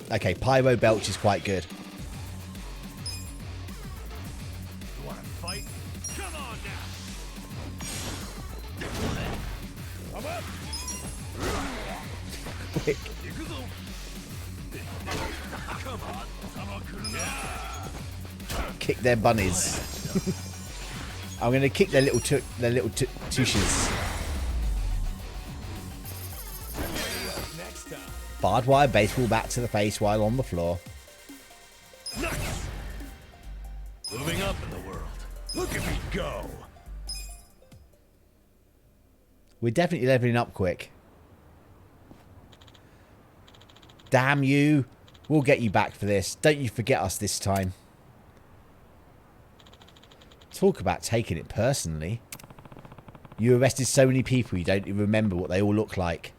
Okay, pyro belch is quite good. You want to fight? Come on now. I'm up. Quick. Come on. Kick their bunnies. I'm going to kick their little tushes. Next time. Barbed wire baseball bat to the face while on the floor. Nice. Moving up in the world. Look at me go. We're definitely leveling up quick. Damn you. We'll get you back for this. Don't you forget us this time. Talk about taking it personally. You arrested so many people you don't even remember what they all look like.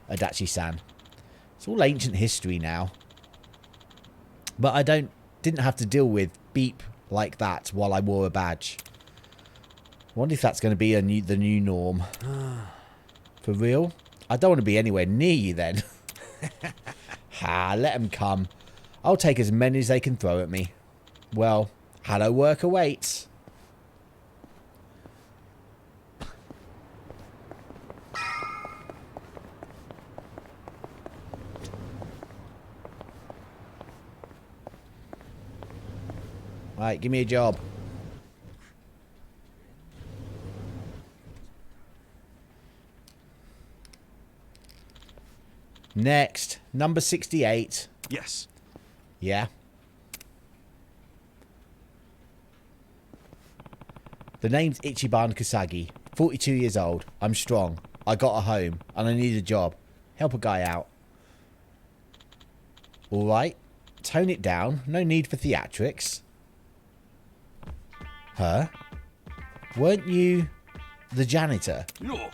Adachi-san. It's all ancient history now. But I didn't have to deal with beep like that while I wore a badge. Wonder if that's going to be the new norm. For real? I don't want to be anywhere near you then. Ha, let them come. I'll take as many as they can throw at me. Well, hello work awaits. Right, give me a job. Next, number 68. Yes. Yeah. The name's Ichiban Kasagi. 42 years old. I'm strong. I got a home and I need a job. Help a guy out. Alright. Tone it down. No need for theatrics. Huh? Weren't you the janitor? No.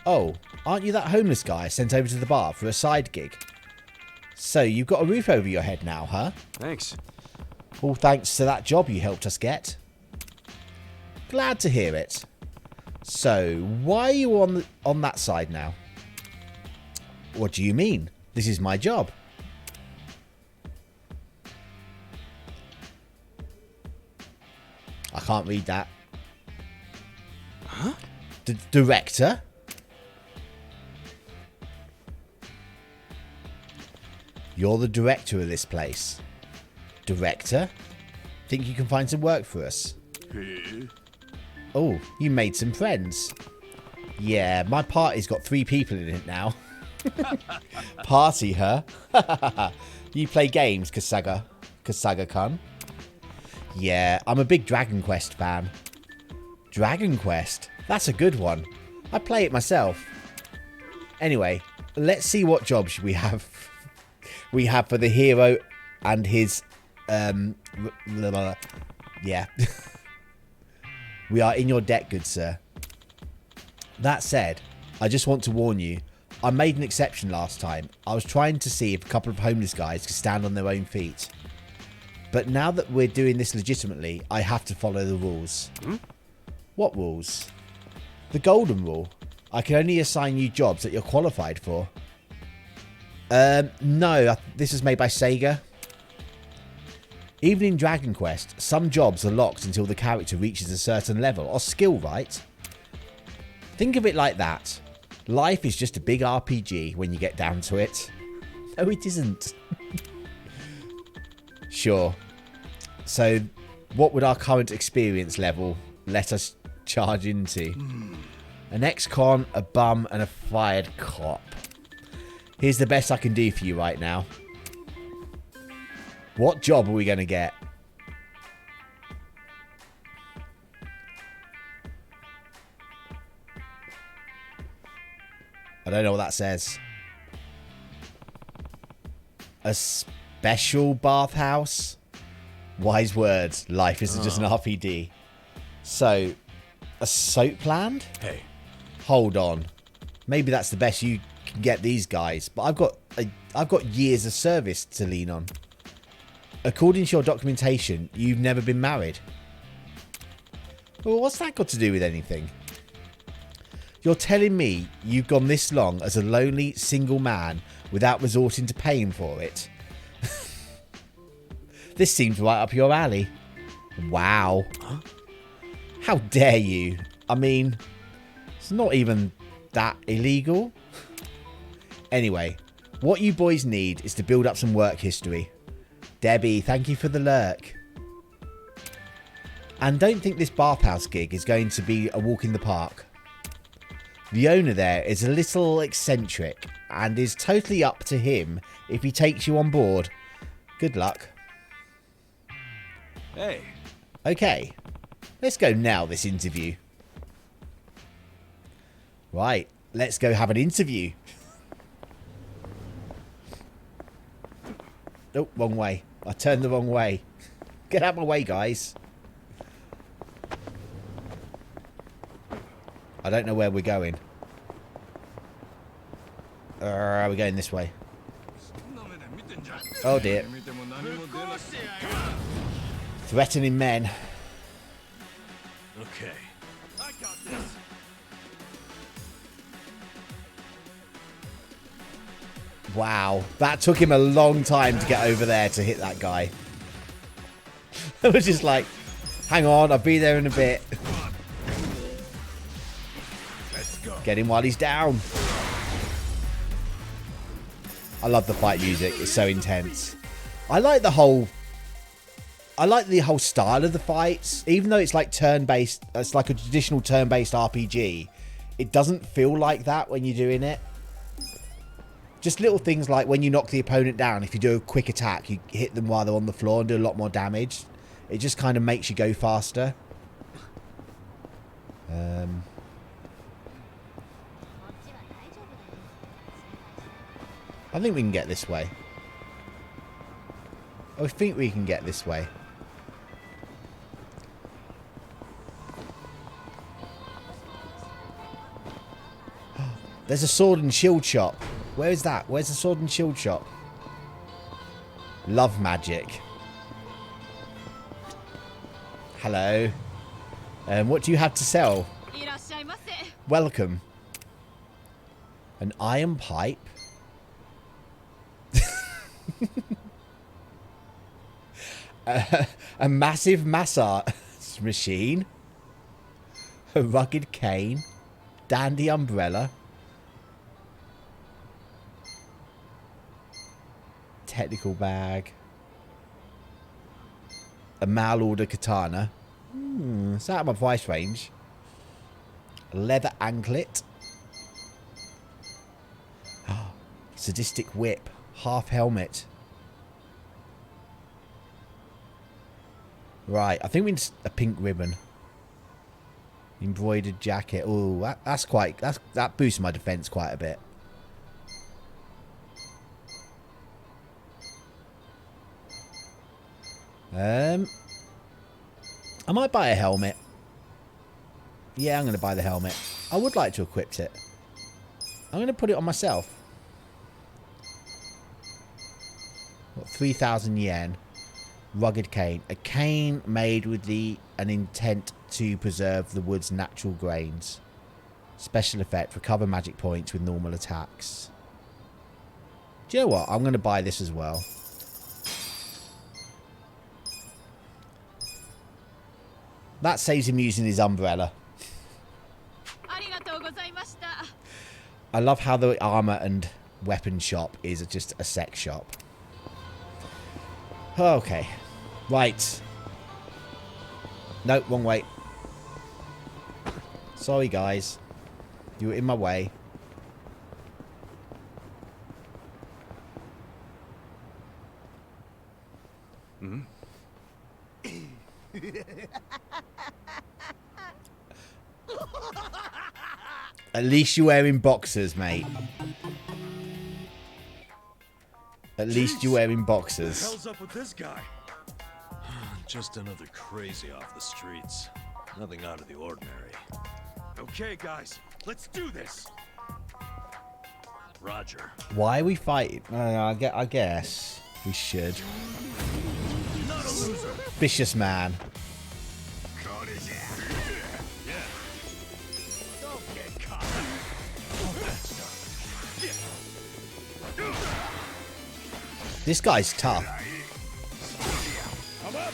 Oh, aren't you that homeless guy sent over to the bar for a side gig? So you've got a roof over your head now, huh? Thanks. All thanks to that job you helped us get. Glad to hear it. So, why are you on that side now? What do you mean? This is my job. I can't read that. Huh? Director? You're the director of this place. Director? Think you can find some work for us? Oh, you made some friends. Yeah, my party's got 3 people in it now. Party, huh? You play games, Kasaga-kun? Yeah, I'm a big Dragon Quest fan. Dragon Quest? That's a good one. I play it myself. Anyway, let's see what jobs we have. We have for the hero and his... yeah. We are in your debt, good sir. That said, I just want to warn you. I made an exception last time. I was trying to see if a couple of homeless guys could stand on their own feet. But now that we're doing this legitimately, I have to follow the rules. What rules? The golden rule. I can only assign you jobs that you're qualified for. No, this was made by Sega. Even in Dragon Quest, some jobs are locked until the character reaches a certain level or skill, right? Think of it like that. Life is just a big RPG when you get down to it. No, it isn't. Sure. So, what would our current experience level let us charge into? An ex-con, a bum, and a fired cop. Here's the best I can do for you right now. What job are we going to get? I don't know what that says. A special bathhouse? Wise words. Life isn't just an RPD. So, a soap land? Hey, Hold on. Maybe that's the best you can get these guys, but I've got years of service to lean on. According to your documentation, you've never been married. Well, what's that got to do with anything? You're telling me you've gone this long as a lonely single man without resorting to paying for it? This seems right up your alley. Wow. How dare you? I mean, it's not even that illegal. Anyway, what you boys need is to build up some work history. Debbie, thank you for the lurk. And don't think this bathhouse gig is going to be a walk in the park. The owner there is a little eccentric and is totally up to him if he takes you on board. Good luck. Hey. Okay, let's go now, this interview. Right, let's go have an interview. Oh, wrong way. I turned the wrong way. Get out of my way, guys. I don't know where we're going. We're going this way. Oh dear. Threatening men. Okay. I got this. Wow, that took him a long time to get over there to hit that guy. I was just like, hang on, I'll be there in a bit. Let's go. Get him while he's down. I love the fight music, it's so intense. I like the whole style of the fights. Even though it's like turn-based, it's like a traditional turn-based RPG, it doesn't feel like that when you're doing it. Just little things like when you knock the opponent down, if you do a quick attack, you hit them while they're on the floor and do a lot more damage. It just kind of makes you go faster. I think we can get this way. I think we can get this way. There's a sword and shield shop. Where is that? Where's the sword and shield shop? Love magic. Hello. What do you have to sell? Welcome. An iron pipe. A massive massage machine. A rugged cane. Dandy umbrella. Technical bag. A mal order katana. It's out of my price range. A leather anklet. Sadistic whip. Half helmet. Right, I think we need a pink ribbon. Embroidered jacket. Oh, that boosts my defense quite a bit. I might buy a helmet. Yeah, I'm going to buy the helmet. I would like to equip it. I'm going to put it on myself. What, 3,000 yen. Rugged cane. A cane made with an intent to preserve the wood's natural grains. Special effect. Recover magic points with normal attacks. Do you know what? I'm going to buy this as well. That saves him using his umbrella. I love how the armor and weapon shop is just a sex shop. Okay. Right. Nope, wrong way. Sorry, guys. You were in my way. At least you're wearing boxers, mate. At least you're wearing boxers. What the hell's up with this guy? Just another crazy off the streets. Nothing out of the ordinary. Okay, guys. Let's do this. Roger. Why are we fighting? I guess we should. Not a loser. Vicious man. Yeah. Don't get caught. This guy's tough. Come up.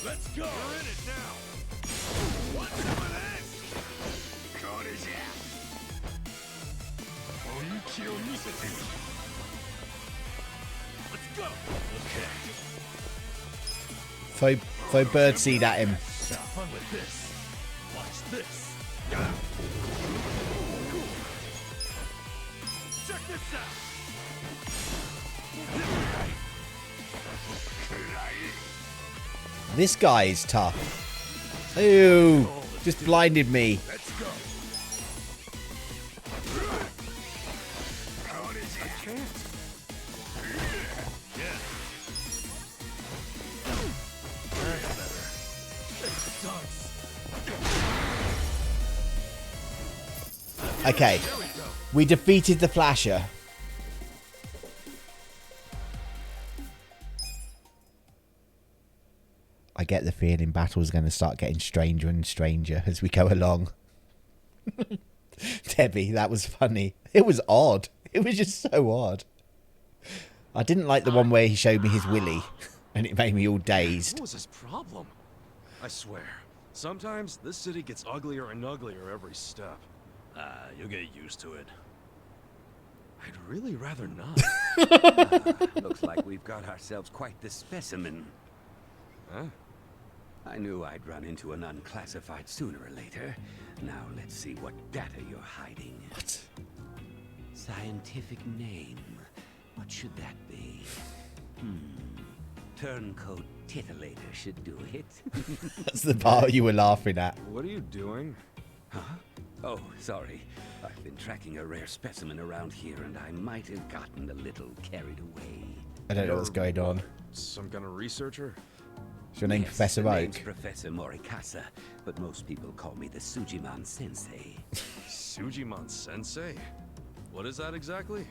Let's go. We're in it now. Want some of this? Let's go. Okay. Throw birdseed at him. Have fun with this. Watch this. Cool. Check this out. This guy is tough. Ew. Just blinded me. Let's go. Okay. We defeated the Flasher. I get the feeling battle's going to start getting stranger and stranger as we go along. Debbie, that was funny. It was odd. It was just so odd. I didn't like the one where he showed me his willy and it made me all dazed. What was his problem? I swear, sometimes this city gets uglier and uglier every step. You'll get used to it. I'd really rather not. Looks like we've got ourselves quite the specimen. Huh? I knew I'd run into an unclassified sooner or later. Now let's see what data you're hiding. What? Scientific name. What should that be? Turncoat titillator should do it. That's the part you were laughing at. What are you doing? Huh? Oh, sorry. I've been tracking a rare specimen around here, and I might have gotten a little carried away. I don't know what's going on. Some kind of researcher? Is your name Yes, Professor the Oak? name's Professor Morikasa, but most people call me the Sujiman Sensei. Sujiman Sensei? What is that exactly?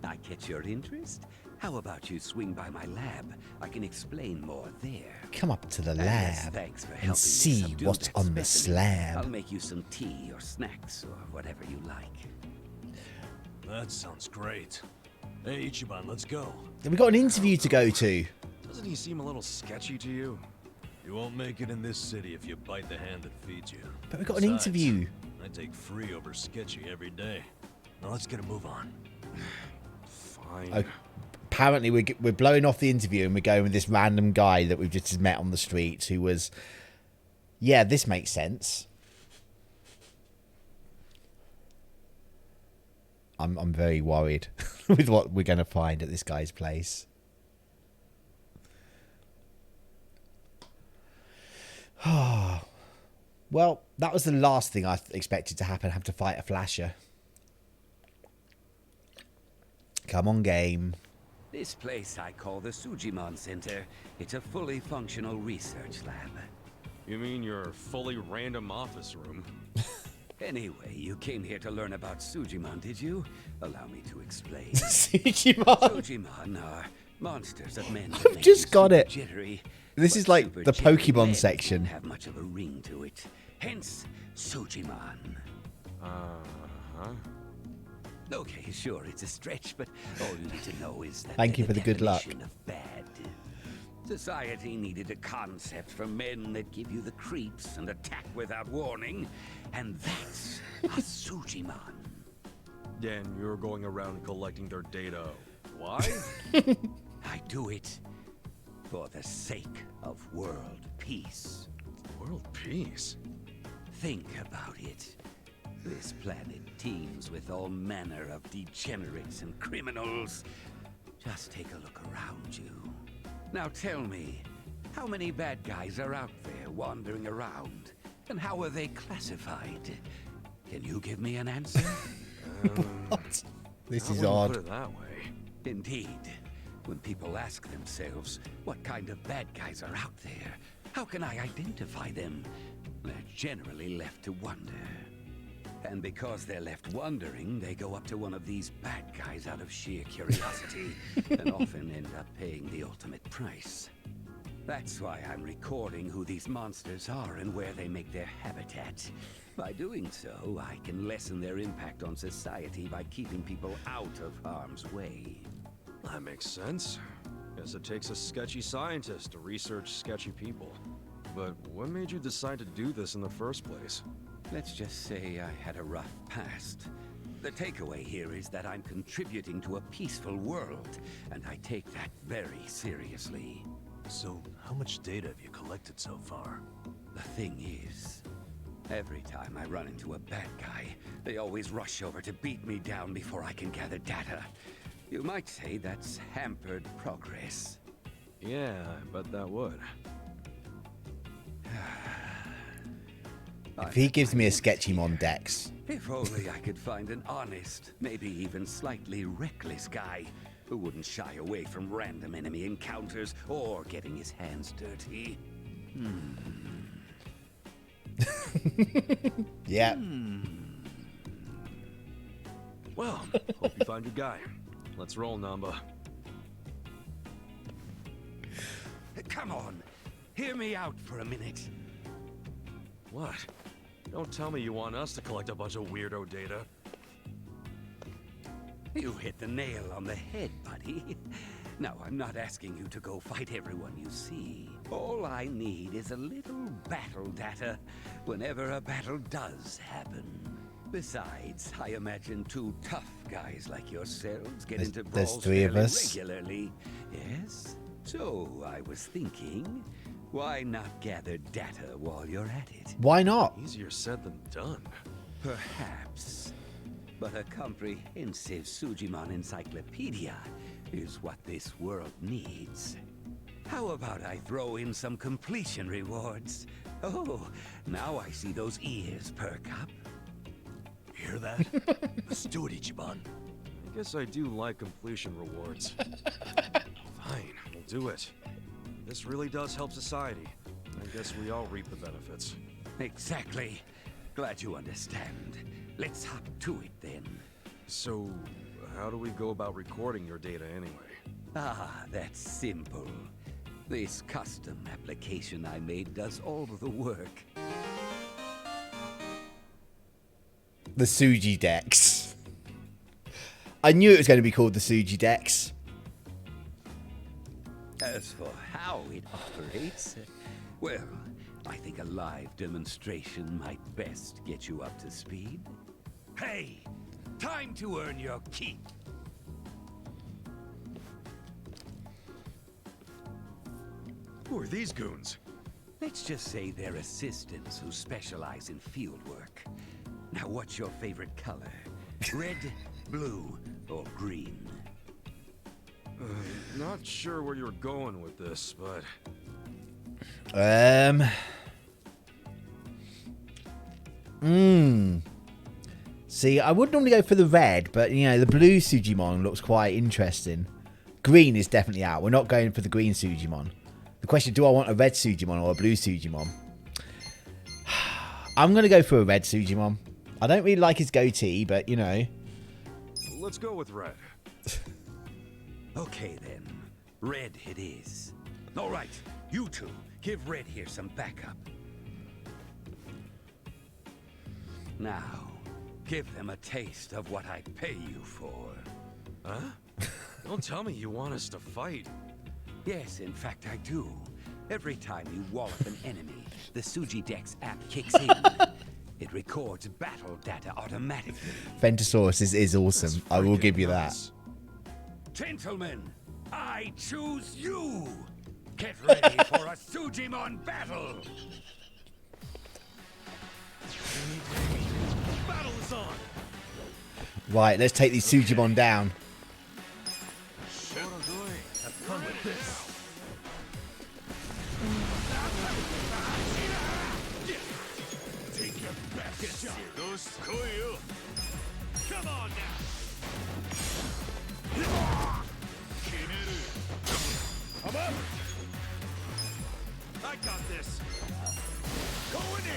I catch your interest? How about you swing by my lab? I can explain more there. Come up to the And lab yes, thanks for helping and me see subdue what's that on this specimen. I'll slab. make you some tea or snacks or whatever you like. That sounds great. Hey, Ichiban, let's go. We've got an interview to go to. Doesn't he seem a little sketchy to you? You won't make it in this city if you bite the hand that feeds you. But we've got an interview. I take free over sketchy every day. Now let's get a move on. Fine. Apparently we're blowing off the interview and we're going with this random guy that we've just met on the street who was... Yeah, this makes sense. I'm very worried with what we're going to find at this guy's place. Well, that was the last thing I expected to happen. Have to fight a Flasher. Come on, game. This place I call the Sujiman Center. It's a fully functional research lab. You mean your fully random office room? Anyway, you came here to learn about Sujiman, did you? Allow me to explain. Sujiman. Sujiman are monsters of men. I've just got it. Jittery, This is like the Pokemon section. have much of a ring to it. Hence, Sujiman. Uh-huh. Okay, sure, it's a stretch, but all you need to know is that Thank you for the good luck. definition of bad. Society needed a concept for men that give you the creeps and attack without warning, and that's a Sujiman. And you're going around collecting their data. Why? I do it for the sake of world peace. World peace? Think about it. This planet teems with all manner of degenerates and criminals. Just take a look around you. Now tell me, how many bad guys are out there wandering around? And how are they classified? Can you give me an answer? What? This I is wouldn't odd. Put it that way. Indeed. When people ask themselves what kind of bad guys are out there, How can I identify them? They're generally left to wonder. And because they're left wondering, they go up to one of these bad guys out of sheer curiosity, and often end up paying the ultimate price. That's why I'm recording who these monsters are and where they make their habitat. By doing so, I can lessen their impact on society by keeping people out of harm's way. That makes sense. Guess it takes a sketchy scientist to research sketchy people. But what made you decide to do this in the first place? Let's just say I had a rough past. The takeaway here is that I'm contributing to a peaceful world, and I take that very seriously. So, how much data have you collected so far? The thing is, every time I run into a bad guy, they always rush over to beat me down before I can gather data. You might say that's hampered progress. Yeah, I bet that would. If he gives me a Sketchymon Dex. If only I could find an honest, maybe even slightly reckless guy who wouldn't shy away from random enemy encounters or getting his hands dirty. Yeah. Well, hope you find your guy. Let's roll, Namba. Come on, hear me out for a minute. What? Don't tell me you want us to collect a bunch of weirdo data. You hit the nail on the head, buddy. Now, I'm not asking you to go fight everyone you see. All I need is a little battle data whenever a battle does happen. Besides, I imagine two tough guys like yourselves get into there's brawls three of fairly us. regularly. Yes? So, I was thinking, why not gather data while you're at it? Why not? Easier said than done. Perhaps. But a comprehensive Sujimon encyclopedia is what this world needs. How about I throw in some completion rewards? Oh, now I see those ears perk up. Hear that? Let's do it, Ichiban. I guess I do like completion rewards. Fine, we'll do it. This really does help society. I guess we all reap the benefits. Exactly. Glad you understand. Let's hop to it then. So, how do we go about recording your data anyway? Ah, that's simple. This custom application I made does all the work. The Suji Dex. I knew it was going to be called the Suji Dex. As for how it operates, well, I think a live demonstration might best get you up to speed. Hey, time to earn your keep. Who are these goons? Let's just say they're assistants who specialize in field work. Now, what's your favorite color? Red, blue, or green? Not sure where you're going with this, but... See, I would normally go for the red, but, you know, the blue Sujimon looks quite interesting. Green is definitely out. We're not going for the green Sujimon. The question, do I want a red Sujimon or a blue Sujimon? I'm going to go for a red Sujimon. I don't really like his goatee, but, you know. Let's go with red. Okay, then. Red it is. All right, you two, give Red here some backup. Now, give them a taste of what I pay you for. Huh? Don't tell me you want us to fight. Yes, in fact, I do. Every time you wallop an enemy, the Suji Dex app kicks in. It records battle data automatically. Fentosaurus is awesome. I will give you that. Gentlemen, I choose you! Get ready for a Sujimon battle! Battle is on! Right, let's take these Sujimon down. Have fun with this. Take your best shot. Come on now. I'm up. I got this. Going in.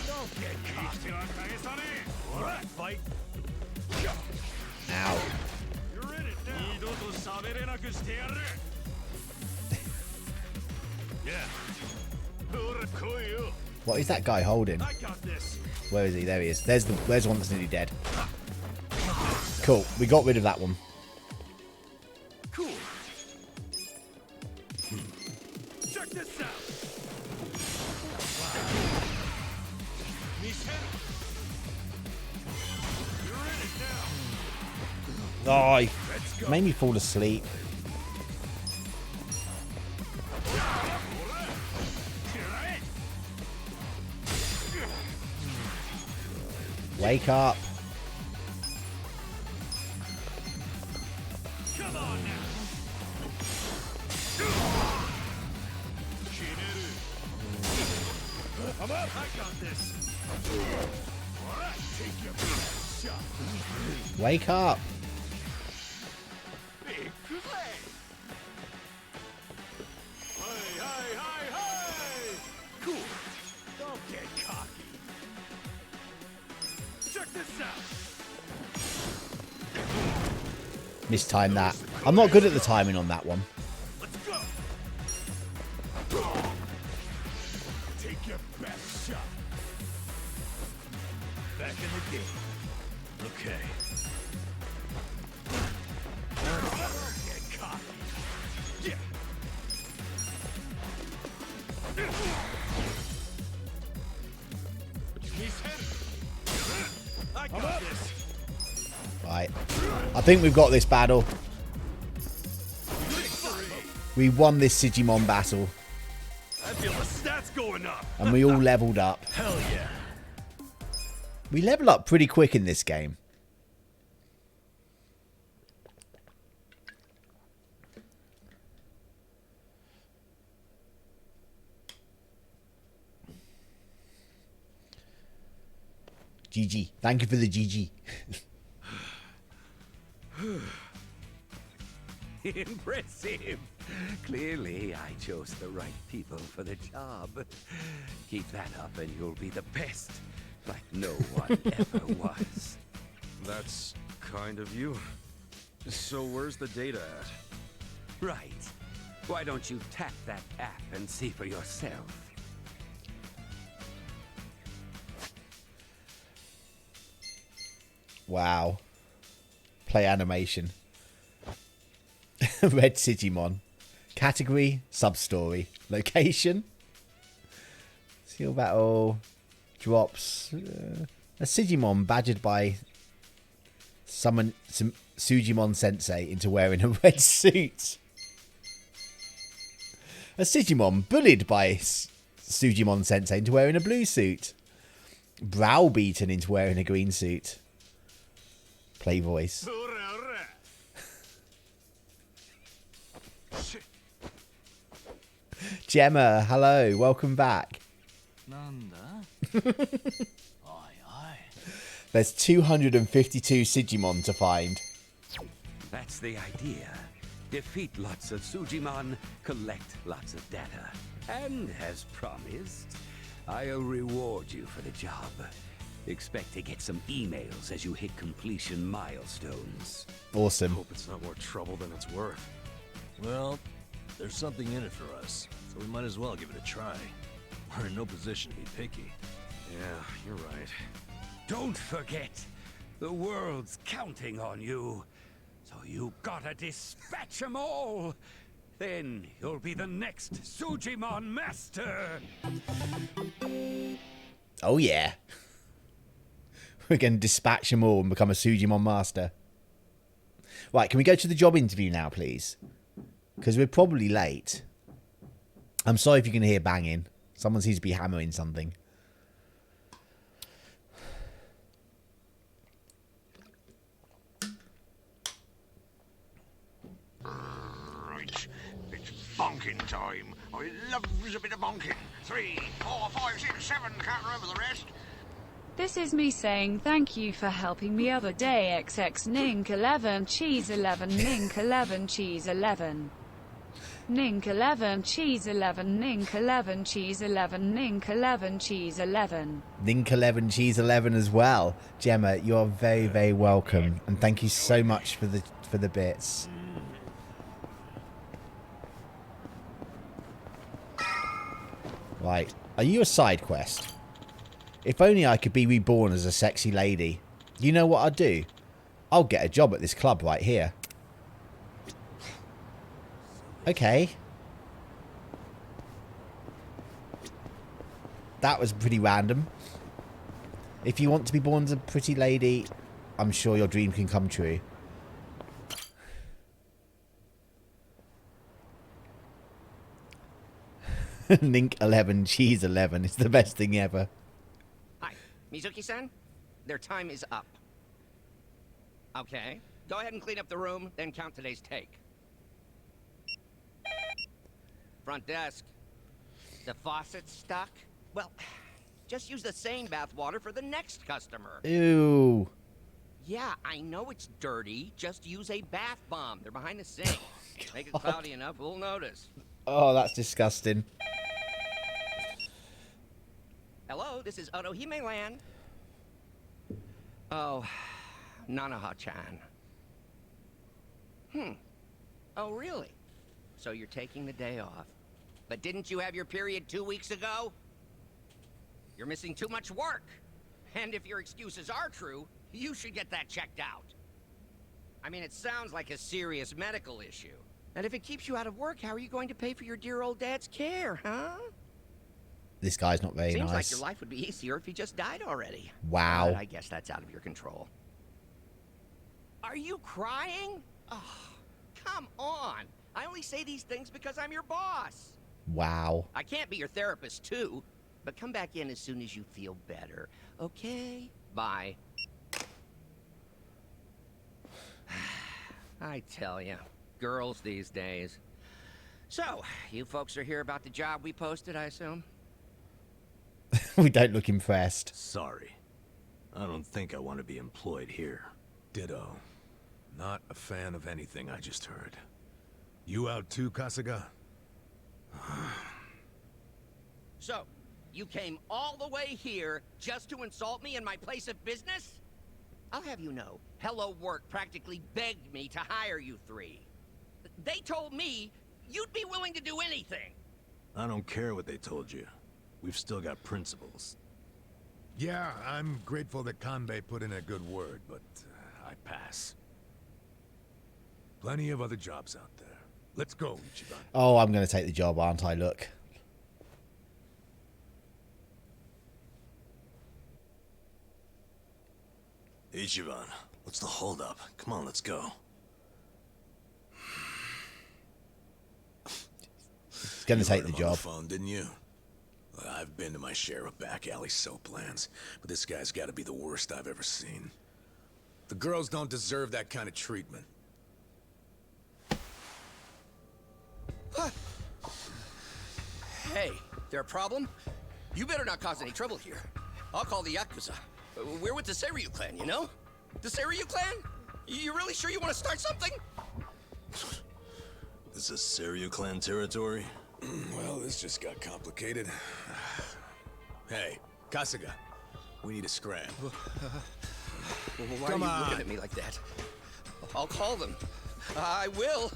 Don't get caught. Alright, fight. Ow. You're in it now. Yeah. What is that guy holding? I got this. Where is he? There he is. There's one that's nearly dead. Cool. We got rid of that one. Cool. Check this out. You're in it now. Oh, he made me fall asleep. Wake up. Come on now. I'm up. I got this. All right, take your shot. Wake up. Big play. Hey, hey, hey, hey. Cool. Don't get cocky. Check this out. Mistimed that. I'm not good at the timing on that one. Let's go. Take your best shot. Back in the game. Okay. Get cocky. Yeah. I got this. Right. I think we've got this battle. We won this Sigimon battle. I feel the stats going up. And we all leveled up. Hell yeah. We level up pretty quick in this game. GG. Thank you for the GG. Impressive. Clearly, I chose the right people for the job. Keep that up and you'll be the best, like no one ever was. That's kind of you. So where's the data at? Right. Why don't you tap that app and see for yourself? Wow. Play animation. Red Sigimon. Category, sub-story. Location. Seal battle. Drops. A Sigimon badgered by some Sujimon sensei into wearing a red suit. A Sigimon bullied by Sujimon sensei into wearing a blue suit. Browbeaten into wearing a green suit. Play voice. Gemma, hello, welcome back. There's 252 Sigimon to find. That's the idea. Defeat lots of Sujimon, collect lots of data. And as promised, I'll reward you for the job. Expect to get some emails as you hit completion milestones. Awesome. Hope it's not more trouble than it's worth. Well, there's something in it for us, so we might as well give it a try. We're in no position to be picky. Yeah, you're right. Don't forget, the world's counting on you. So you gotta dispatch them all. Then you'll be the next Sujimon master. Oh yeah. We're going to dispatch them all and become a Sujimon master. Right, can we go to the job interview now, please? Because we're probably late. I'm sorry if you can hear banging. Someone seems to be hammering something. Right. It's bonking time. I loves a bit of bonking. 3, 4, 5, 6, 7. Can't remember the rest. This is me saying thank you for helping me other day. XX Nink 11 cheese 11 Nink 11 cheese 11. Nink 11, cheese 11, Nink 11, cheese 11, Nink 11, cheese 11. Nink 11, cheese 11 as well. Gemma, you are very, very welcome. And thank you so much for the bits. Right. Are you a side quest? If only I could be reborn as a sexy lady. You know what I'd do? I'll get a job at this club right here. Okay. That was pretty random. If you want to be born as a pretty lady, I'm sure your dream can come true. Nink 11, cheese 11 is the best thing ever. Hi, Mizuki-san. Their time is up. Okay. Go ahead and clean up the room, then count today's take. Front desk. The faucet's stuck? Well, just use the same bath water for the next customer. Ew. Yeah, I know it's dirty. Just use a bath bomb. They're behind the sink. Make it cloudy enough, we'll notice. Oh, that's disgusting. Hello, this is Otohime Land. Oh, Nanaha-chan. Oh, really? So you're taking the day off. But didn't you have your period 2 weeks ago? You're missing too much work. And if your excuses are true, you should get that checked out. I mean, it sounds like a serious medical issue. And if it keeps you out of work, how are you going to pay for your dear old dad's care, huh? This guy's not very Seems nice. like your life would be easier if he just died already. Wow. But I guess that's out of your control. Are you crying? Oh, come on. I only say these things because I'm your boss. Wow. I can't be your therapist, too. But come back in as soon as you feel better. Okay? Bye. I tell you, girls these days. So, you folks are here about the job we posted, I assume? We don't look impressed. Sorry. I don't think I want to be employed here. Ditto. Not a fan of anything I just heard. You out too, Kasuga? So, you came all the way here just to insult me in my place of business? I'll have you know, Hello Work practically begged me to hire you three. They told me you'd be willing to do anything. I don't care what they told you. We've still got principles. Yeah, I'm grateful that Kanbei put in a good word, but I pass. Plenty of other jobs out there. Let's go, Ichiban. Oh, I'm going to take the job, aren't I? Look. Ichiban, what's the holdup? Come on, let's go. He's going to take the On job. the phone, didn't you? Well, I've been to my share of back alley soap plans, but this guy's got to be the worst I've ever seen. The girls don't deserve that kind of treatment. Hey, there a problem? You better not cause any trouble here. I'll call the Yakuza. We're with the Seiryu clan, you know? The Seiryu clan? You really sure you want to start something? This is Seiryu clan territory? Well, this just got complicated. Hey, Kasuga, we need a scram. Why Come are you on. looking at me like that? I'll call them. I will.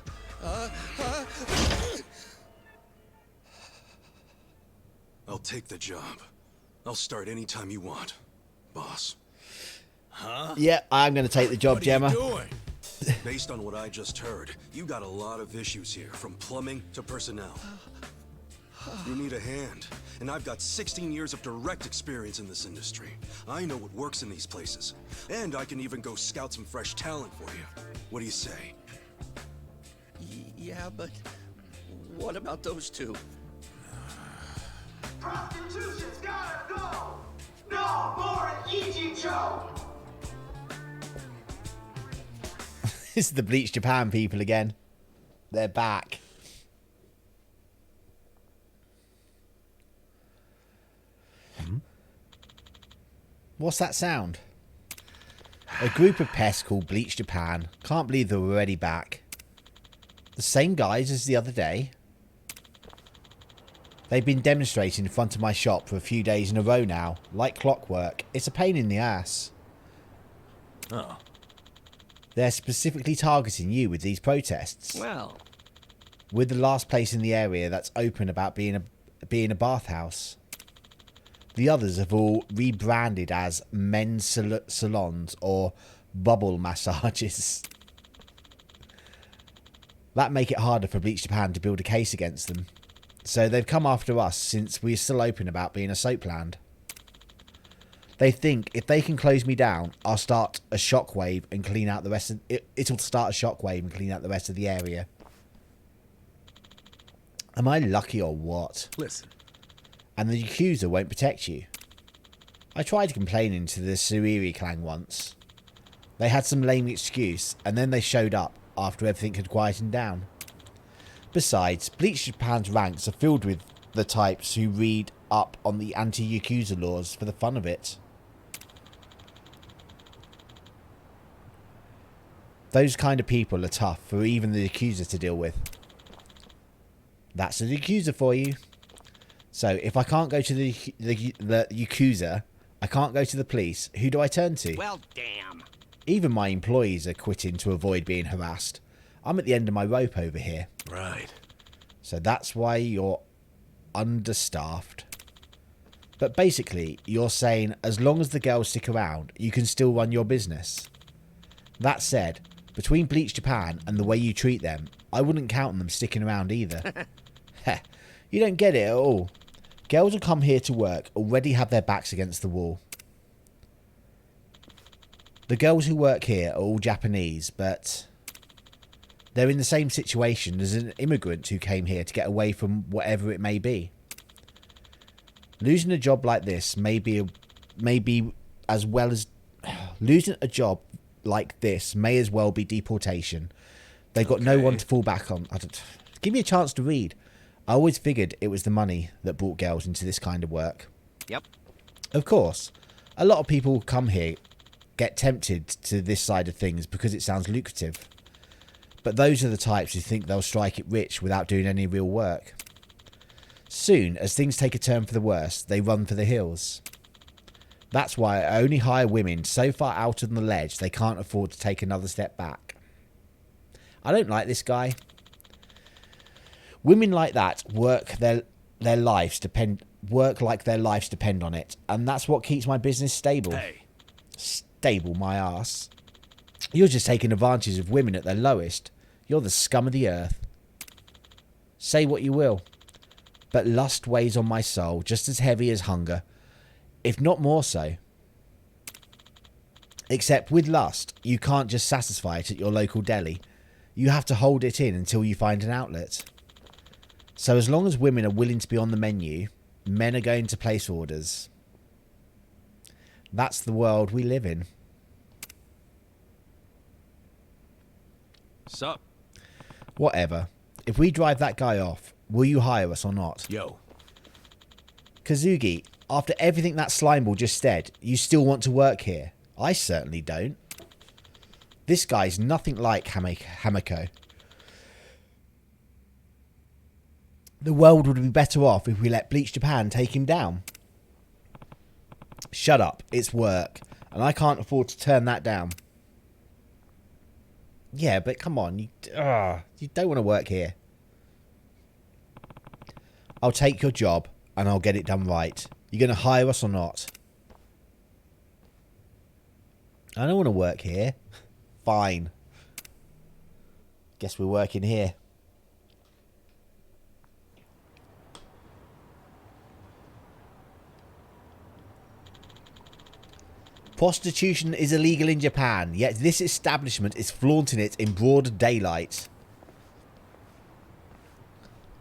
I'll take the job. I'll start anytime you want, boss. Huh? Yeah, I'm going to take the job, What Gemma. are you doing? Based on what I just heard, you got a lot of issues here, from plumbing to personnel. You need a hand, and I've got 16 years of direct experience in this industry. I know what works in these places, and I can even go scout some fresh talent for you. What do you say? Yeah, but what about those two? Prostitution's gotta go! No more Ichicho! This is the Bleach Japan people again. They're back. What's that sound? A group of pests called Bleach Japan. Can't believe they're already back. The same guys as the other day. They've been demonstrating in front of my shop for a few days in a row now, like clockwork. It's a pain in the ass. Oh. They're specifically targeting you with these protests. Well, We're the last place in the area that's open about being a bathhouse. The others have all rebranded as men's salons or bubble massages. That make it harder for Bleach Japan to build a case against them. So they've come after us since we're still open about being a soap land. They think if they can close me down, I'll start a shockwave and clean out the rest of it'll start a shockwave and clean out the rest of the area. Am I lucky or what? Listen. And the Yakuza won't protect you. I tried complaining to the Suiri clan once. They had some lame excuse and then they showed up after everything had quietened down. Besides, Bleach Japan's ranks are filled with the types who read up on the anti-Yakuza laws for the fun of it. Those kind of people are tough for even the Yakuza to deal with. That's the Yakuza for you. So, if I can't go to the Yakuza, I can't go to the police, who do I turn to? Well, damn. Even my employees are quitting to avoid being harassed. I'm at the end of my rope over here. Right. So that's why you're understaffed. But basically, you're saying as long as the girls stick around, you can still run your business. That said, between Bleach Japan and the way you treat them, I wouldn't count on them sticking around either. Heh, you don't get it at all. Girls who come here to work already have their backs against the wall. The girls who work here are all Japanese, but they're in the same situation as an immigrant who came here to get away from whatever it may be. Losing a job like this losing a job like this may as well be deportation. They've got no one to fall back on. Give me a chance to read. I always figured it was the money that brought girls into this kind of work. Yep. Of course, a lot of people come here get tempted to this side of things because it sounds lucrative. But those are the types who think they'll strike it rich without doing any real work. Soon, as things take a turn for the worse, they run for the hills. That's why I only hire women so far out on the ledge they can't afford to take another step back. I don't like this guy. Women like that work like their lives depend on it, and that's what keeps my business stable. Hey. Stable, my ass. You're just taking advantage of women at their lowest. You're the scum of the earth. Say what you will, but lust weighs on my soul just as heavy as hunger, if not more so. Except with lust, you can't just satisfy it at your local deli. You have to hold it in until you find an outlet. So as long as women are willing to be on the menu, men are going to place orders. That's the world we live in. Sup? Whatever. If we drive that guy off, will you hire us or not? Yo. Kazugi, after everything that slimeball just said, you still want to work here? I certainly don't. This guy's nothing like Hamako. The world would be better off if we let Bleach Japan take him down. Shut up, it's work, and I can't afford to turn that down. Yeah, but come on, you don't want to work here. I'll take your job, and I'll get it done right. You going to hire us or not? I don't want to work here. Fine. Guess we're working here. Prostitution is illegal in Japan, yet this establishment is flaunting it in broad daylight.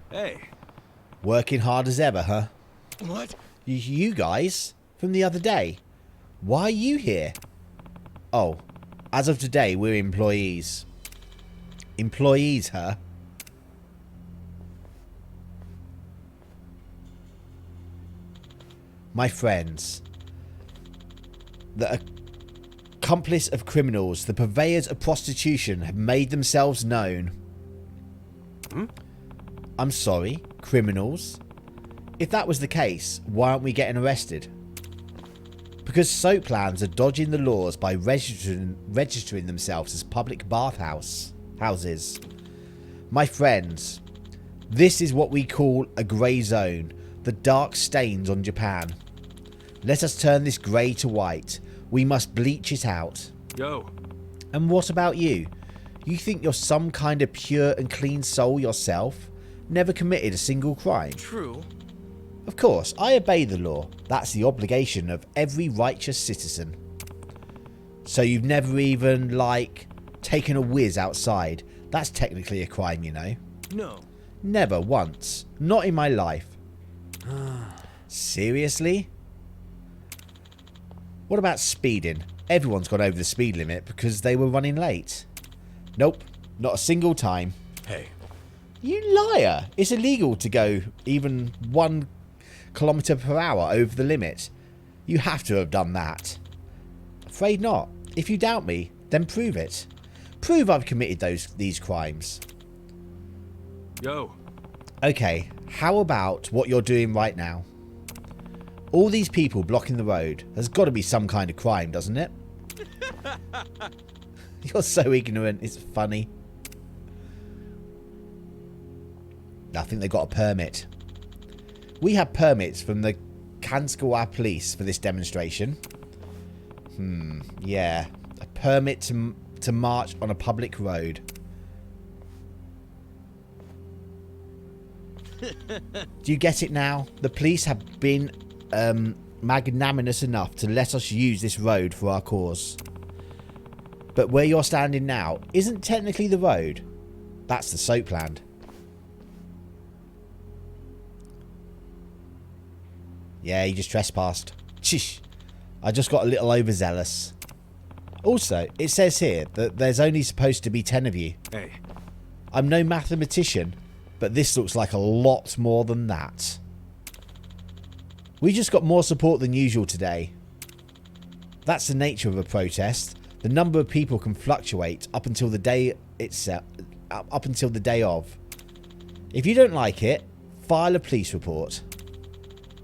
Hey. Working hard as ever, huh? What? You guys? From the other day? Why are you here? Oh, as of today, we're employees. Employees, huh? My friends. The accomplice of criminals, the purveyors of prostitution have made themselves known. I'm sorry, criminals? If that was the case, why aren't we getting arrested? Because soap plans are dodging the laws by registering themselves as public houses. My friends, this is what we call a grey zone, the dark stains on Japan. Let us turn this grey to white. We must bleach it out. Yo. And what about you? You think you're some kind of pure and clean soul yourself? Never committed a single crime? True. Of course, I obey the law. That's the obligation of every righteous citizen. So you've never even, like, taken a whiz outside? That's technically a crime, you know. No. Never once. Not in my life. Seriously? What about speeding? Everyone's gone over the speed limit because they were running late. Nope, not a single time. Hey. You liar! It's illegal to go even 1 kilometre per hour over the limit. You have to have done that. Afraid not. If you doubt me, then prove it. Prove I've committed these crimes. Yo. Okay, how about what you're doing right now? All these people blocking the road. There's got to be some kind of crime, doesn't it? You're so ignorant, it's funny. I think they got a permit. We have permits from the Kanskawa police for this demonstration. Yeah. A permit to march on a public road. Do you get it now? The police have been magnanimous enough to let us use this road for our cause. But where you're standing now isn't technically the road. That's the soapland. Yeah, you just trespassed. Chish. I just got a little overzealous. Also, it says here that there's only supposed to be 10 of you. Hey. I'm no mathematician, but this looks like a lot more than that. We just got more support than usual today. That's the nature of a protest. The number of people can fluctuate up until the day itself, up until the day of. If you don't like it, file a police report.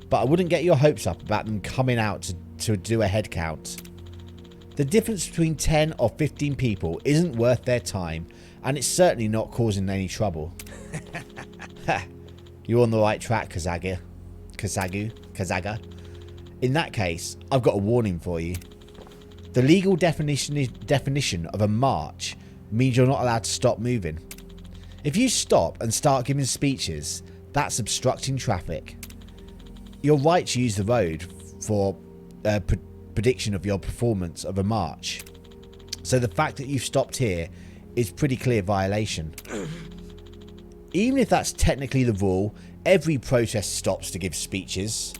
But I wouldn't get your hopes up about them coming out to do a head count. The difference between 10 or 15 people isn't worth their time, and it's certainly not causing any trouble. You're on the right track, Kazaga. In that case, I've got a warning for you. The legal definition of a march means you're not allowed to stop moving. If you stop and start giving speeches, that's obstructing traffic. You're right to use the road for prediction of your performance of a march. So the fact that you've stopped here is pretty clear violation. Even if that's technically the rule, every protest stops to give speeches.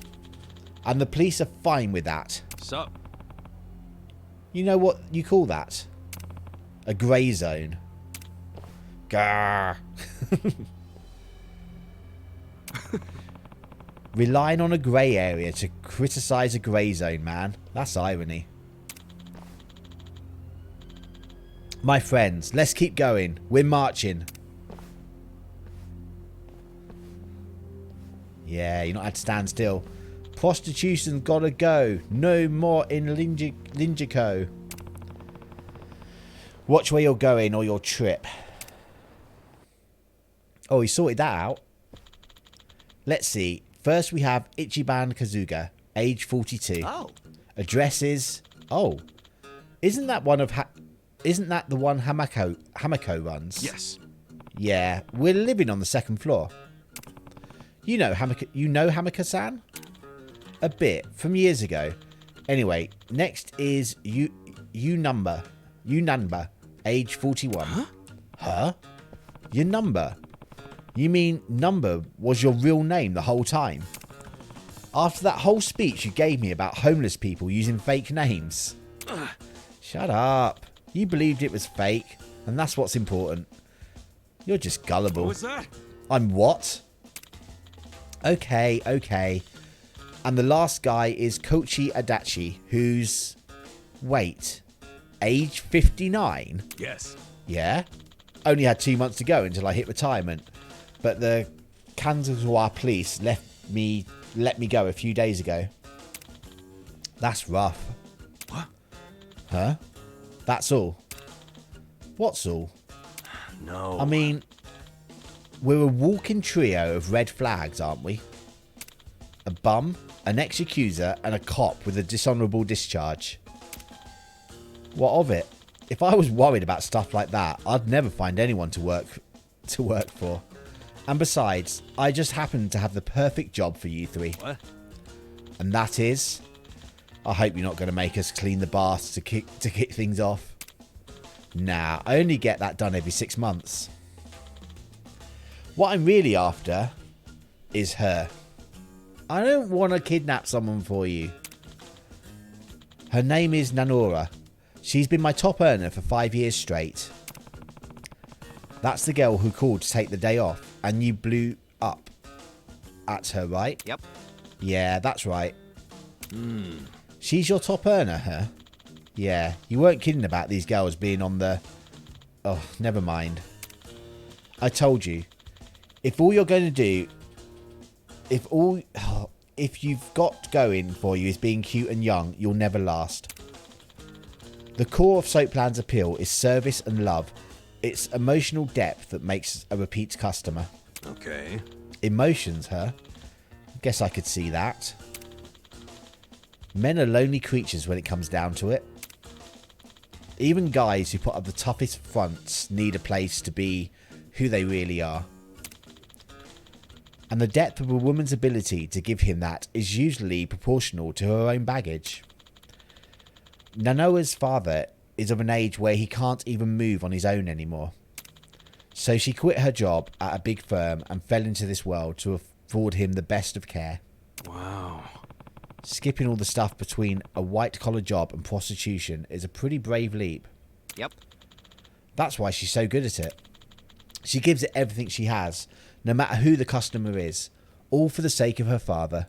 And the police are fine with that. Sup? You know what you call that? A grey zone. Grrr. Relying on a grey area to criticise a grey zone, man. That's irony. My friends, let's keep going. We're marching. Yeah, you're not had to stand still. Prostitution's gotta go. No more in Linqueso. Watch where you're going or you'll trip. Oh, he sorted that out. Let's see. First we have Ichiban Kazuga, age 42. Oh. Address is... Oh. Isn't that one of... Isn't that the one Hamako runs? Yes. Yeah, we're living on the second floor. You know Hamako-san? A bit, from years ago. Anyway, next is Unanba, age 41. Huh? Your number? You mean Number was your real name the whole time? After that whole speech you gave me about homeless people using fake names? Shut up. You believed it was fake, and that's what's important. You're just gullible. What was that? I'm what? Okay. And the last guy is Koichi Adachi, who's... Wait. Age 59? Yes. Yeah? Only had 2 months to go until I hit retirement. But the Kanzawa police let me go a few days ago. That's rough. What? Huh? That's all. What's all? No. I mean, we're a walking trio of red flags, aren't we? A bum, an ex-Yakuza, and a cop with a dishonourable discharge. What of it? If I was worried about stuff like that, I'd never find anyone to work for. And besides, I just happen to have the perfect job for you three. What? And that is... I hope you're not going to make us clean the baths to kick things off. Nah, I only get that done every 6 months. What I'm really after is her. I don't want to kidnap someone for you. Her name is Nanora. She's been my top earner for 5 years straight. That's the girl who called to take the day off, and you blew up at her, right? Yep. Yeah, that's right. She's your top earner, huh? Yeah, you weren't kidding about these girls being on the... Oh, never mind. I told you. If all you're going to do... If you've got going for you is being cute and young, you'll never last. The core of Soapland's appeal is service and love. It's emotional depth that makes a repeat customer. Okay. Emotions, huh? Guess I could see that. Men are lonely creatures when it comes down to it. Even guys who put up the toughest fronts need a place to be who they really are. And the depth of a woman's ability to give him that is usually proportional to her own baggage. Nanoa's father is of an age where he can't even move on his own anymore. So she quit her job at a big firm and fell into this world to afford him the best of care. Wow. Skipping all the stuff between a white-collar job and prostitution is a pretty brave leap. Yep. That's why she's so good at it. She gives it everything she has, no matter who the customer is, all for the sake of her father.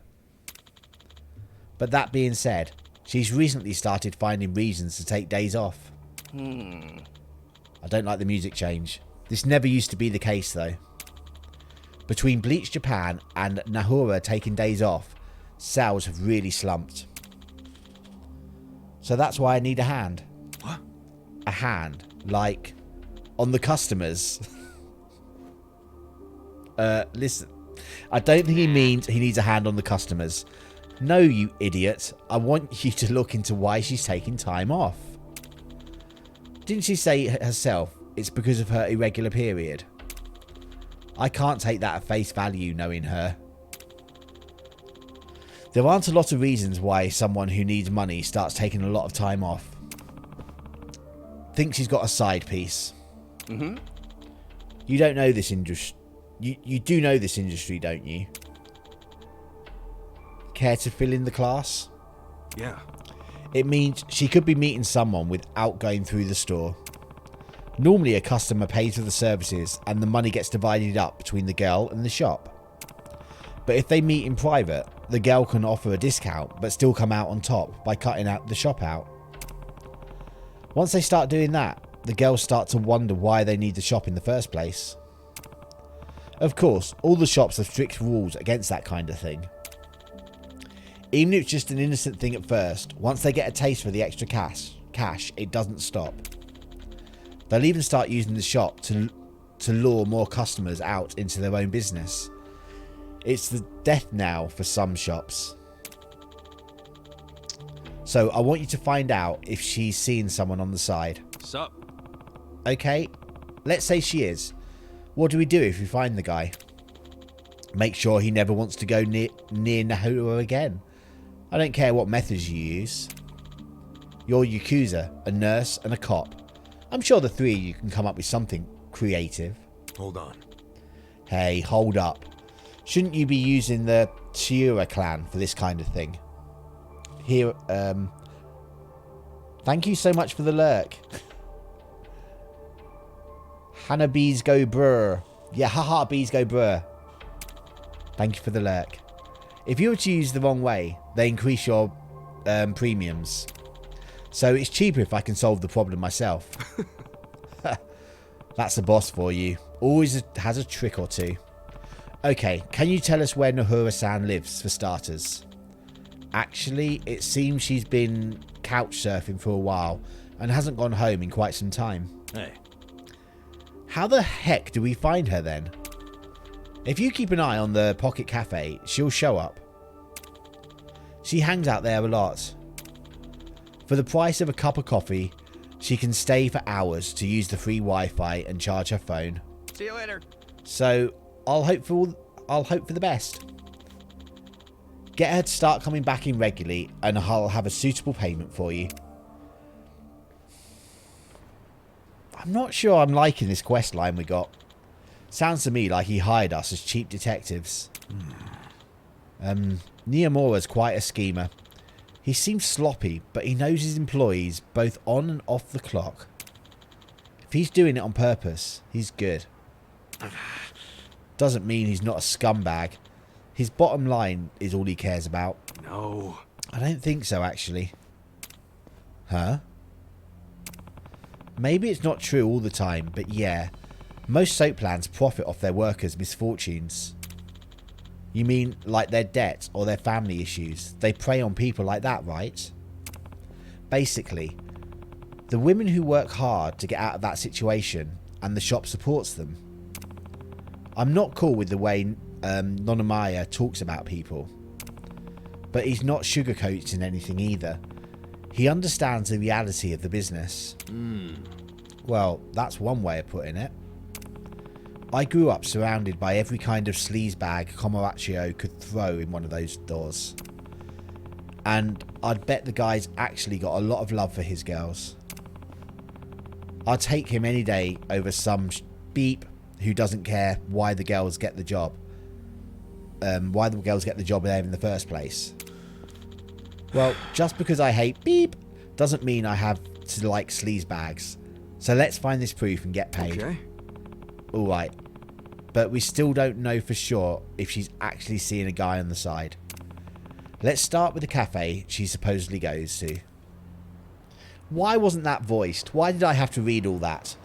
But that being said, she's recently started finding reasons to take days off. I don't like the music change. This never used to be the case, though. Between Bleach Japan and Nahura taking days off, sales have really slumped. So that's why I need a hand. What? A hand. Like, on the customers. Listen. I don't think he means he needs a hand on the customers. No, you idiot. I want you to look into why she's taking time off. Didn't she say herself it's because of her irregular period? I can't take that at face value knowing her. There aren't a lot of reasons why someone who needs money starts taking a lot of time off. Think she's got a side piece. You don't know this industry. You do know this industry, don't you? Care to fill in the class? Yeah. It means she could be meeting someone without going through the store. Normally a customer pays for the services and the money gets divided up between the girl and the shop. But if they meet in private, the girl can offer a discount but still come out on top by cutting out the shop out. Once they start doing that, the girls start to wonder why they need the shop in the first place. Of course, all the shops have strict rules against that kind of thing. Even if it's just an innocent thing at first, once they get a taste for the extra cash, it doesn't stop. They'll even start using the shop to lure more customers out into their own business. It's the death knell for some shops. So I want you to find out if she's seen someone on the side. Sup? Okay, let's say she is. What do we do if we find the guy? Make sure he never wants to go near Nahua again. I don't care what methods you use. You're Yakuza, a nurse and a cop. I'm sure the three of you can come up with something creative. Hold on. Hey, hold up. Shouldn't you be using the Chiura clan for this kind of thing? Here, thank you so much for the lurk. Hana bees go brr. Yeah, haha, bees go brr. Thank you for the lurk. If you were to use the wrong way, they increase your premiums. So it's cheaper if I can solve the problem myself. That's the boss for you. Always has a trick or two. Okay, can you tell us where Nahura-san lives, for starters? Actually, it seems she's been couch surfing for a while and hasn't gone home in quite some time. Hey. How the heck do we find her then? If you keep an eye on the Pocket Cafe, she'll show up. She hangs out there a lot. For the price of a cup of coffee, she can stay for hours to use the free Wi-Fi and charge her phone. See you later. So, I'll hope for the best. Get her to start coming back in regularly and I'll have a suitable payment for you. I'm not sure I'm liking this quest line we got. Sounds to me like he hired us as cheap detectives. Niyamura's quite a schemer. He seems sloppy, but he knows his employees both on and off the clock. If he's doing it on purpose, he's good. Doesn't mean he's not a scumbag. His bottom line is all he cares about. No. I don't think so, actually. Huh? Maybe it's not true all the time, but yeah. Most soap plans profit off their workers' misfortunes. You mean like their debt or their family issues? They prey on people like that, right? Basically, the women who work hard to get out of that situation and the shop supports them. I'm not cool with the way Nonomaya talks about people. But he's not sugarcoating anything either. He understands the reality of the business. Well, that's one way of putting it. I grew up surrounded by every kind of sleazebag Komurachio could throw in one of those doors. And I'd bet the guy's actually got a lot of love for his girls. I'd take him any day over some beep who doesn't care why the girls get the job. Why the girls get the job there in the first place. Well, just because I hate beep doesn't mean I have to like sleazebags. So let's find this proof and get paid. Okay. Alright. But we still don't know for sure if she's actually seeing a guy on the side. Let's start with the cafe she supposedly goes to. Why wasn't that voiced? Why did I have to read all that?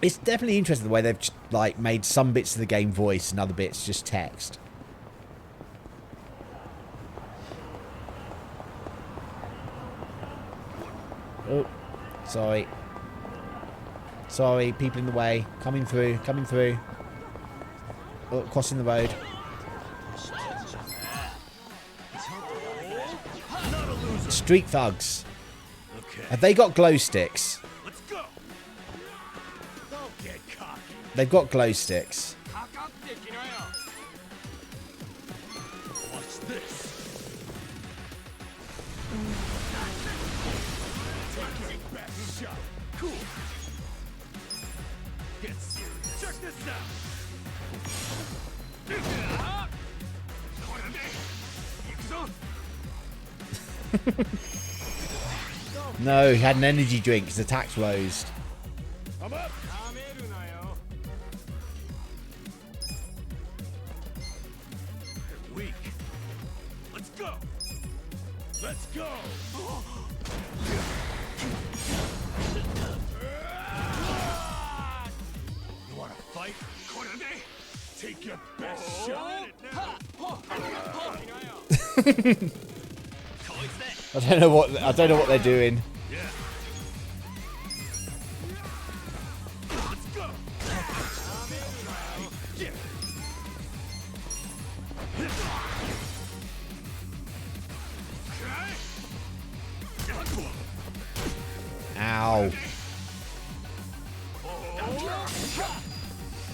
It's definitely interesting the way they've like made some bits of the game voice and other bits just text. Oh, sorry. Sorry, people in the way. Coming through, coming through. Oh, crossing the road. Street thugs. Have they got glow sticks? Let's go. Don't get cocky. They've got glow sticks. What's this? Best shot. Cool. Get serious. Check this out. No, he had an energy drink. His attacks rose. I'm up. Weak. Let's go. Let's go. You want to fight? Take your best shot. I don't know what they're doing. Yeah. Let's go. Yeah. Ow.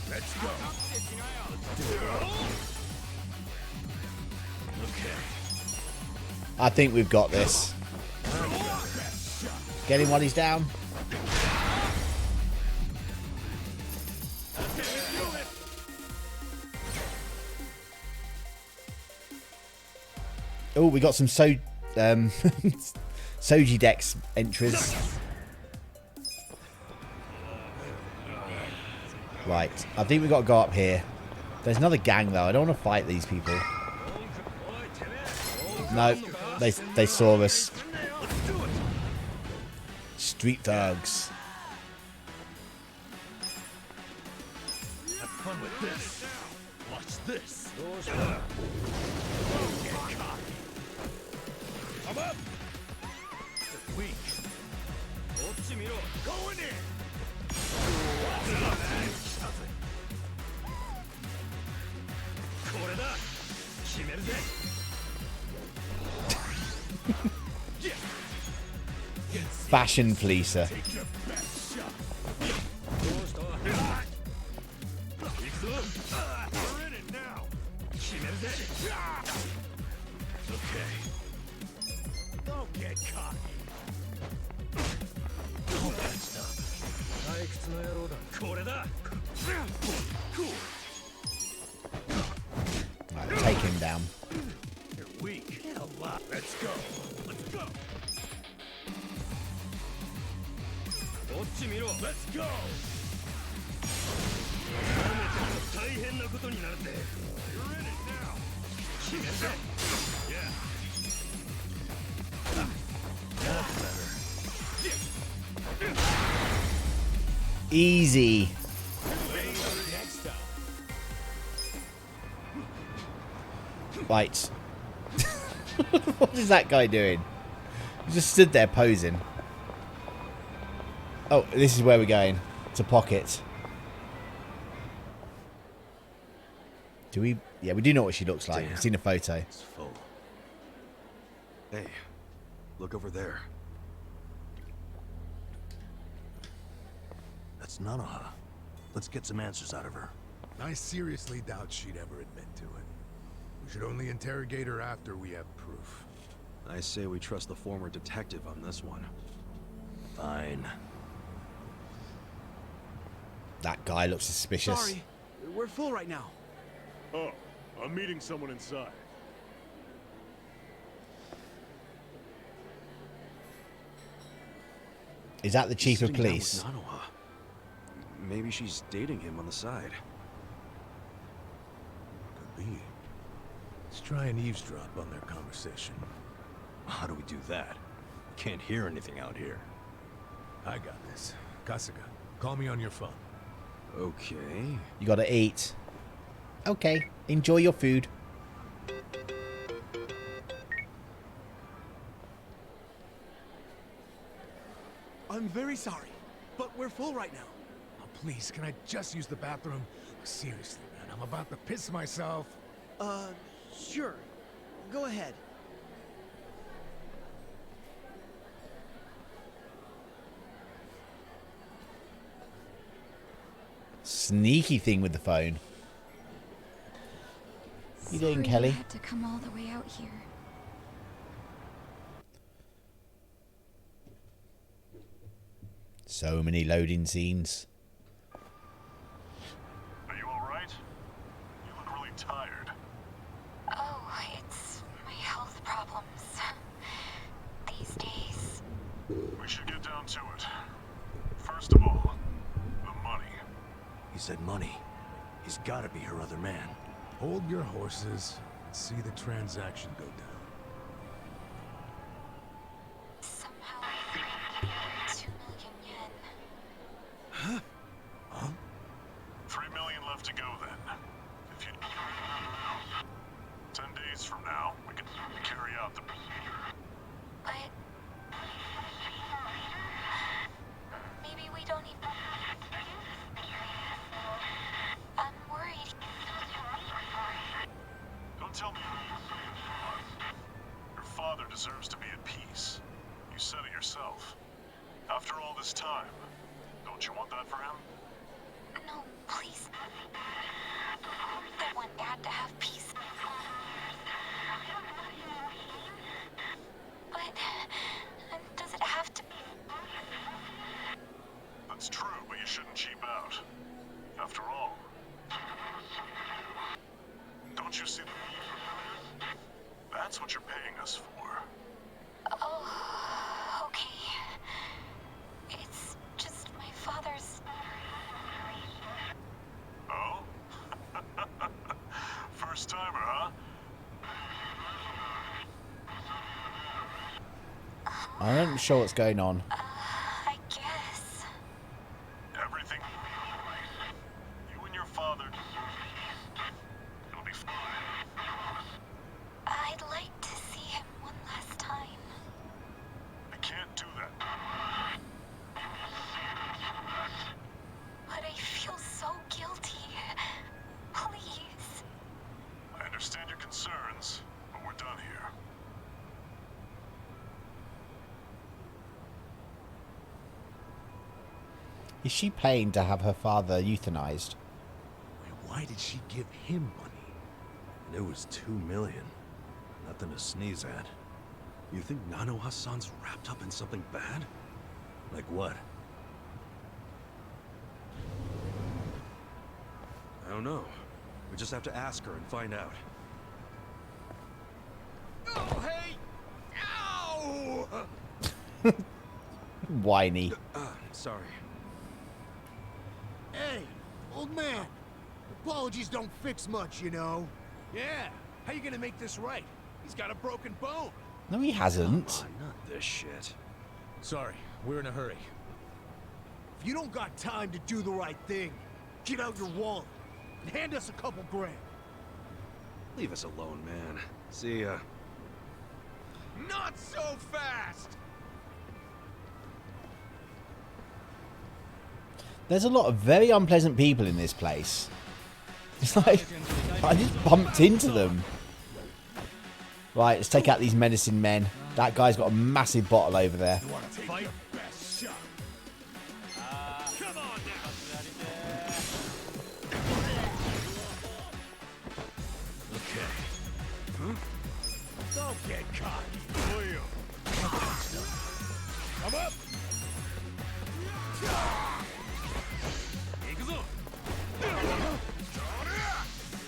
Let's go. Okay. I think we've got this. Get him while he's down. Oh, we got some Soji Dex entries. Right, I think we've got to go up here. There's another gang though. I don't want to fight these people. No, they saw us. Street thugs. Have fun with this. Watch this. Don't get cocky. Come up. You're weak. Going in. Fashion fleecer. Okay. Don't get cocky. Right, take him down. You're weak. Get a lot. Let's go. Let's go. Let's go. You're in it now. Yeah. That's better. Easy. Right. What is that guy doing? He just stood there posing. Oh, this is where we're going. To Pocket. Do we? Yeah, we do know what she looks like. Damn. We've seen a photo. It's full. Hey, look over there. That's Nanoha. Let's get some answers out of her. I seriously doubt she'd ever admit to it. We should only interrogate her after we have proof. I say we trust the former detective on this one. Fine. That guy looks suspicious. Sorry, we're full right now. Oh, I'm meeting someone inside. Is that the chief of Sitting down with police? Nanoha. Maybe she's dating him on the side. Could be. Let's try and eavesdrop on their conversation. How do we do that? Can't hear anything out here. I got this. Kasuga, call me on your phone. Okay. You gotta eat. Okay, enjoy your food. I'm very sorry, but we're full right now. Oh, please, can I just use the bathroom? Seriously, man, I'm about to piss myself. Sure. Go ahead. Sneaky thing with the phone. You doing, Sorry Kelly? I had to come all the way out here. So many loading scenes. Are you alright? You look really tired. Oh, it's my health problems. These days. We should get down to it. First of all, the money. He said money. He's gotta be her other man. Hold your horses and see the transaction go down. Somehow I found 2 million yen. Huh? 3 million left to go then. If you... 10 days from now, we can carry out the... But... maybe we don't even... I'm worried. Don't tell me... Your father deserves to be at peace. You said it yourself. After all this time, don't you want that for him? No, please. I want Dad to have peace. But... does it have to be... That's true, but you shouldn't cheap out. After all... Don't you see the... That's what you're paying us for. Oh, okay. It's just my father's... Oh? First timer, huh? I'm not sure what's going on. I guess. Everything... You and your father I'd like to see him one last time. I can't do that. But I feel so guilty. Please. I understand your concerns, but we're done here. Is she paying to have her father euthanized? Why did she give him money? And it was $2 million. Nothing to sneeze at. You think Nano Hassan's wrapped up in something bad? Like what? I don't know. We just have to ask her and find out. Oh, hey! Ow! Whiny. Sorry. Hey, old man. Apologies don't fix much, you know. Yeah, how you gonna make this right? He's got a broken bone. No, he hasn't. Not this shit. Sorry, we're in a hurry. If you don't got time to do the right thing, get out your wallet and hand us a couple grand. Leave us alone, man. See ya. Not so fast! There's a lot of very unpleasant people in this place. It's like, I just bumped into them. Right, let's take out these menacing men. That guy's got a massive bottle over there. You wanna fight? Best shot. Come on now. Okay. Huh? Don't get cocky, will you? Come up.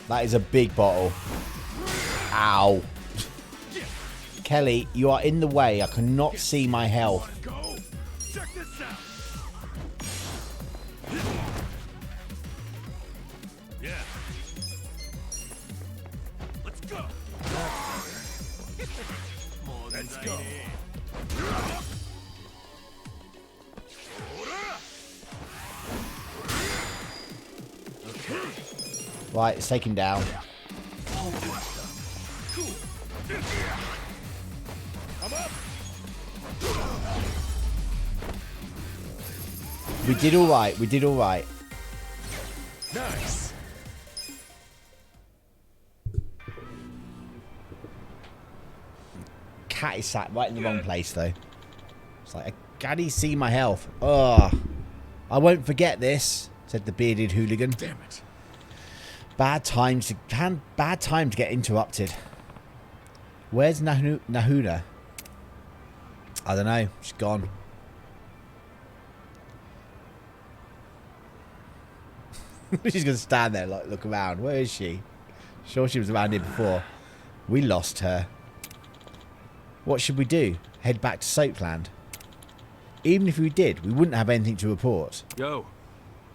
That is a big bottle. Ow. Kelly, you are in the way. I cannot see my health. Check this out. Yeah. Let's go. Let's go. Right, let's take him down. We did all right. We did all right. Nice. Cat is sat right in the wrong place, though. It's like, can he see my health? Oh, I won't forget this, said the bearded hooligan. Damn it. Bad time to get interrupted. Where's Nahuna? I don't know. She's gone. She's gonna stand there, like, look around. Where is she? Sure, she was around here before. We lost her. What should we do? Head back to Soapland? Even if we did, we wouldn't have anything to report. Yo.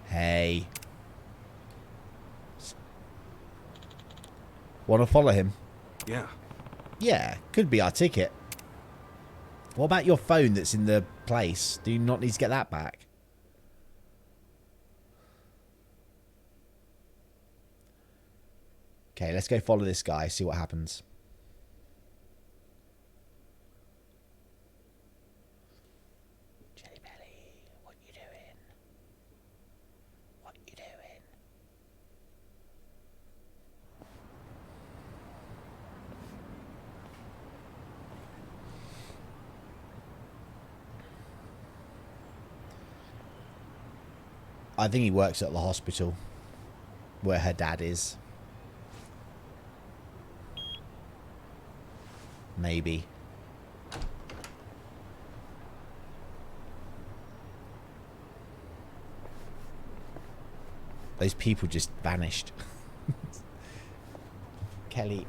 Hey. Want to follow him? Yeah. Yeah, could be our ticket. What about your phone that's in the place? Do you not need to get that back? Okay, let's go follow this guy, see what happens. Jelly Belly, what you doing? What you doing? I think he works at the hospital where her dad is. Maybe. Those people just vanished. Kelly,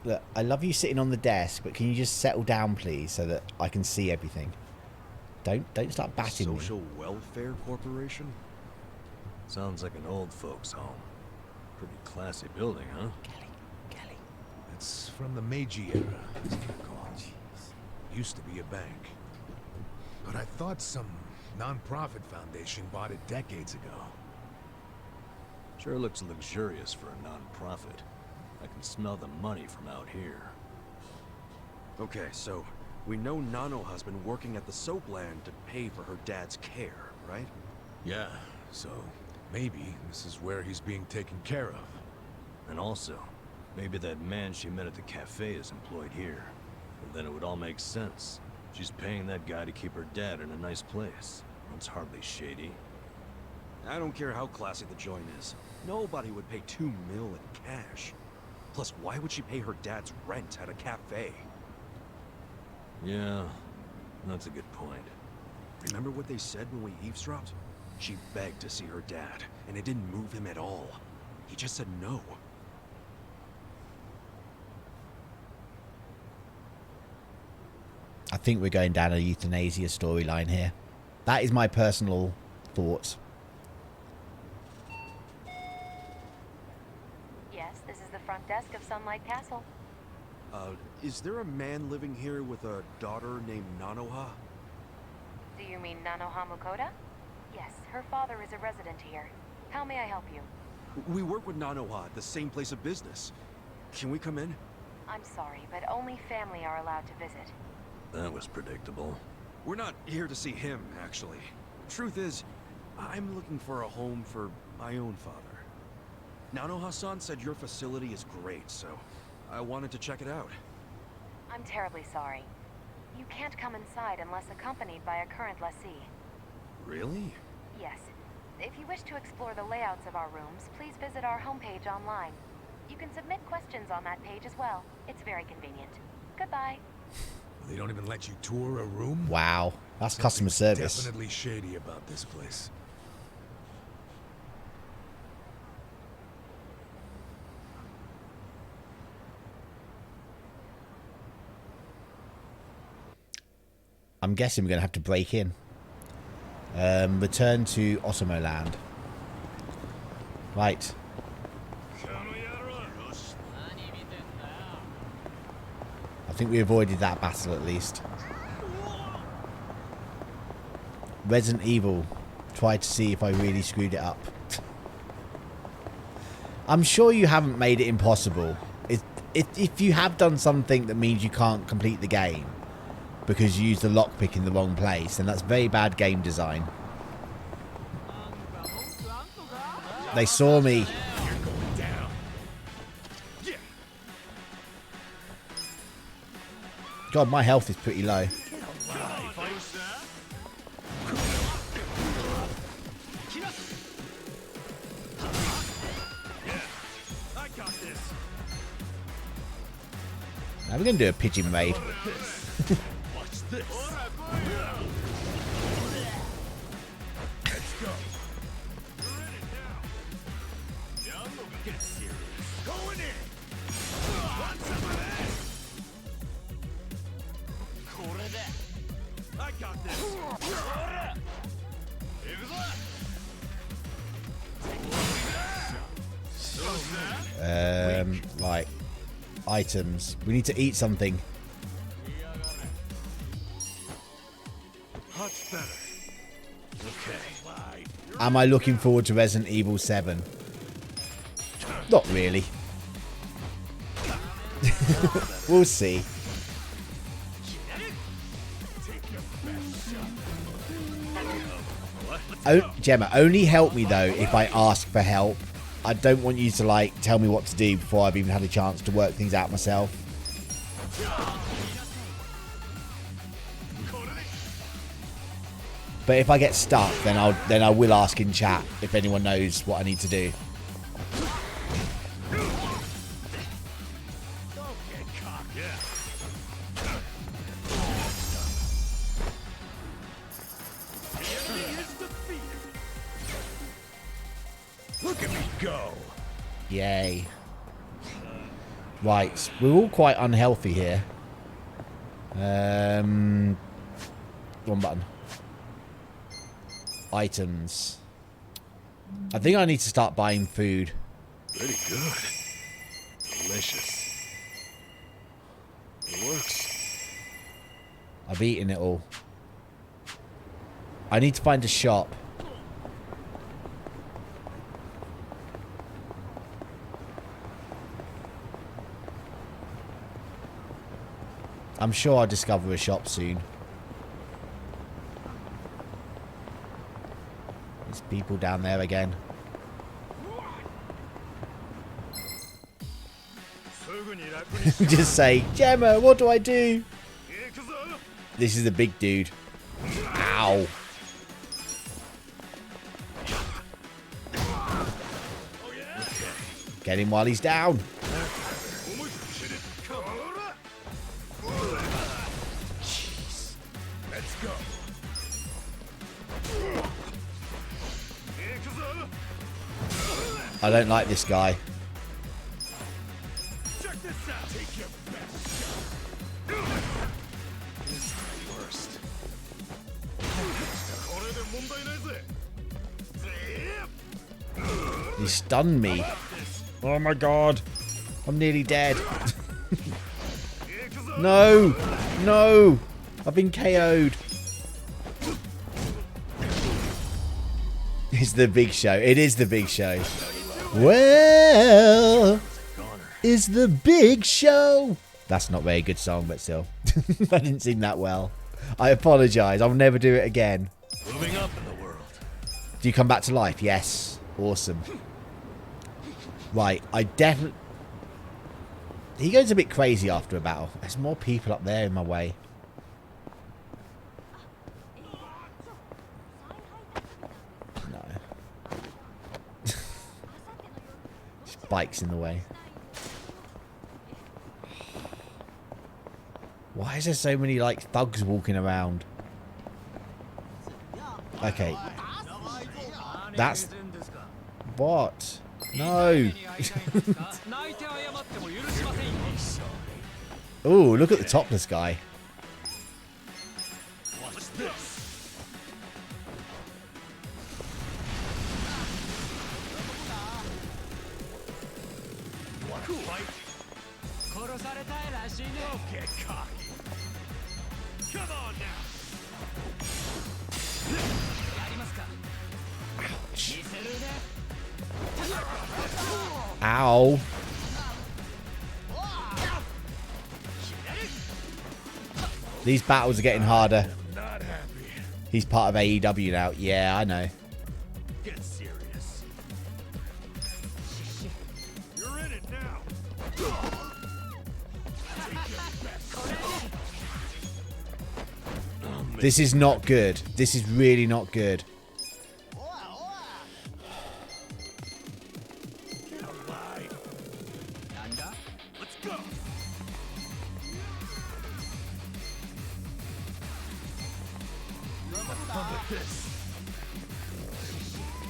look, I love you sitting on the desk, but can you just settle down, please, so that I can see everything? Don't start batting me. Social Welfare Corporation? Sounds like an old folks' home. Pretty classy building, huh? Kelly. It's from the Meiji era, as I recall. Used to be a bank. But I thought some non-profit foundation bought it decades ago. Sure looks luxurious for a non-profit. I can smell the money from out here. Okay, so we know Nanoha's been working at the soap land to pay for her dad's care, right? Yeah, so maybe this is where he's being taken care of. And also, maybe that man she met at the cafe is employed here. And then it would all make sense. She's paying that guy to keep her dad in a nice place. That's hardly shady. I don't care how classy the joint is. Nobody would pay $2 million in cash. Plus, why would she pay her dad's rent at a cafe? Yeah, that's a good point. Remember what they said when we eavesdropped? She begged to see her dad, and it didn't move him at all. He just said no. I think we're going down a euthanasia storyline here. That is my personal thoughts. Yes, this is the front desk of Sunlight Castle. Is there a man living here with a daughter named Nanoha? Do you mean Nanoha Mukoda? Yes, her father is a resident here. How may I help you? We work with Nanoha at the same place of business. Can we come in? I'm sorry, but only family are allowed to visit. That was predictable. We're not here to see him, actually. Truth is, I'm looking for a home for my own father. Nanoha-san said your facility is great, so I wanted to check it out. I'm terribly sorry. You can't come inside unless accompanied by a current lessee. Really? Yes. If you wish to explore the layouts of our rooms, please visit our homepage online. You can submit questions on that page as well. It's very convenient. Goodbye. They don't even let you tour a room? Wow, that's customer service. Definitely shady about this place. I'm guessing we're going to have to break in. Return to Otomo Land. Right. I think we avoided that battle at least. Resident Evil. Tried to see if I really screwed it up. I'm sure you haven't made it impossible. If you have done something that means you can't complete the game because you used the lockpick in the wrong place, then that's very bad game design. They saw me. God, my health is pretty low. Now we're going to do a pigeon raid. Watch this. Let's go. You're in it now. Yeah, I'm gonna get serious. Going in. Want some of that? I got this. Right. Items. We need to eat something. Much better. Okay. Am I looking forward to Resident Evil 7? Not really. We'll see. Oh, Gemma, only help me though if I ask for help. I don't want you to like tell me what to do before I've even had a chance to work things out myself. But if I get stuck, then I will ask in chat if anyone knows what I need to do. Look at me go. Yay. Right, we're all quite unhealthy here. One button. Items. I think I need to start buying food. Pretty good. Delicious. It works. I've eaten it all. I need to find a shop. I'm sure I'll discover a shop soon. There's people down there again. Just say, Gemma, what do I do? This is a big dude. Ow. Get him while he's down. Jeez. Let's go. I don't like this guy. Check this out. Take your best shot. This is the worst. He stunned me. Oh my god. I'm nearly dead. No. No. I've been KO'd. It's the big show. It is the big show. Well, it's the big show. That's not a very good song, but still. I didn't sing that well. I apologise. I'll never do it again. Moving up in the world. Do you come back to life? Yes. Awesome. Right. I definitely... He goes a bit crazy after a battle. There's more people up there in my way. No. Bikes in the way. Why is there so many, like, thugs walking around? Okay. That's... What? No. Ooh, look at the topless guy. What's this? Want to fight? Don't get cocky. Come on now. Ow. These battles are getting harder. He's part of AEW now. Yeah, I know. Get serious. You're in it now. This is not good. This is really not good. Let's go. Fun with this.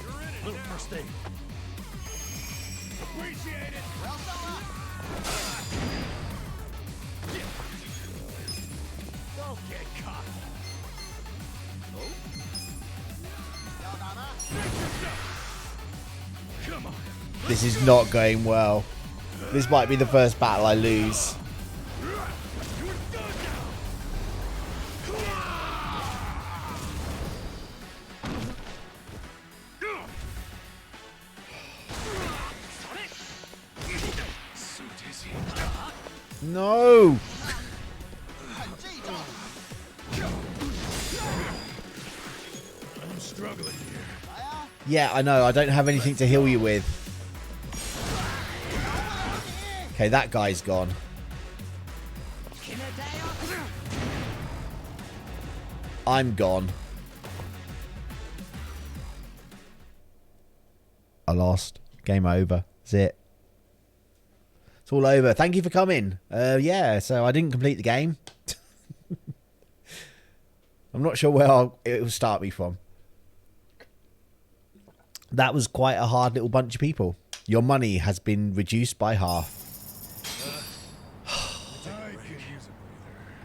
You're in it. Little first aid. Appreciate it. Don't get cocky. Come on. This is not going well. This might be the first battle I lose. No! I'm struggling here. Yeah, I know. I don't have anything to heal you with. Okay, that guy's gone. I'm gone. I lost. Game over. That's it. It's all over. Thank you for coming. Yeah, so I didn't complete the game. I'm not sure where it will start me from. That was quite a hard little bunch of people. Your money has been reduced by half.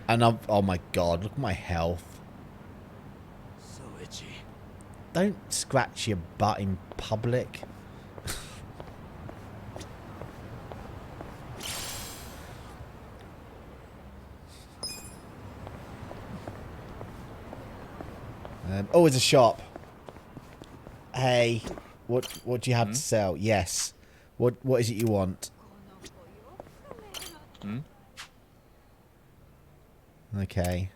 And I'm... Oh my god, look at my health. So itchy. Don't scratch your butt in public. Oh, it's a shop. Hey, what do you have to sell? Yes. What is it you want? Okay.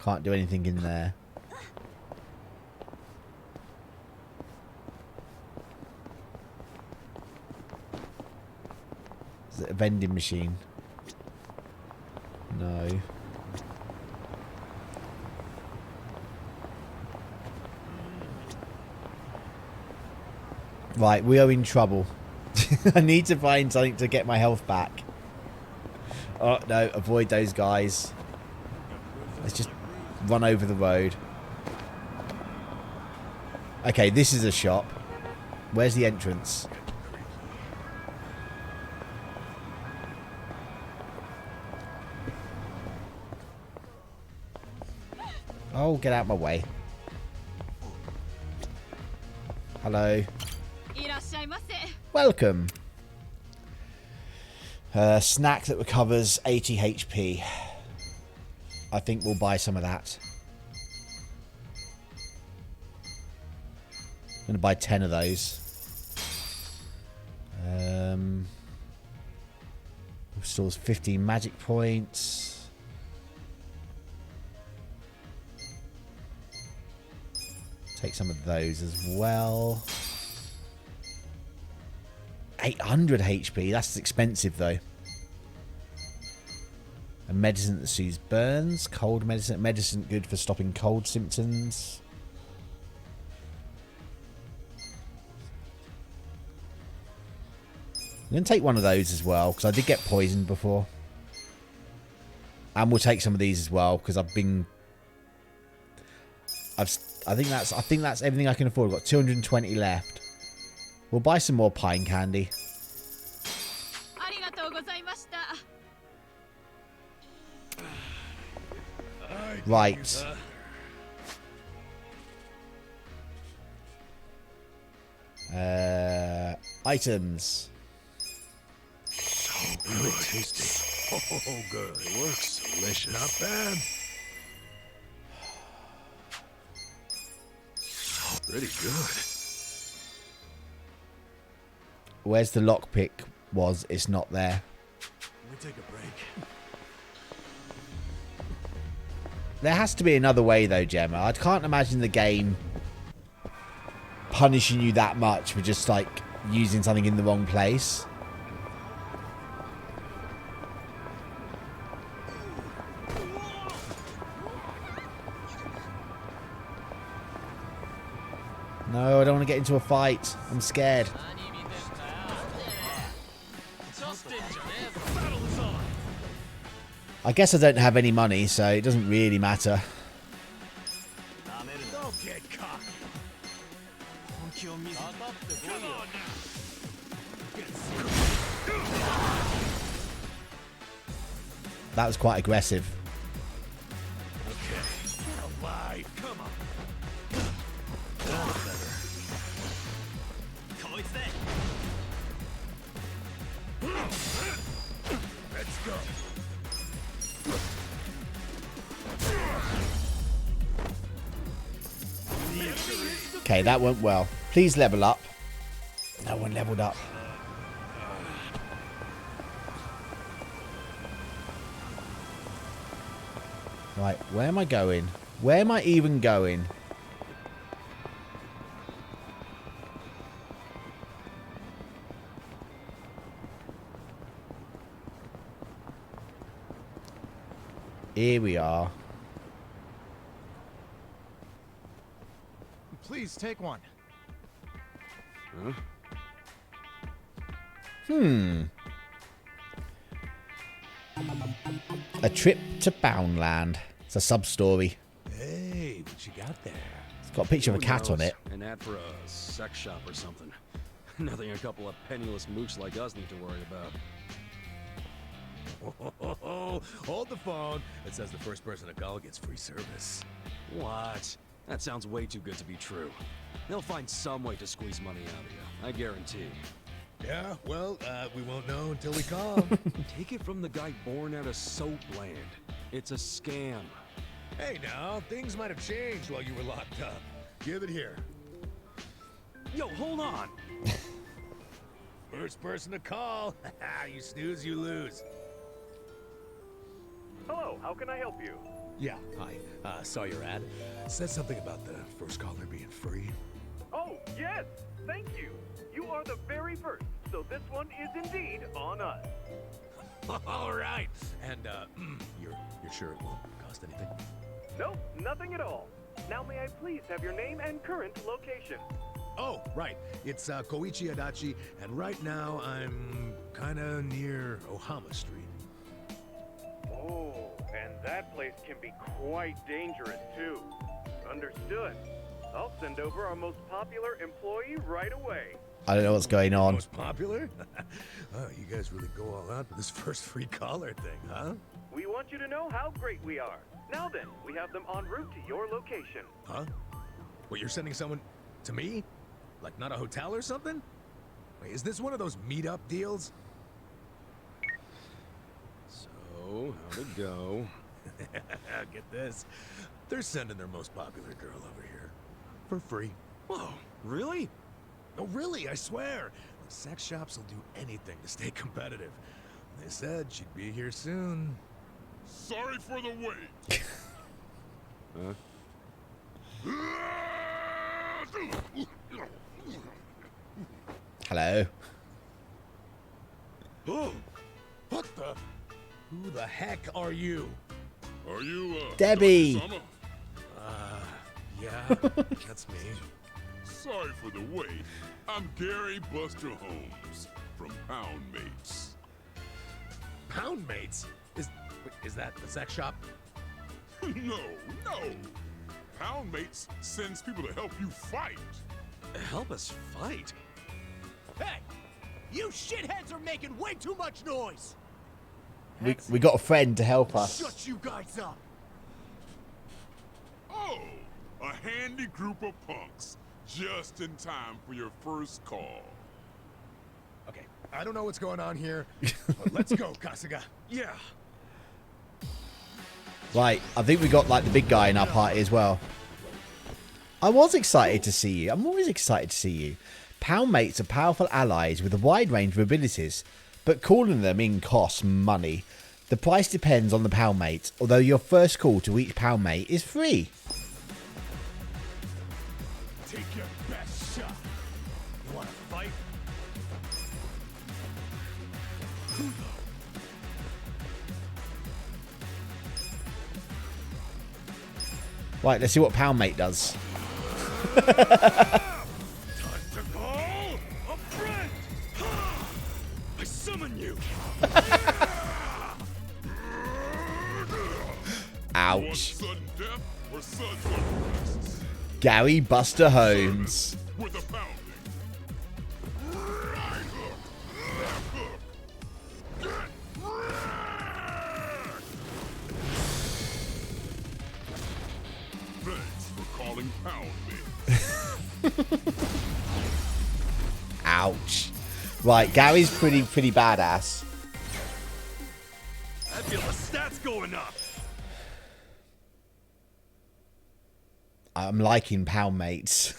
Can't do anything in there. Is it a vending machine? No. Right, we are in trouble. I need to find something to get my health back. Oh, no, avoid those guys. Let's just run over the road. Okay, this is a shop. Where's the entrance? Oh, get out of my way. Hello. Welcome. Snack that recovers 80 HP. I think we'll buy some of that. I'm going to buy 10 of those. Restores 15 magic points. Take some of those as well. 800 HP. That's expensive though. A medicine that soothes burns. Cold medicine. Medicine good for stopping cold symptoms. I'm going to take one of those as well because I did get poisoned before. And we'll take some of these as well because I've been... I think that's everything I can afford. I've got 220 left. We'll buy some more pine candy. Right. Items. Really tasty. Oh, good. It works. Delicious. Not bad. Pretty good. Where's the lockpick was? It's not there. Let me take a break. There has to be another way though, Gemma. I can't imagine the game punishing you that much for just like using something in the wrong place. No, I don't want to get into a fight. I'm scared. I guess I don't have any money, so it doesn't really matter. Don't get cocky. Come on now. That was quite aggressive. Okay. Get alive. Come on. That's better. Let's go. Okay, that went well. Please level up. No one leveled up. Right, where am I going? Where am I even going? Here we are. Please take one. Huh? A trip to Boundland. It's a sub-story. Hey, what you got there? It's got a picture of a cat on it. An ad for a sex shop or something. Nothing a couple of penniless mooks like us need to worry about. Oh, hold the phone. It says the first person to call gets free service. What? That sounds way too good to be true. They'll find some way to squeeze money out of you, I guarantee. Yeah, well, we won't know until we call. Take it from the guy born out of Soapland. It's a scam. Hey now, things might have changed while you were locked up. Give it here. Yo, hold on! First person to call. You snooze, you lose. Hello, how can I help you? Yeah, hi. Saw your ad. Said something about the first caller being free. Oh, yes! Thank you! You are the very first, so this one is indeed on us. All right. And, you're sure it won't cost anything? Nope, nothing at all. Now may I please have your name and current location? Oh, right. It's Koichi Adachi, and right now I'm kinda near Ohama Street. Oh, and that place can be quite dangerous too. Understood. I'll send over our most popular employee right away. I don't know what's going on. Most popular? Oh, you guys really go all out for this first free caller thing, huh? We want you to know how great we are. Now then, we have them en route to your location. Huh? Wait, you're sending someone to me? Like not a hotel or something? Wait, is this one of those meetup deals? So, how'd it go? Get this. They're sending their most popular girl over here. For free. Whoa, really? Oh, really, I swear. The sex shops will do anything to stay competitive. They said she'd be here soon. Sorry for the wait. Huh? Hello. Oh, what the? Who the heck are you? Are you, Debbie. Dr. Summer? Yeah, that's me. Sorry for the wait. I'm Gary Buster Holmes from Pound Mates. Pound Mates? Is that the sex shop? No. Pound Mates sends people to help you fight. Help us fight? Hey! You shitheads are making way too much noise! We got a friend to help us. Shut you guys up! Oh, a handy group of punks. Just in time for your first call. Okay, I don't know what's going on here, but let's go, Kasuga. Yeah. Right, I think we got like the big guy in our party as well. I was excited to see you. I'm always excited to see you. Pound Mates are powerful allies with a wide range of abilities, but calling them in costs money. The price depends on the Pound Mate, although your first call to each Pound Mate is free. Take your best shot. You wanna fight? Right, let's see what Pound Mate does. Time to call a friend! I summon you! Ouch. Sudden death or sudden unrest? Gary Buster Holmes. With a pounding. Right hook, left hook. Get wrecked! Thanks for calling Pound Me. Ouch. Right, Gary's pretty badass. I feel the stats going up! I'm liking Pound Mates.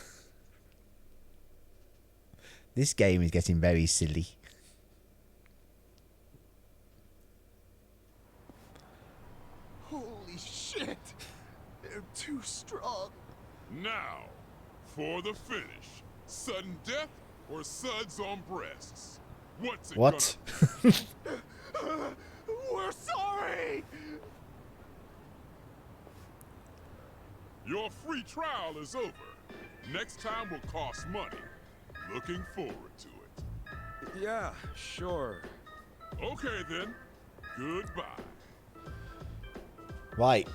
This game is getting very silly. Holy shit! They're too strong. Now, for the finish. Sudden death or suds on breasts? What's it What? We're sorry! Your free trial is over. Next time will cost money. Looking forward to it. Yeah, sure. Okay then. Goodbye. Right.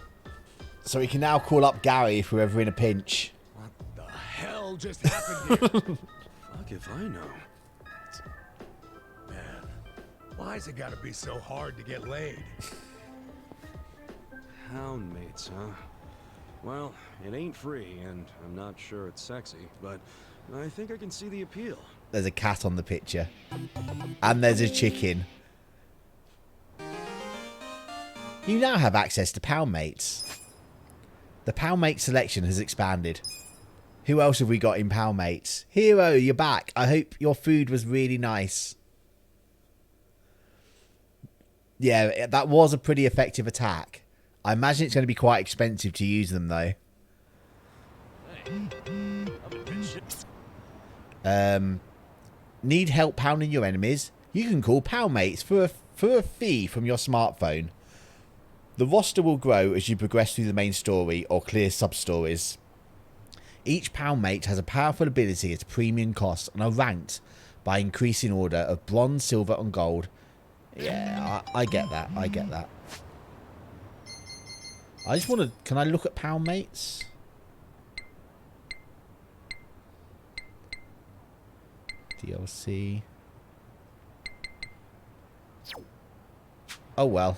So we can now call up Gary if we're ever in a pinch. What the hell just happened here? Fuck if I know. Man, why's it gotta be so hard to get laid? Pound Mates, huh? Well, it ain't free, and I'm not sure it's sexy, but I think I can see the appeal. There's a cat on the picture. And there's a chicken. You now have access to Pound Mates. The Pound Mate selection has expanded. Who else have we got in Pound Mates? Hero, you're back. I hope your food was really nice. Yeah, that was a pretty effective attack. I imagine it's going to be quite expensive to use them, though. Need help pounding your enemies? You can call Palmates for a fee from your smartphone. The roster will grow as you progress through the main story or clear sub-stories. Each Palmate has a powerful ability at a premium cost and are ranked by increasing order of bronze, silver and gold. Yeah, I get that. I get that. I just want to... Can I look at Palmates? DLC. Oh well.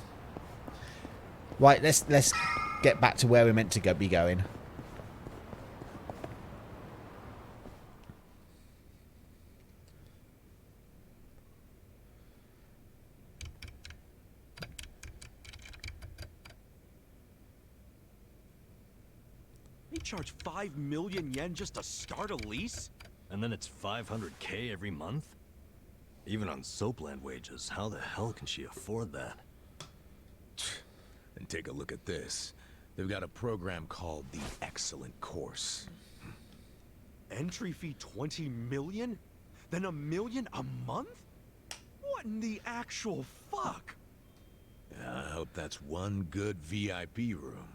Right, let's get back to where we're meant to be going. They charge 5 million yen just to start a lease? And then it's 500K every month? Even on Soapland wages, how the hell can she afford that? And take a look at this. They've got a program called the Excellent Course. Entry fee 20 million? Then $1 million a month? What in the actual fuck? Yeah, I hope that's one good VIP room.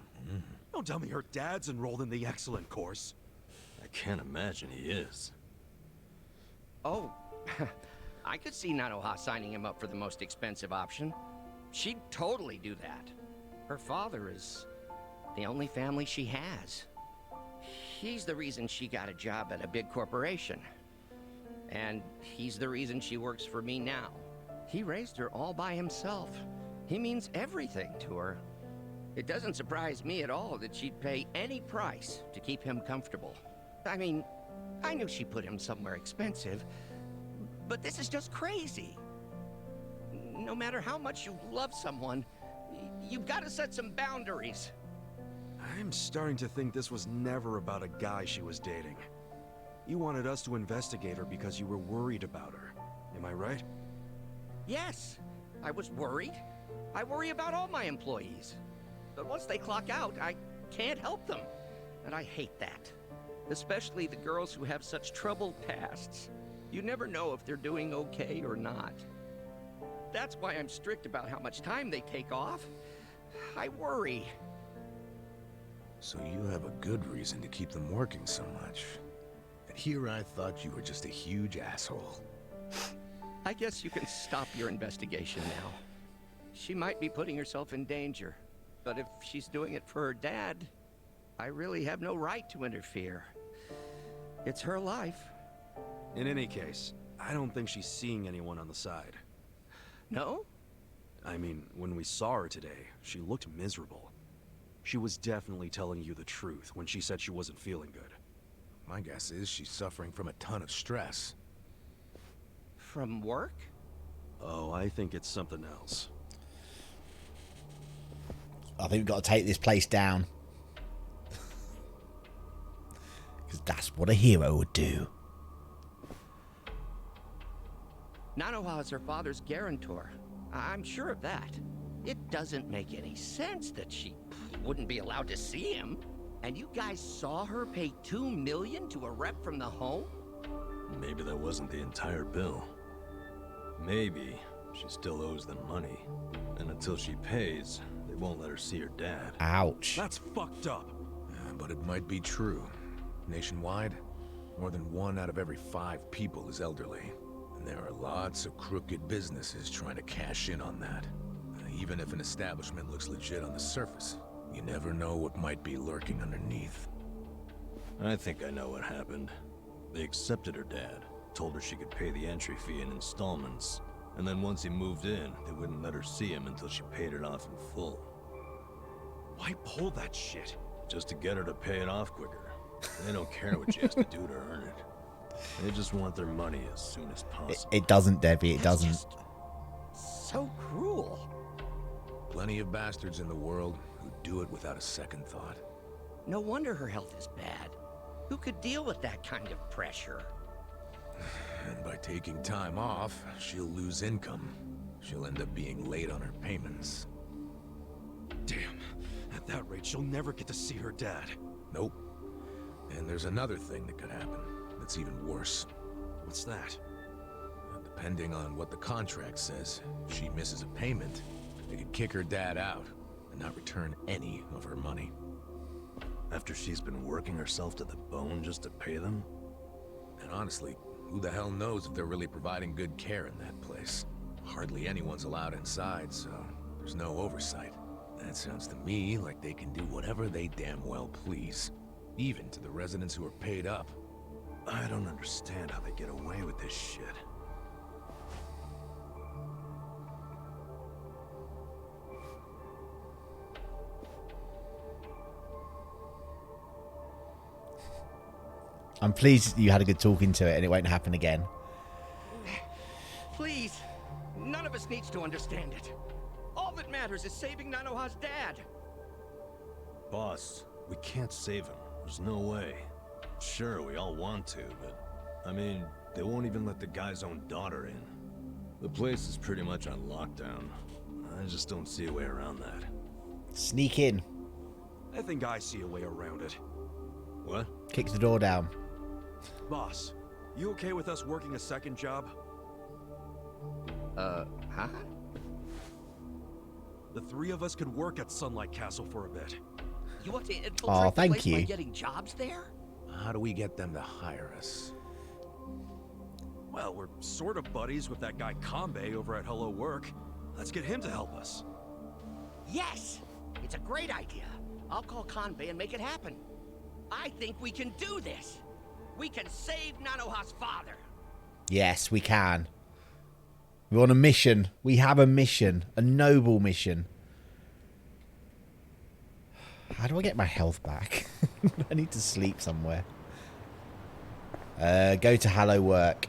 Don't tell me her dad's enrolled in the Excellent Course. I can't imagine he is. Oh, I could see Nanoha signing him up for the most expensive option. She'd totally do that. Her father is the only family she has. He's the reason she got a job at a big corporation. And he's the reason she works for me now. He raised her all by himself. He means everything to her. It doesn't surprise me at all that she'd pay any price to keep him comfortable. I mean, I knew she put him somewhere expensive, but this is just crazy. No matter how much you love someone, you've got to set some boundaries. I'm starting to think this was never about a guy she was dating. You wanted us to investigate her because you were worried about her. Am I right? Yes, I was worried. I worry about all my employees. But once they clock out, I can't help them. And I hate that. Especially the girls who have such troubled pasts. You never know if they're doing okay or not. That's why I'm strict about how much time they take off. I worry. So you have a good reason to keep them working so much. And here I thought you were just a huge asshole. I guess you can stop your investigation now. She might be putting herself in danger. But if she's doing it for her dad, I really have no right to interfere. It's her life. In any case, I don't think she's seeing anyone on the side. No? I mean, when we saw her today, she looked miserable. She was definitely telling you the truth when she said she wasn't feeling good. My guess is she's suffering from a ton of stress. From work? Oh, I think it's something else. I think we've got to take this place down. Because that's what a hero would do. Nanoha is her father's guarantor. I'm sure of that. It doesn't make any sense that she wouldn't be allowed to see him. And you guys saw her pay $2 million to a rep from the home? Maybe that wasn't the entire bill. Maybe she still owes them money. And until she pays, they won't let her see her dad. Ouch. That's fucked up. But it might be true. Nationwide, more than 1 out of every 5 people is elderly. And there are lots of crooked businesses trying to cash in on that. Even if an establishment looks legit on the surface, you never know what might be lurking underneath. I think I know what happened. They accepted her dad, told her she could pay the entry fee in installments, and then once he moved in, they wouldn't let her see him until she paid it off in full. Why pull that shit? Just to get her to pay it off quicker. They don't care what she has to do to earn it. They just want their money as soon as possible. It doesn't, Debbie. It doesn't. So cruel. Plenty of bastards in the world who do it without a second thought. No wonder her health is bad. Who could deal with that kind of pressure? And by taking time off, she'll lose income. she'll end up being late on her payments. Damn. At that rate, she'll never get to see her dad. Nope. And there's another thing that could happen that's even worse. What's that? Depending on what the contract says, if she misses a payment, they could kick her dad out and not return any of her money. After she's been working herself to the bone just to pay them? And honestly, who the hell knows if they're really providing good care in that place? Hardly anyone's allowed inside, so there's no oversight. That sounds to me like they can do whatever they damn well please, even to the residents who are paid up. I don't understand how they get away with this shit. I'm pleased you had a good talking to it and it won't happen again. Please, none of us needs to understand it. All that matters is saving Nanoha's dad. Boss, we can't save him. There's no way. Sure, we all want to, but... I mean, they won't even let the guy's own daughter in. The place is pretty much on lockdown. I just don't see a way around that. Sneak in. I think I see a way around it. What? Kicks the door down. Boss, you okay with us working a second job? Huh? The three of us could work at Sunlight Castle for a bit. You want to infiltrate the place by you. getting jobs there? How do we get them to hire us? Well, we're sort of buddies with that guy Kambe over at Hello Work. Let's get him to help us. Yes! It's a great idea. I'll call Kanbei and make it happen. I think we can do this. We can save Nanoha's father. Yes, we can. We're on a mission. We have a mission. A noble mission. How do I get my health back? I need to sleep somewhere. Go to Hello Work.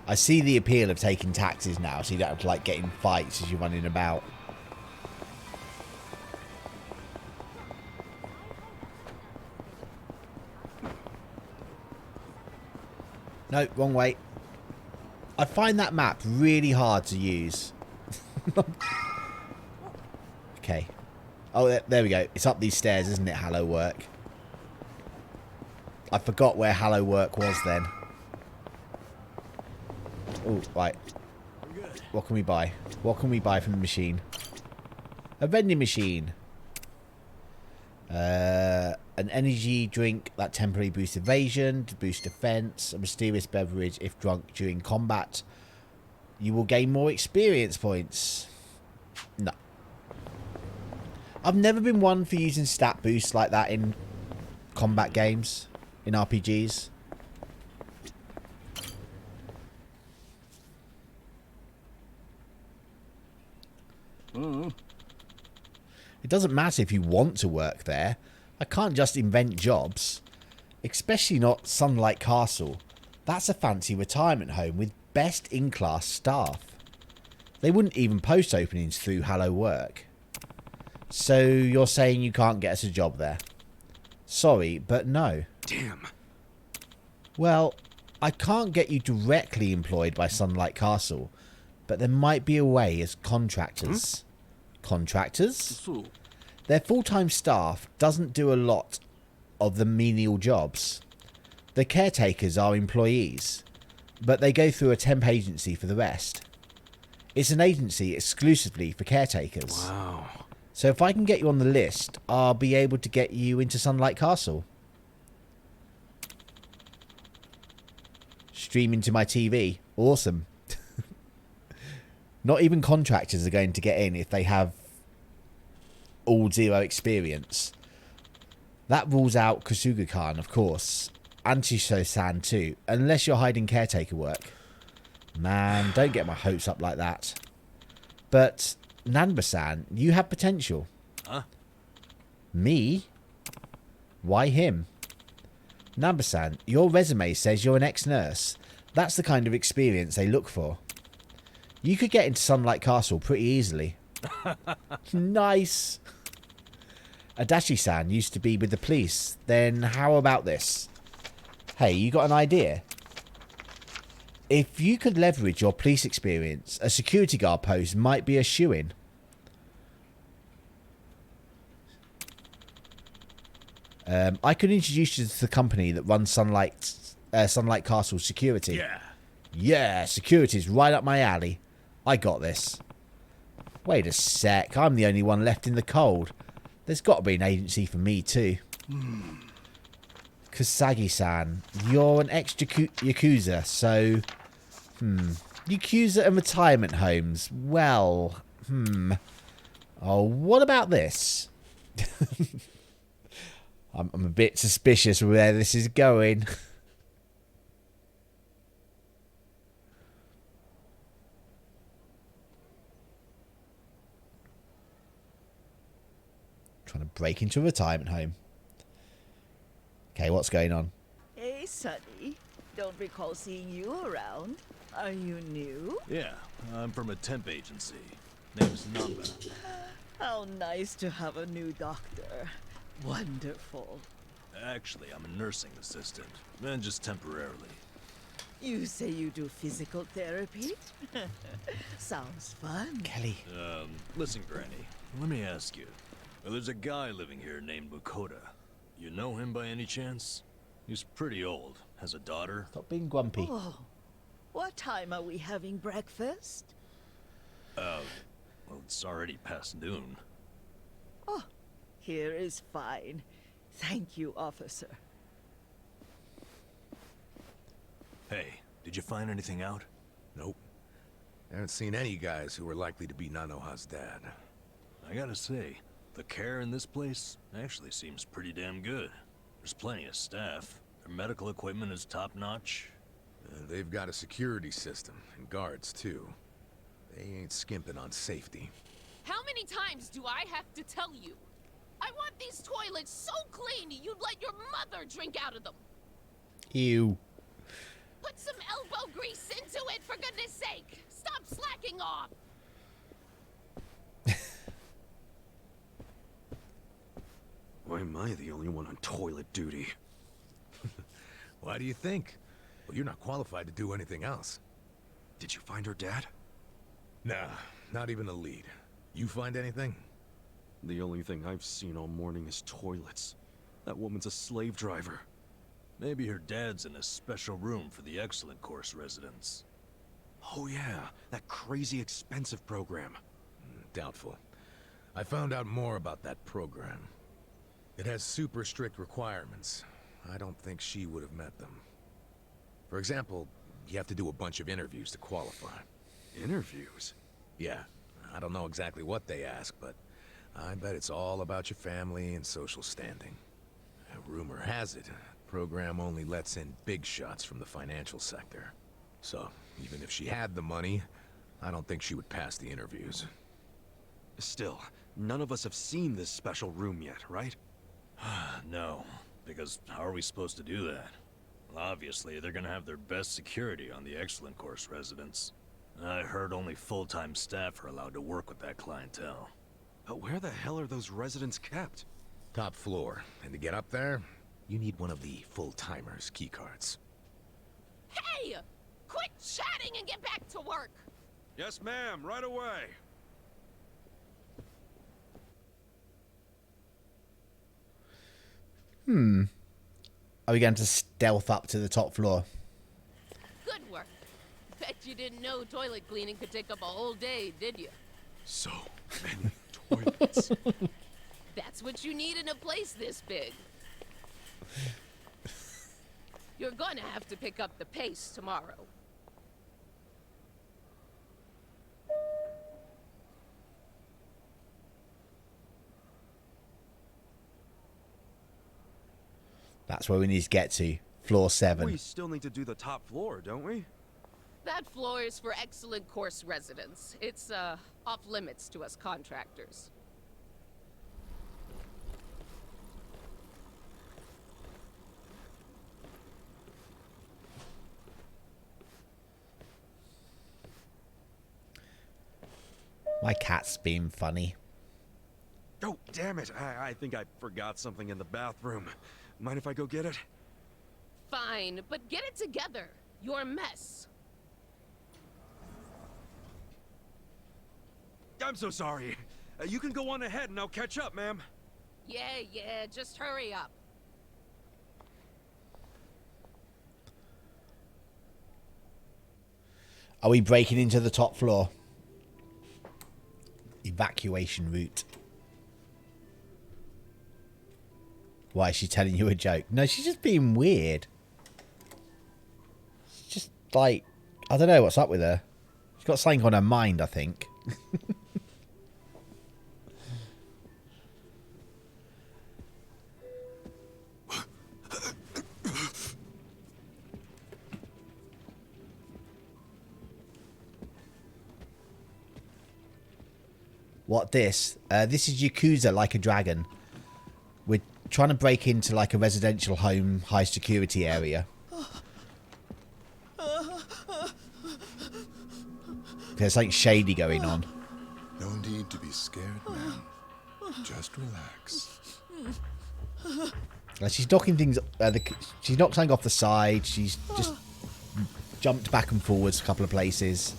I see the appeal of taking taxis now, so you don't have to like get in fights as you're running about. No, wrong way. I find that map really hard to use. Okay. Oh, there we go. It's up these stairs, isn't it, Hello Work? I forgot where Hello Work was then. Oh, right. What can we buy? What can we buy from the machine? A vending machine. An energy drink that temporarily boosts evasion, to boost defense. A mysterious beverage if drunk during combat. You will gain more experience points. No. I've never been one for using stat boosts like that in combat games, in RPGs. It doesn't matter if you want to work there. I can't just invent jobs. Especially not Sunlight Castle. That's a fancy retirement home with best in-class staff. They wouldn't even post openings through Hello Work. So you're saying you can't get us a job there? Sorry, but no. Damn. Well, I can't get you directly employed by Sunlight Castle, but there might be a way as contractors. Contractors? Their full-time staff doesn't do a lot of the menial jobs. The caretakers are employees, but they go through a temp agency for the rest. It's an agency exclusively for caretakers. Wow. So if I can get you on the list, I'll be able to get you into Sunlight Castle. Streaming to my TV. Awesome. Not even contractors are going to get in if they have all zero experience. That rules out Kasuga-kan, of course. And Shisho-san too, unless you're hiding caretaker work. Man, don't get my hopes up like that. But Nanba-san, you have potential. Huh? Me? Why him? Nanba-san, your resume says you're an ex-nurse. That's the kind of experience they look for. You could get into Sunlight Castle pretty easily. Nice. Adachi-san used to be with the police. Then how about this? Hey, you got an idea? If you could leverage your police experience, a security guard post might be a shoo-in. I could introduce you to the company that runs Sunlight Castle Security. Yeah. Yeah, security's right up my alley. I got this. Wait a sec, I'm the only one left in the cold. There's got to be an agency for me too. Kasagi-san, you're an ex-Yakuza, so... Yakuza and retirement homes. Well, Oh, what about this? I'm a bit suspicious of where this is going. Trying to break into a retirement home. Okay, what's going on? Hey, Sonny. Don't recall seeing you around. Are you new? Yeah, I'm from a temp agency. Name's Namba. How nice to have a new doctor. Wonderful. Actually, I'm a nursing assistant, and just temporarily. You say you do physical therapy? Sounds fun. Kelly. Listen, Granny, let me ask you. There's a guy living here named Makoto. You know him by any chance? He's pretty old, has a daughter. Stop being grumpy. Oh, what time are we having breakfast? Well, it's already past noon. Oh, here is fine. Thank you, officer. Hey, did you find anything out? Nope. I haven't seen any guys who were likely to be Nanoha's dad. I gotta say, the care in this place actually seems pretty damn good. There's plenty of staff. Their medical equipment is top-notch. They've got a security system, and guards, too. They ain't skimping on safety. How many times do I have to tell you? I want these toilets so clean you'd let your mother drink out of them. Ew. Put some elbow grease into it, for goodness sake. Stop slacking off. Why am I the only one on toilet duty? Why do you think? Well, you're not qualified to do anything else. Did you find her dad? Nah, not even a lead. You find anything? The only thing I've seen all morning is toilets. That woman's a slave driver. Maybe her dad's in a special room for the Excellent Course residents. Oh yeah, that crazy expensive program. Doubtful. I found out more about that program. It has super strict requirements. I don't think she would have met them. For example, you have to do a bunch of interviews to qualify. Interviews? Yeah. I don't know exactly what they ask, but I bet it's all about your family and social standing. Rumor has it, the program only lets in big shots from the financial sector. So, even if she had the money, I don't think she would pass the interviews. Still, none of us have seen this special room yet, right? No, because how are we supposed to do that? Well, obviously, they're gonna have their best security on the Excellent Course residents. I heard only full-time staff are allowed to work with that clientele. But where the hell are those residents kept? Top floor. And to get up there, you need one of the full-timers' keycards. Hey! Quit chatting and get back to work! Yes, ma'am, right away. Are we going to stealth up to the top floor? Good work. Bet you didn't know toilet cleaning could take up a whole day, did you? So many toilets. That's what you need in a place this big. You're gonna have to pick up the pace tomorrow. That's where we need to get to. Floor 7. We still need to do the top floor, don't we? That floor is for Excellent Course residents. It's, off limits to us contractors. My cat's being funny. Oh, damn it. I think I forgot something in the bathroom. Mind if I go get it? Fine, but get it together. You're a mess. I'm so sorry. You can go on ahead and I'll catch up, ma'am. Yeah, just hurry up. Are we breaking into the top floor? Evacuation route. Why is she telling you a joke? No, she's just being weird. She's just like, I don't know what's up with her. She's got something on her mind, I think. What this? This is Yakuza Like a Dragon. We're trying to break into like a residential home, high security area. There's something shady going on. No need to be scared, ma'am. Just relax. She's knocking things. She's knocked something off the side. She's just jumped back and forwards a couple of places.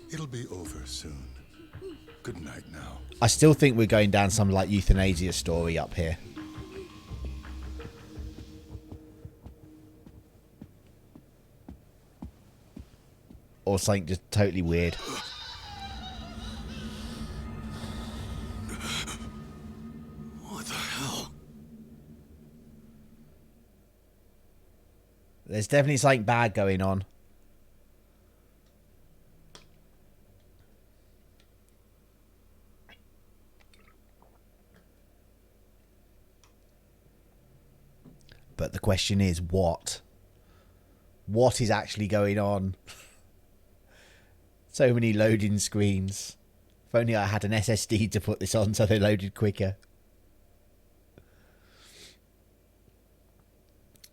It'll be over soon. Good night now. I still think we're going down some like euthanasia story up here. Or something just totally weird. What the hell? There's definitely something bad going on. But the question is, what? What is actually going on? So many loading screens. If only I had an SSD to put this on so they loaded quicker.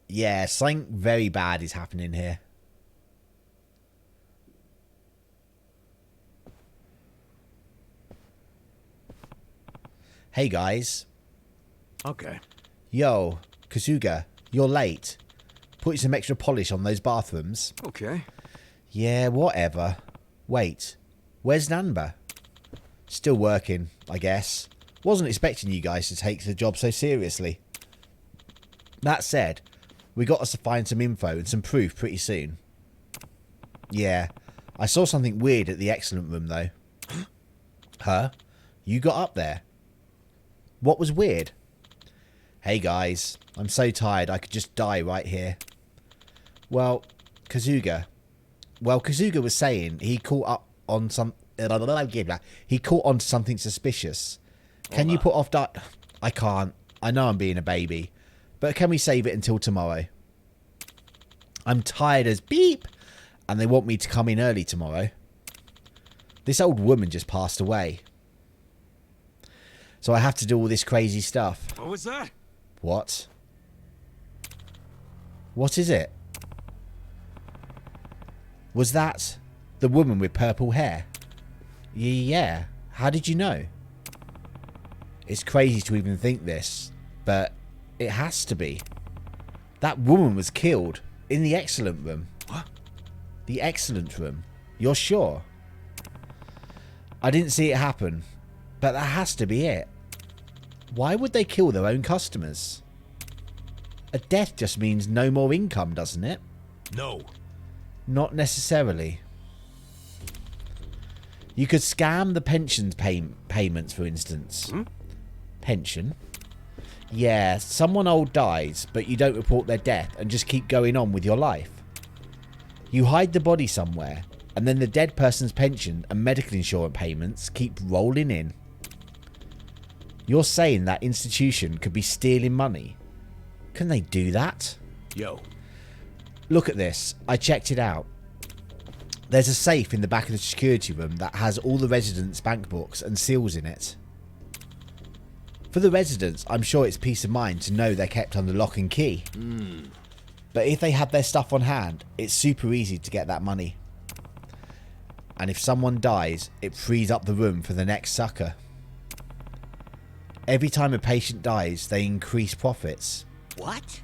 Yeah, something very bad is happening here. Hey guys. Okay. Yo, Kazuga, you're late. Put some extra polish on those bathrooms. Okay. Yeah, whatever. Wait, where's Nanba? Still working, I guess. Wasn't expecting you guys to take the job so seriously. That said, we got us to find some info and some proof pretty soon. Yeah, I saw something weird at the excellent room though. Huh? You got up there? What was weird? Hey guys, I'm so tired I could just die right here. Well, Kazuga was saying he caught on something suspicious. Can you put off that? I can't. I know I'm being a baby. But can we save it until tomorrow? I'm tired as beep. And they want me to come in early tomorrow. This old woman just passed away. So I have to do all this crazy stuff. What was that? What? What is it? Was that the woman with purple hair? Yeah. How did you know? It's crazy to even think this, but it has to be. That woman was killed in the excellent room. What? The excellent room. You're sure? I didn't see it happen, but that has to be it. Why would they kill their own customers? A death just means no more income, doesn't it? No. Not necessarily. You could scam the pensions payments, for instance. Pension? Yeah, someone old dies, but you don't report their death and just keep going on with your life. You hide the body somewhere, and then the dead person's pension and medical insurance payments keep rolling in. You're saying that institution could be stealing money? Can they do that? Yo. Look at this. I checked it out. There's a safe in the back of the security room that has all the residents' bank books and seals in it. For the residents, I'm sure it's peace of mind to know they're kept under lock and key. But if they have their stuff on hand, it's super easy to get that money. And if someone dies, it frees up the room for the next sucker. Every time a patient dies, they increase profits. What?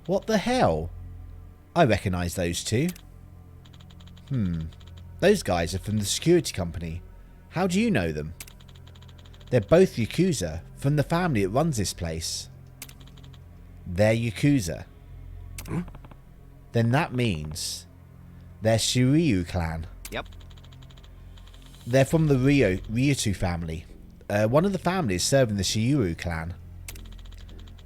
What the hell? I recognise those two. Those guys are from the security company. How do you know them? They're both Yakuza, from the family that runs this place. They're Yakuza. Then that means they're Shiryu clan. Yep. They're from the Ryutu family. One of the families serving the Shiryu clan.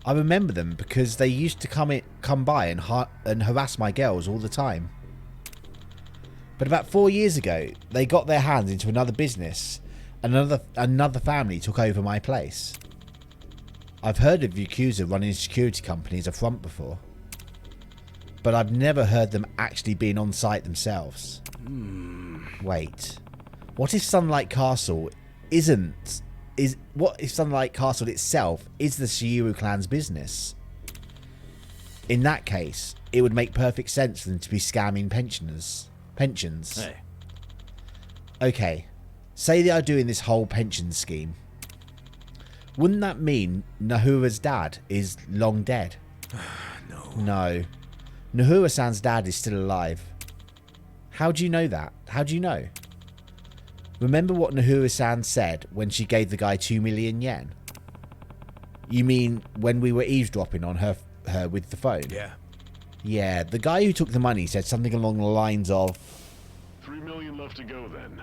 I remember them because they used to come by and harass my girls all the time. But about 4 years ago, they got their hands into another business, and another family took over my place. I've heard of Yakuza running security companies up front before, but I've never heard them actually being on site themselves. Wait, what if Sunlight Castle what if Sunlight Castle itself is the Shiryu clan's business? In that case, it would make perfect sense for them to be scamming pensions. Hey. Okay, say they are doing this whole pension scheme. Wouldn't that mean Nahura's dad is long dead? No. Nahura-san's dad is still alive. How do you know that? How do you know? Remember what Nahura-san said when she gave the guy 2 million yen? You mean when we were eavesdropping on her with the phone? Yeah. Yeah, the guy who took the money said something along the lines of 3 million left to go then.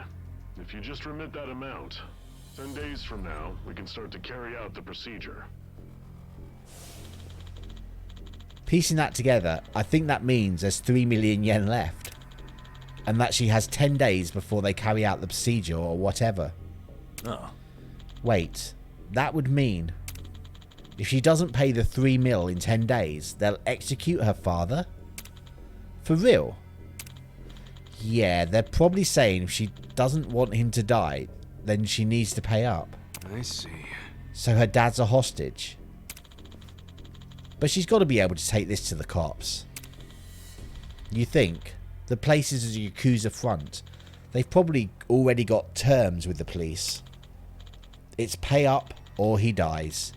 If you just remit that amount, 10 days from now, we can start to carry out the procedure. Piecing that together, I think that means there's 3 million yen left. And that she has 10 days before they carry out the procedure or whatever. Oh. Wait, that would mean if she doesn't pay the 3 mil in 10 days, they'll execute her father? For real? Yeah, they're probably saying if she doesn't want him to die, then she needs to pay up. I see. So her dad's a hostage. But she's got to be able to take this to the cops. You think? The place is a Yakuza front. They've probably already got terms with the police. It's pay up or he dies.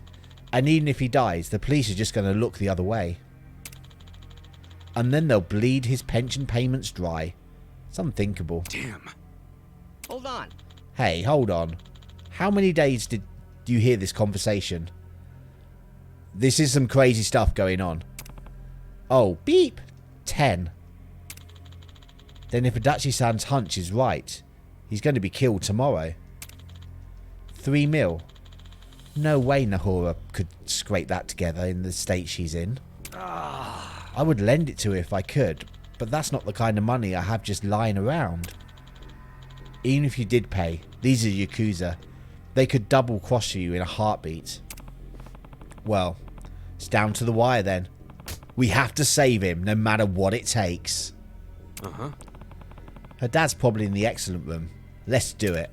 And even if he dies, the police are just going to look the other way. And then they'll bleed his pension payments dry. It's unthinkable. Damn. Hold on. Hey, hold on. How many days did you hear this conversation? This is some crazy stuff going on. Oh, beep. 10. Then if Adachi-san's hunch is right, he's going to be killed tomorrow. 3 mil. No way Nahura could scrape that together in the state she's in. I would lend it to her if I could, but that's not the kind of money I have just lying around. Even if you did pay, these are Yakuza. They could double cross you in a heartbeat. Well, it's down to the wire then. We have to save him no matter what it takes. Uh-huh. Her dad's probably in the excellent room. Let's do it.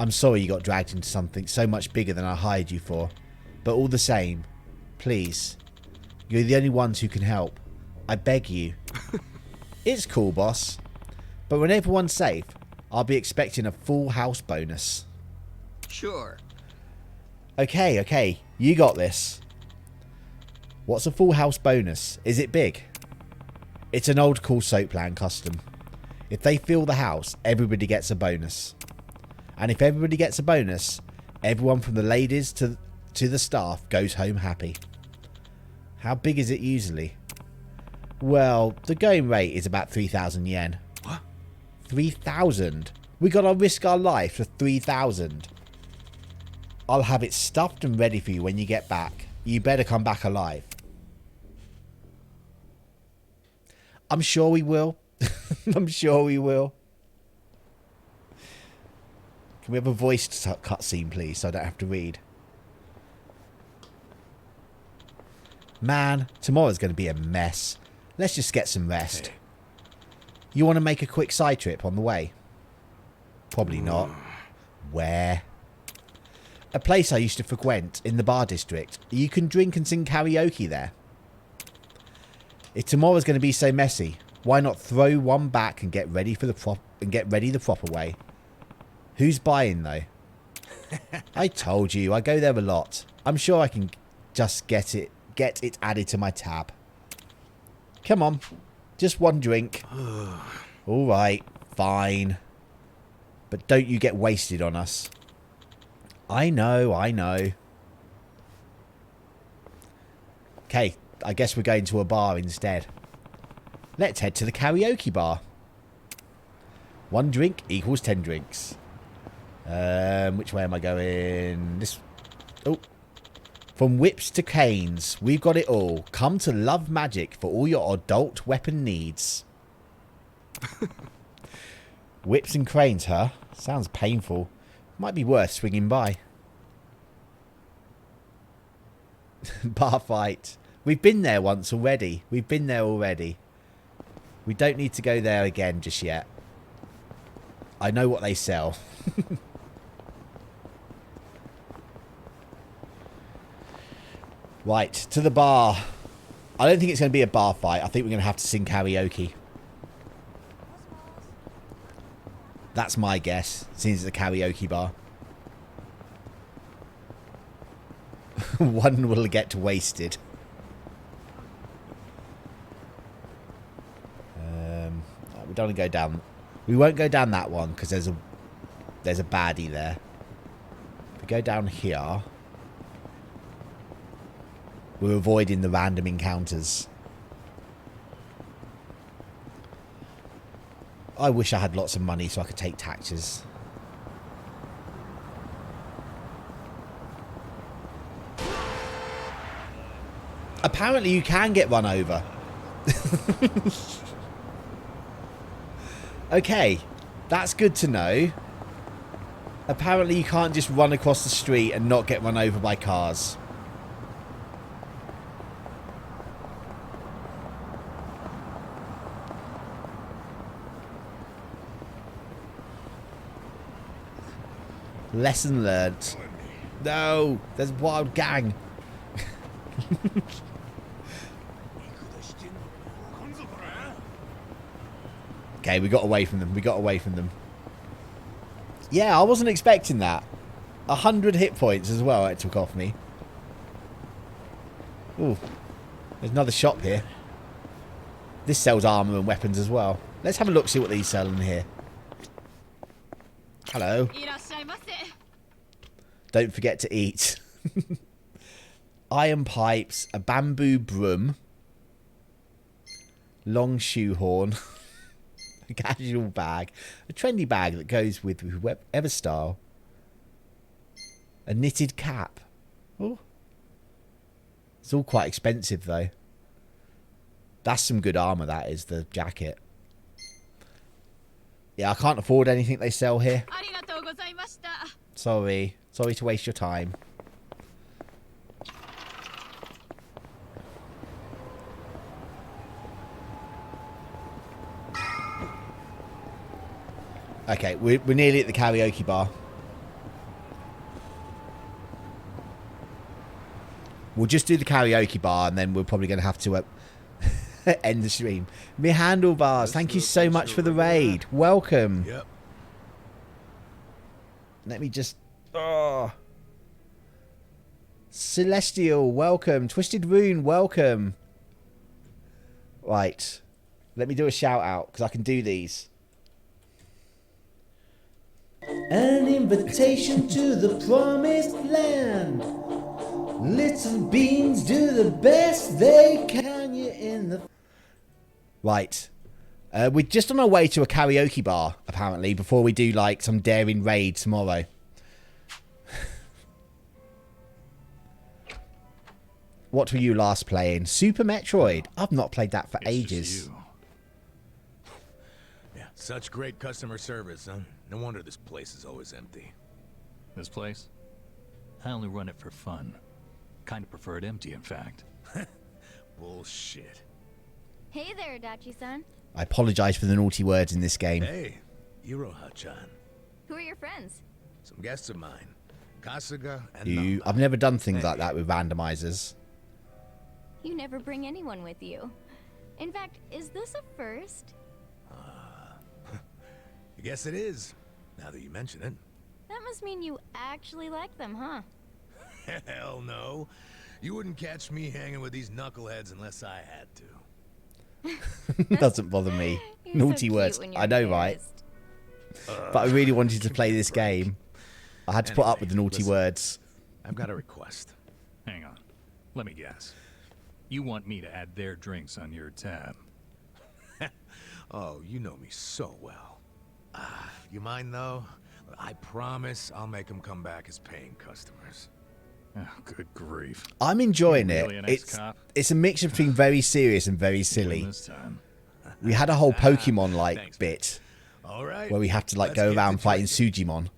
I'm sorry you got dragged into something so much bigger than I hired you for. But all the same, please. You're the only ones who can help. I beg you. It's cool, boss. But when everyone's safe, I'll be expecting a full house bonus. Sure. Okay. You got this. What's a full house bonus? Is it big? It's an old cool soap plan custom. If they fill the house, everybody gets a bonus. And if everybody gets a bonus, everyone from the ladies to the staff goes home happy. How big is it usually? Well, the going rate is about 3,000 yen. What? 3,000? We gotta risk our life for 3,000. I'll have it stuffed and ready for you when you get back. You better come back alive. I'm sure we will. I'm sure we will. Can we have a voiced cutscene, please, so I don't have to read? Man, tomorrow's going to be a mess. Let's just get some rest. Hey. You want to make a quick side trip on the way? Probably not. Where? A place I used to frequent in the bar district. You can drink and sing karaoke there. If tomorrow's going to be so messy, why not throw one back and get ready for the proper way? Who's buying though? I told you, I go there a lot. I'm sure I can just get it added to my tab. Come on, just one drink. All right, fine. But don't you get wasted on us. I know, I know. Okay, I guess we're going to a bar instead. Let's head to the karaoke bar. 1 drink equals 10 drinks. Which way am I going? This. Oh. From whips to canes, we've got it all. Come to Love Magic for all your adult weapon needs. Whips and cranes, huh? Sounds painful. Might be worth swinging by. Bar fight. We've been there once already. We've been there already. We don't need to go there again just yet. I know what they sell. Right, to the bar. I don't think it's going to be a bar fight. I think we're going to have to sing karaoke. That's my guess, since it's a karaoke bar. One will get wasted. We don't want to go down. We won't go down that one because there's a baddie there. If we go down here, we're avoiding the random encounters. I wish I had lots of money so I could take taxis. Apparently you can get run over. Okay, that's good to know. Apparently you can't just run across the street and not get run over by cars. Lesson learned. No, there's a wild gang. Okay, we got away from them. We got away from them. Yeah, I wasn't expecting that. 100 hit points as well it took off me. Ooh. There's another shop here. This sells armor and weapons as well. Let's have a look, see what these sell in here. Hello. Don't forget to eat. Iron pipes, a bamboo broom, long shoehorn, a casual bag, a trendy bag that goes with whatever style, a knitted cap. Oh, it's all quite expensive though. That's some good armor, that is, the jacket. Yeah, I can't afford anything they sell here. Sorry. Sorry to waste your time. Okay, we're nearly at the karaoke bar. We'll just do the karaoke bar and then we're probably going to have to end the stream. Me handlebars, thank you so much for the raid. Welcome. Yep. Let me just... Oh. Celestial, welcome. Twisted Rune, welcome. Right. Let me do a shout out because I can do these. An invitation to the promised land. Little beans do the best they can. You're in the... Right. We're just on our way to a karaoke bar, apparently, before we do, like, some daring raid tomorrow. What were you last playing? Super Metroid. I've not played that for ages. Yeah, such great customer service, huh? No wonder this place is always empty. This place? I only run it for fun. Kind of prefer it empty, in fact. Bullshit. Hey there, Dachi-san. I apologise for the naughty words in this game. Hey, Iroha-chan. Who are your friends? Some guests of mine. Kasuga and I've never done things like that with randomizers. You never bring anyone with you. In fact, is this a first? I guess it is, now that you mention it. That must mean you actually like them, huh? Hell no. You wouldn't catch me hanging with these knuckleheads unless I had to. Doesn't bother me. You're Naughty so words. cute when you're I know, right? embarrassed. But I really wanted to play this game. I had to put up with the naughty listen. words. I've got a request. Hang on. Let me guess. You want me to add their drinks on your tab? Oh, you know me so well. You mind, though? I promise I'll make them come back as paying customers. Oh, good grief. I'm enjoying You it. really an It's ex-cop? it's a mixture between very serious and very silly. This time. We had a whole Pokemon-like bit All right. where we have to like let's go get around to fighting drinking. Sujimon.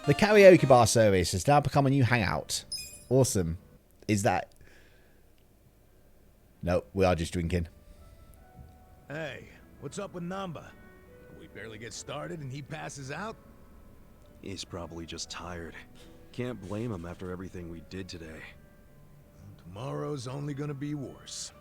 The karaoke bar service has now become a new hangout. Awesome. Is that... No, we are just drinking. Hey, what's up with Namba? We barely get started and he passes out? He's probably just tired. Can't blame him after everything we did today. Tomorrow's only gonna be worse.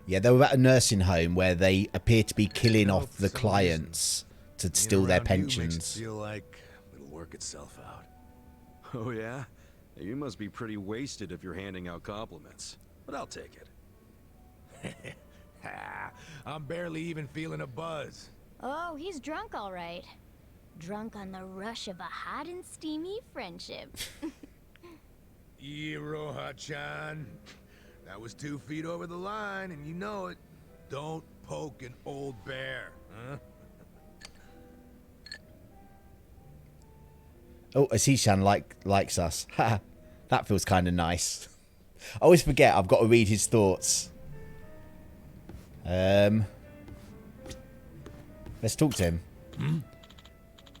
Yeah, they were at a nursing home where they appear to be killing off the clients to steal their Being around you makes pensions. it feel like it'll work itself out. Oh yeah? You must be pretty wasted if you're handing out compliments. But I'll take it. I'm barely even feeling a buzz. Oh, he's drunk all right. Drunk on the rush of a hot and steamy friendship. Iroha-chan. That was 2 feet over the line, and you know it. Don't poke an old bear, huh? Oh, Asichan likes us. That feels kind of nice. I always forget I've got to read his thoughts. Let's talk to him.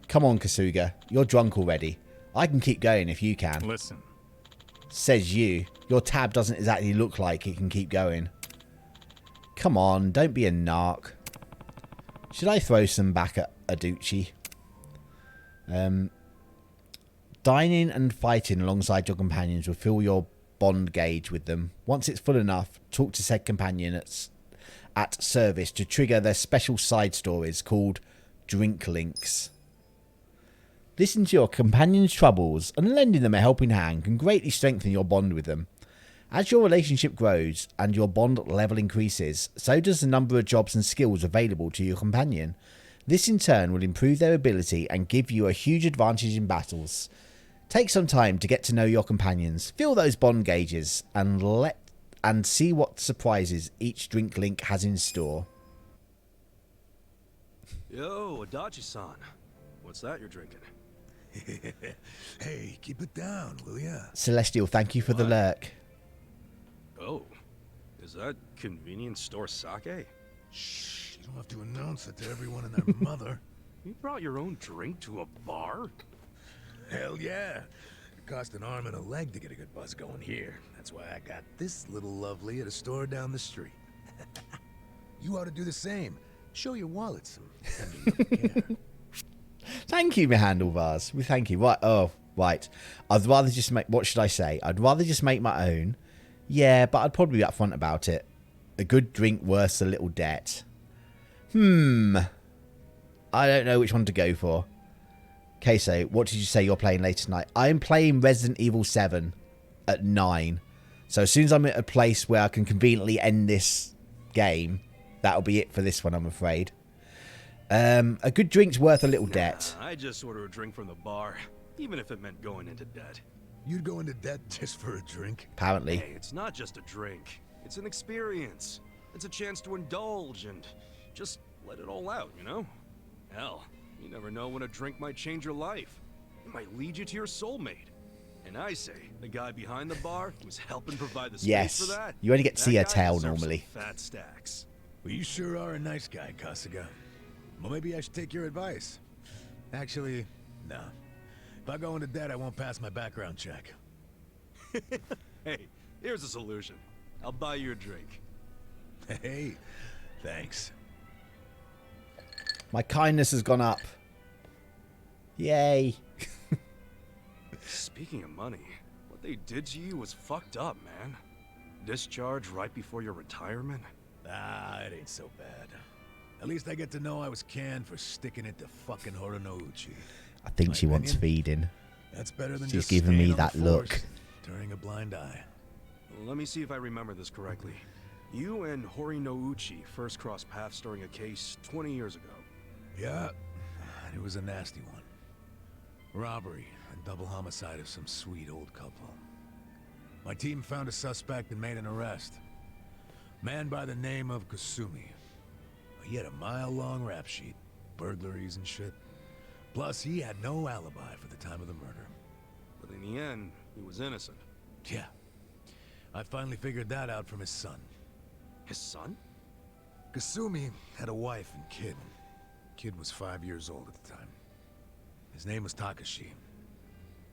Come on, Kasuga. You're drunk already. I can keep going if you can. Listen. Says you. Your tab doesn't exactly look like it can keep going. Come on, don't be a narc. Should I throw some back at Aducci? Dining and fighting alongside your companions will fill your bond gauge with them. Once it's full enough, talk to said companion at service to trigger their special side stories called drink links. Listen to your companion's troubles and lending them a helping hand can greatly strengthen your bond with them. As your relationship grows and your bond level increases, so does the number of jobs and skills available to your companion. This in turn will improve their ability and give you a huge advantage in battles. Take some time to get to know your companions, feel those bond gauges, and see what surprises each drink link has in store. Yo, Adachi-san. What's that you're drinking? Hey, keep it down, will ya? Celestial, thank you for the lurk. Oh, is that convenience store sake? Shh, you don't have to announce it to everyone and their mother. You brought your own drink to a bar? Hell yeah. It cost an arm and a leg to get a good buzz going here. That's why I got this little lovely at a store down the street. You ought to do the same. Show your wallet some care. Thank you, my handlebars. We thank you. Right. Oh, right. I'd rather just make... What should I say? I'd rather just make my own. Yeah, but I'd probably be upfront about it. A good drink worth a little debt. I don't know which one to go for. Queso, what did you say you're playing later tonight? I'm playing Resident Evil 7 at 9. So as soon as I'm at a place where I can conveniently end this game, that'll be it for this one, I'm afraid. A good drink's worth a little debt. I just order a drink from the bar, even if it meant going into debt. You'd go into debt just for a drink? Apparently. Hey, it's not just a drink. It's an experience. It's a chance to indulge and just let it all out, you know? Hell, you never know when a drink might change your life. It might lead you to your soulmate. And I say, the guy behind the bar who's helping provide the space for that. You only get to see her that guy tail deserves normally. some fat stacks. Well, you sure are a nice guy, Kasuga. Well, maybe I should take your advice. Actually, no. If I go into debt, I won't pass my background check. Hey, here's a solution. I'll buy you a drink. Hey, thanks. My kindness has gone up. Yay. Speaking of money, what they did to you was fucked up, man. Discharge right before your retirement? Ah, it ain't so bad. At least I get to know I was canned for sticking it to fucking Horonouchi. I think she wants feeding. That's better than She's just giving me staying on that the look. force, turning a blind eye. Let me see if I remember this correctly. You and Horinouchi first crossed paths during a case 20 years ago. Yeah, it was a nasty one. Robbery and double homicide of some sweet old couple. My team found a suspect and made an arrest. Man by the name of Kasumi. He had a mile-long rap sheet, burglaries and shit. Plus, he had no alibi for the time of the murder. But in the end, he was innocent. Yeah. I finally figured that out from his son. His son? Kasumi had a wife and kid. Kid was 5 years old at the time. His name was Takashi.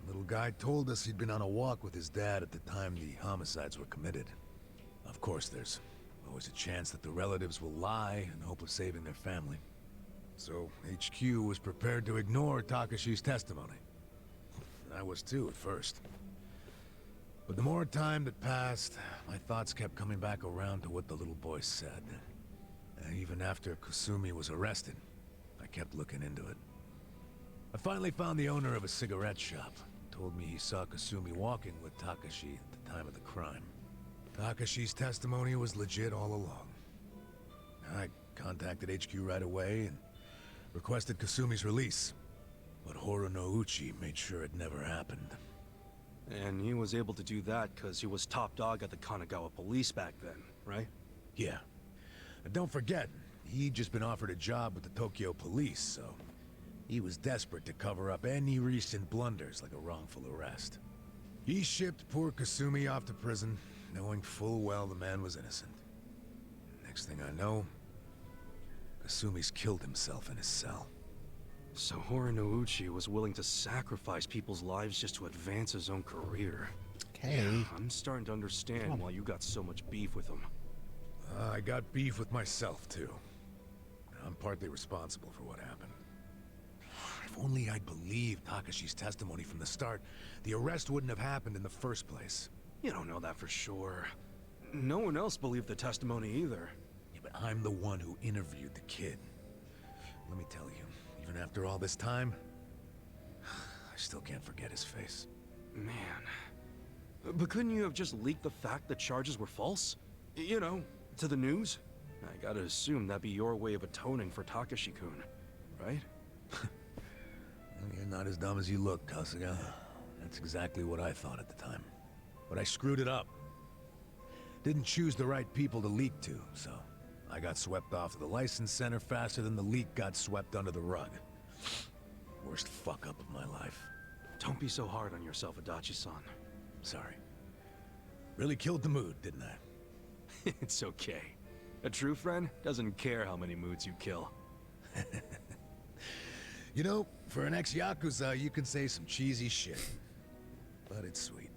The little guy told us he'd been on a walk with his dad at the time the homicides were committed. Of course, there's always a chance that the relatives will lie in hope of saving their family. So HQ was prepared to ignore Takashi's testimony. I was too at first. But the more time that passed, my thoughts kept coming back around to what the little boy said. Even after Kasumi was arrested, I kept looking into it. I finally found the owner of a cigarette shop. Told me he saw Kasumi walking with Takashi at the time of the crime. Takashi's testimony was legit all along. I contacted HQ right away and requested Kasumi's release. But Horonouchi made sure it never happened. And he was able to do that because he was top dog at the Kanagawa police back then, right? Yeah. And don't forget, he'd just been offered a job with the Tokyo police, so he was desperate to cover up any recent blunders like a wrongful arrest. He shipped poor Kasumi off to prison, knowing full well the man was innocent. Next thing I know, Kasumi's killed himself in his cell. So Horinouchi was willing to sacrifice people's lives just to advance his own career. Okay. Yeah, I'm starting to understand why you got so much beef with him. I got beef with myself, too. I'm partly responsible for what happened. If only I'd believed Takashi's testimony from the start, the arrest wouldn't have happened in the first place. You don't know that for sure. No one else believed the testimony either. Yeah, but I'm the one who interviewed the kid. Let me tell you, even after all this time, I still can't forget his face. Man. But couldn't you have just leaked the fact that charges were false? You know, to the news? I gotta assume that'd be your way of atoning for Takashi-kun, right? You're not as dumb as you look, Kasuga. That's exactly what I thought at the time. But I screwed it up. Didn't choose the right people to leak to, so I got swept off to the license center faster than the leak got swept under the rug. Worst fuck up of my life. Don't be so hard on yourself, Adachi-san. Sorry. Really killed the mood, didn't I? It's okay. A true friend doesn't care how many moods you kill. You know, for an ex-Yakuza, you can say some cheesy shit. But it's sweet.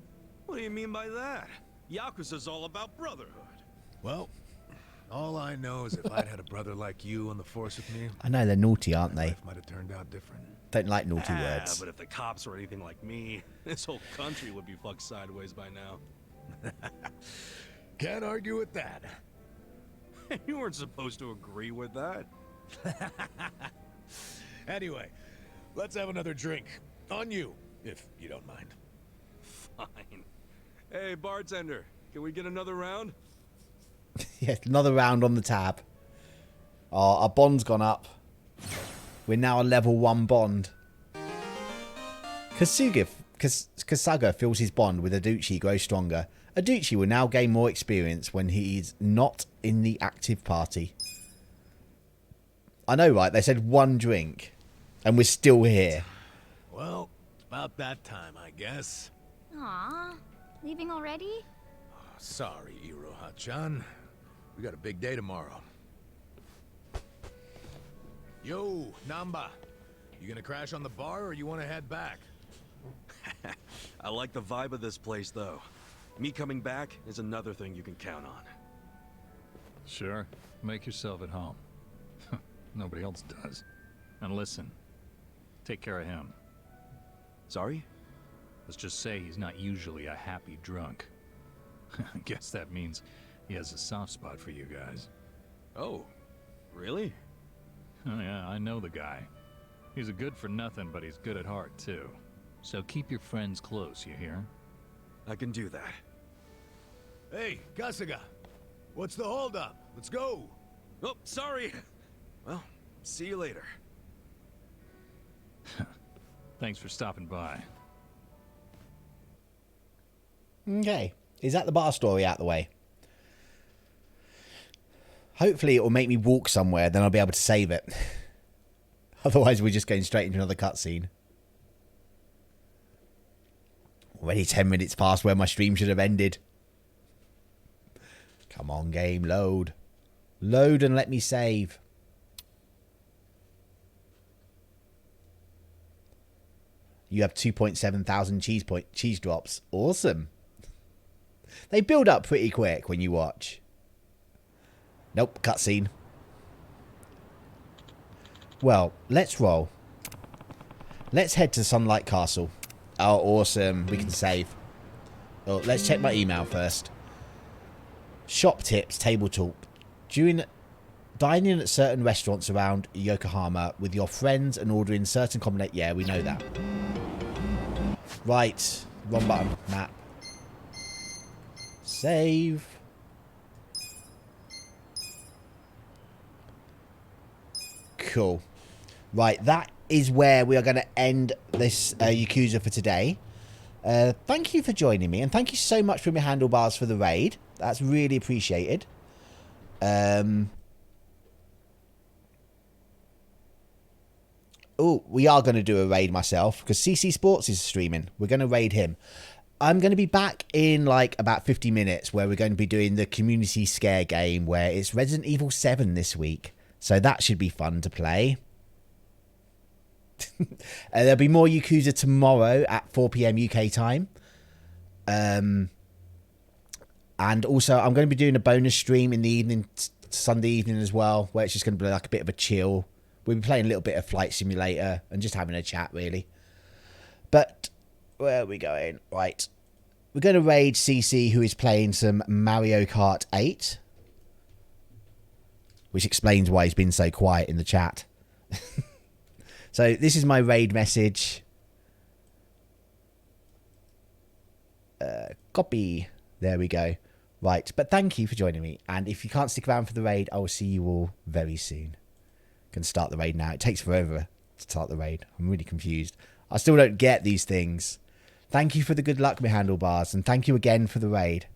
What do you mean by that? Yakuza's all about brotherhood. Well, all I know is if I'd had a brother like you on the force with me... I know they're naughty, aren't they? Life might have turned out different. Don't like naughty words. But if the cops were anything like me, this whole country would be fucked sideways by now. Can't argue with that. You weren't supposed to agree with that. Anyway, let's have another drink. On you, if you don't mind. Fine. Hey, bartender, can we get another round? Yes, another round on the tab. Oh, our bond's gone up. We're now a level 1 bond. Kasuga feels his bond with Aduchi grow stronger. Aduchi will now gain more experience when he is not in the active party. I know, right? They said 1 drink. And we're still here. Well, it's about that time, I guess. Aw, leaving already? Sorry, Iroha-chan. We got a big day tomorrow. Yo, Namba. You gonna crash on the bar or you wanna head back? I like the vibe of this place, though. Me coming back is another thing you can count on. Sure. Make yourself at home. Nobody else does. And listen, take care of him. Sorry? Let's just say he's not usually a happy drunk. I guess that means he has a soft spot for you guys. Oh, really? Oh yeah, I know the guy. He's a good for nothing, but he's good at heart too. So keep your friends close, you hear? I can do that. Hey, Kasuga. What's the holdup? Let's go. Oh, sorry. Well, see you later. Thanks for stopping by. Okay. Is that the bar story out the way? Hopefully it will make me walk somewhere, then I'll be able to save it. Otherwise we're just going straight into another cutscene. Already 10 minutes past where my stream should have ended. Come on, game, load. Load and let me save. You have 2,700 cheese drops. Awesome. They build up pretty quick when you watch. Nope, cutscene. Well, let's roll. Let's head to Sunlight Castle. Oh, awesome. We can save. Oh, let's check my email first. Shop tips, table talk. Dining at certain restaurants around Yokohama with your friends and ordering certain combination. Yeah, we know that. Right. Wrong button. Map. Save. Cool. Right, that is where we are going to end this Yakuza for today. Thank you for joining me, and thank you so much for my handlebars for the raid. That's really appreciated. Oh, we are going to do a raid myself, because CC Sports is streaming. We're going to raid him. I'm going to be back in like about 50 minutes, where we're going to be doing the community scare game, where it's Resident Evil 7 this week. So that should be fun to play. There'll be more Yakuza tomorrow at 4 PM UK time. And also, I'm going to be doing a bonus stream in the evening, Sunday evening as well, where it's just going to be like a bit of a chill. We'll be playing a little bit of Flight Simulator and just having a chat, really. But where are we going? Right. We're going to raid CC, who is playing some Mario Kart 8. Which explains why he's been so quiet in the chat. So this is my raid message. Copy. There we go. Right, but thank you for joining me. And if you can't stick around for the raid, I will see you all very soon. Can start the raid now. It takes forever to start the raid. I'm really confused. I still don't get these things. Thank you for the good luck, my handlebars. And thank you again for the raid.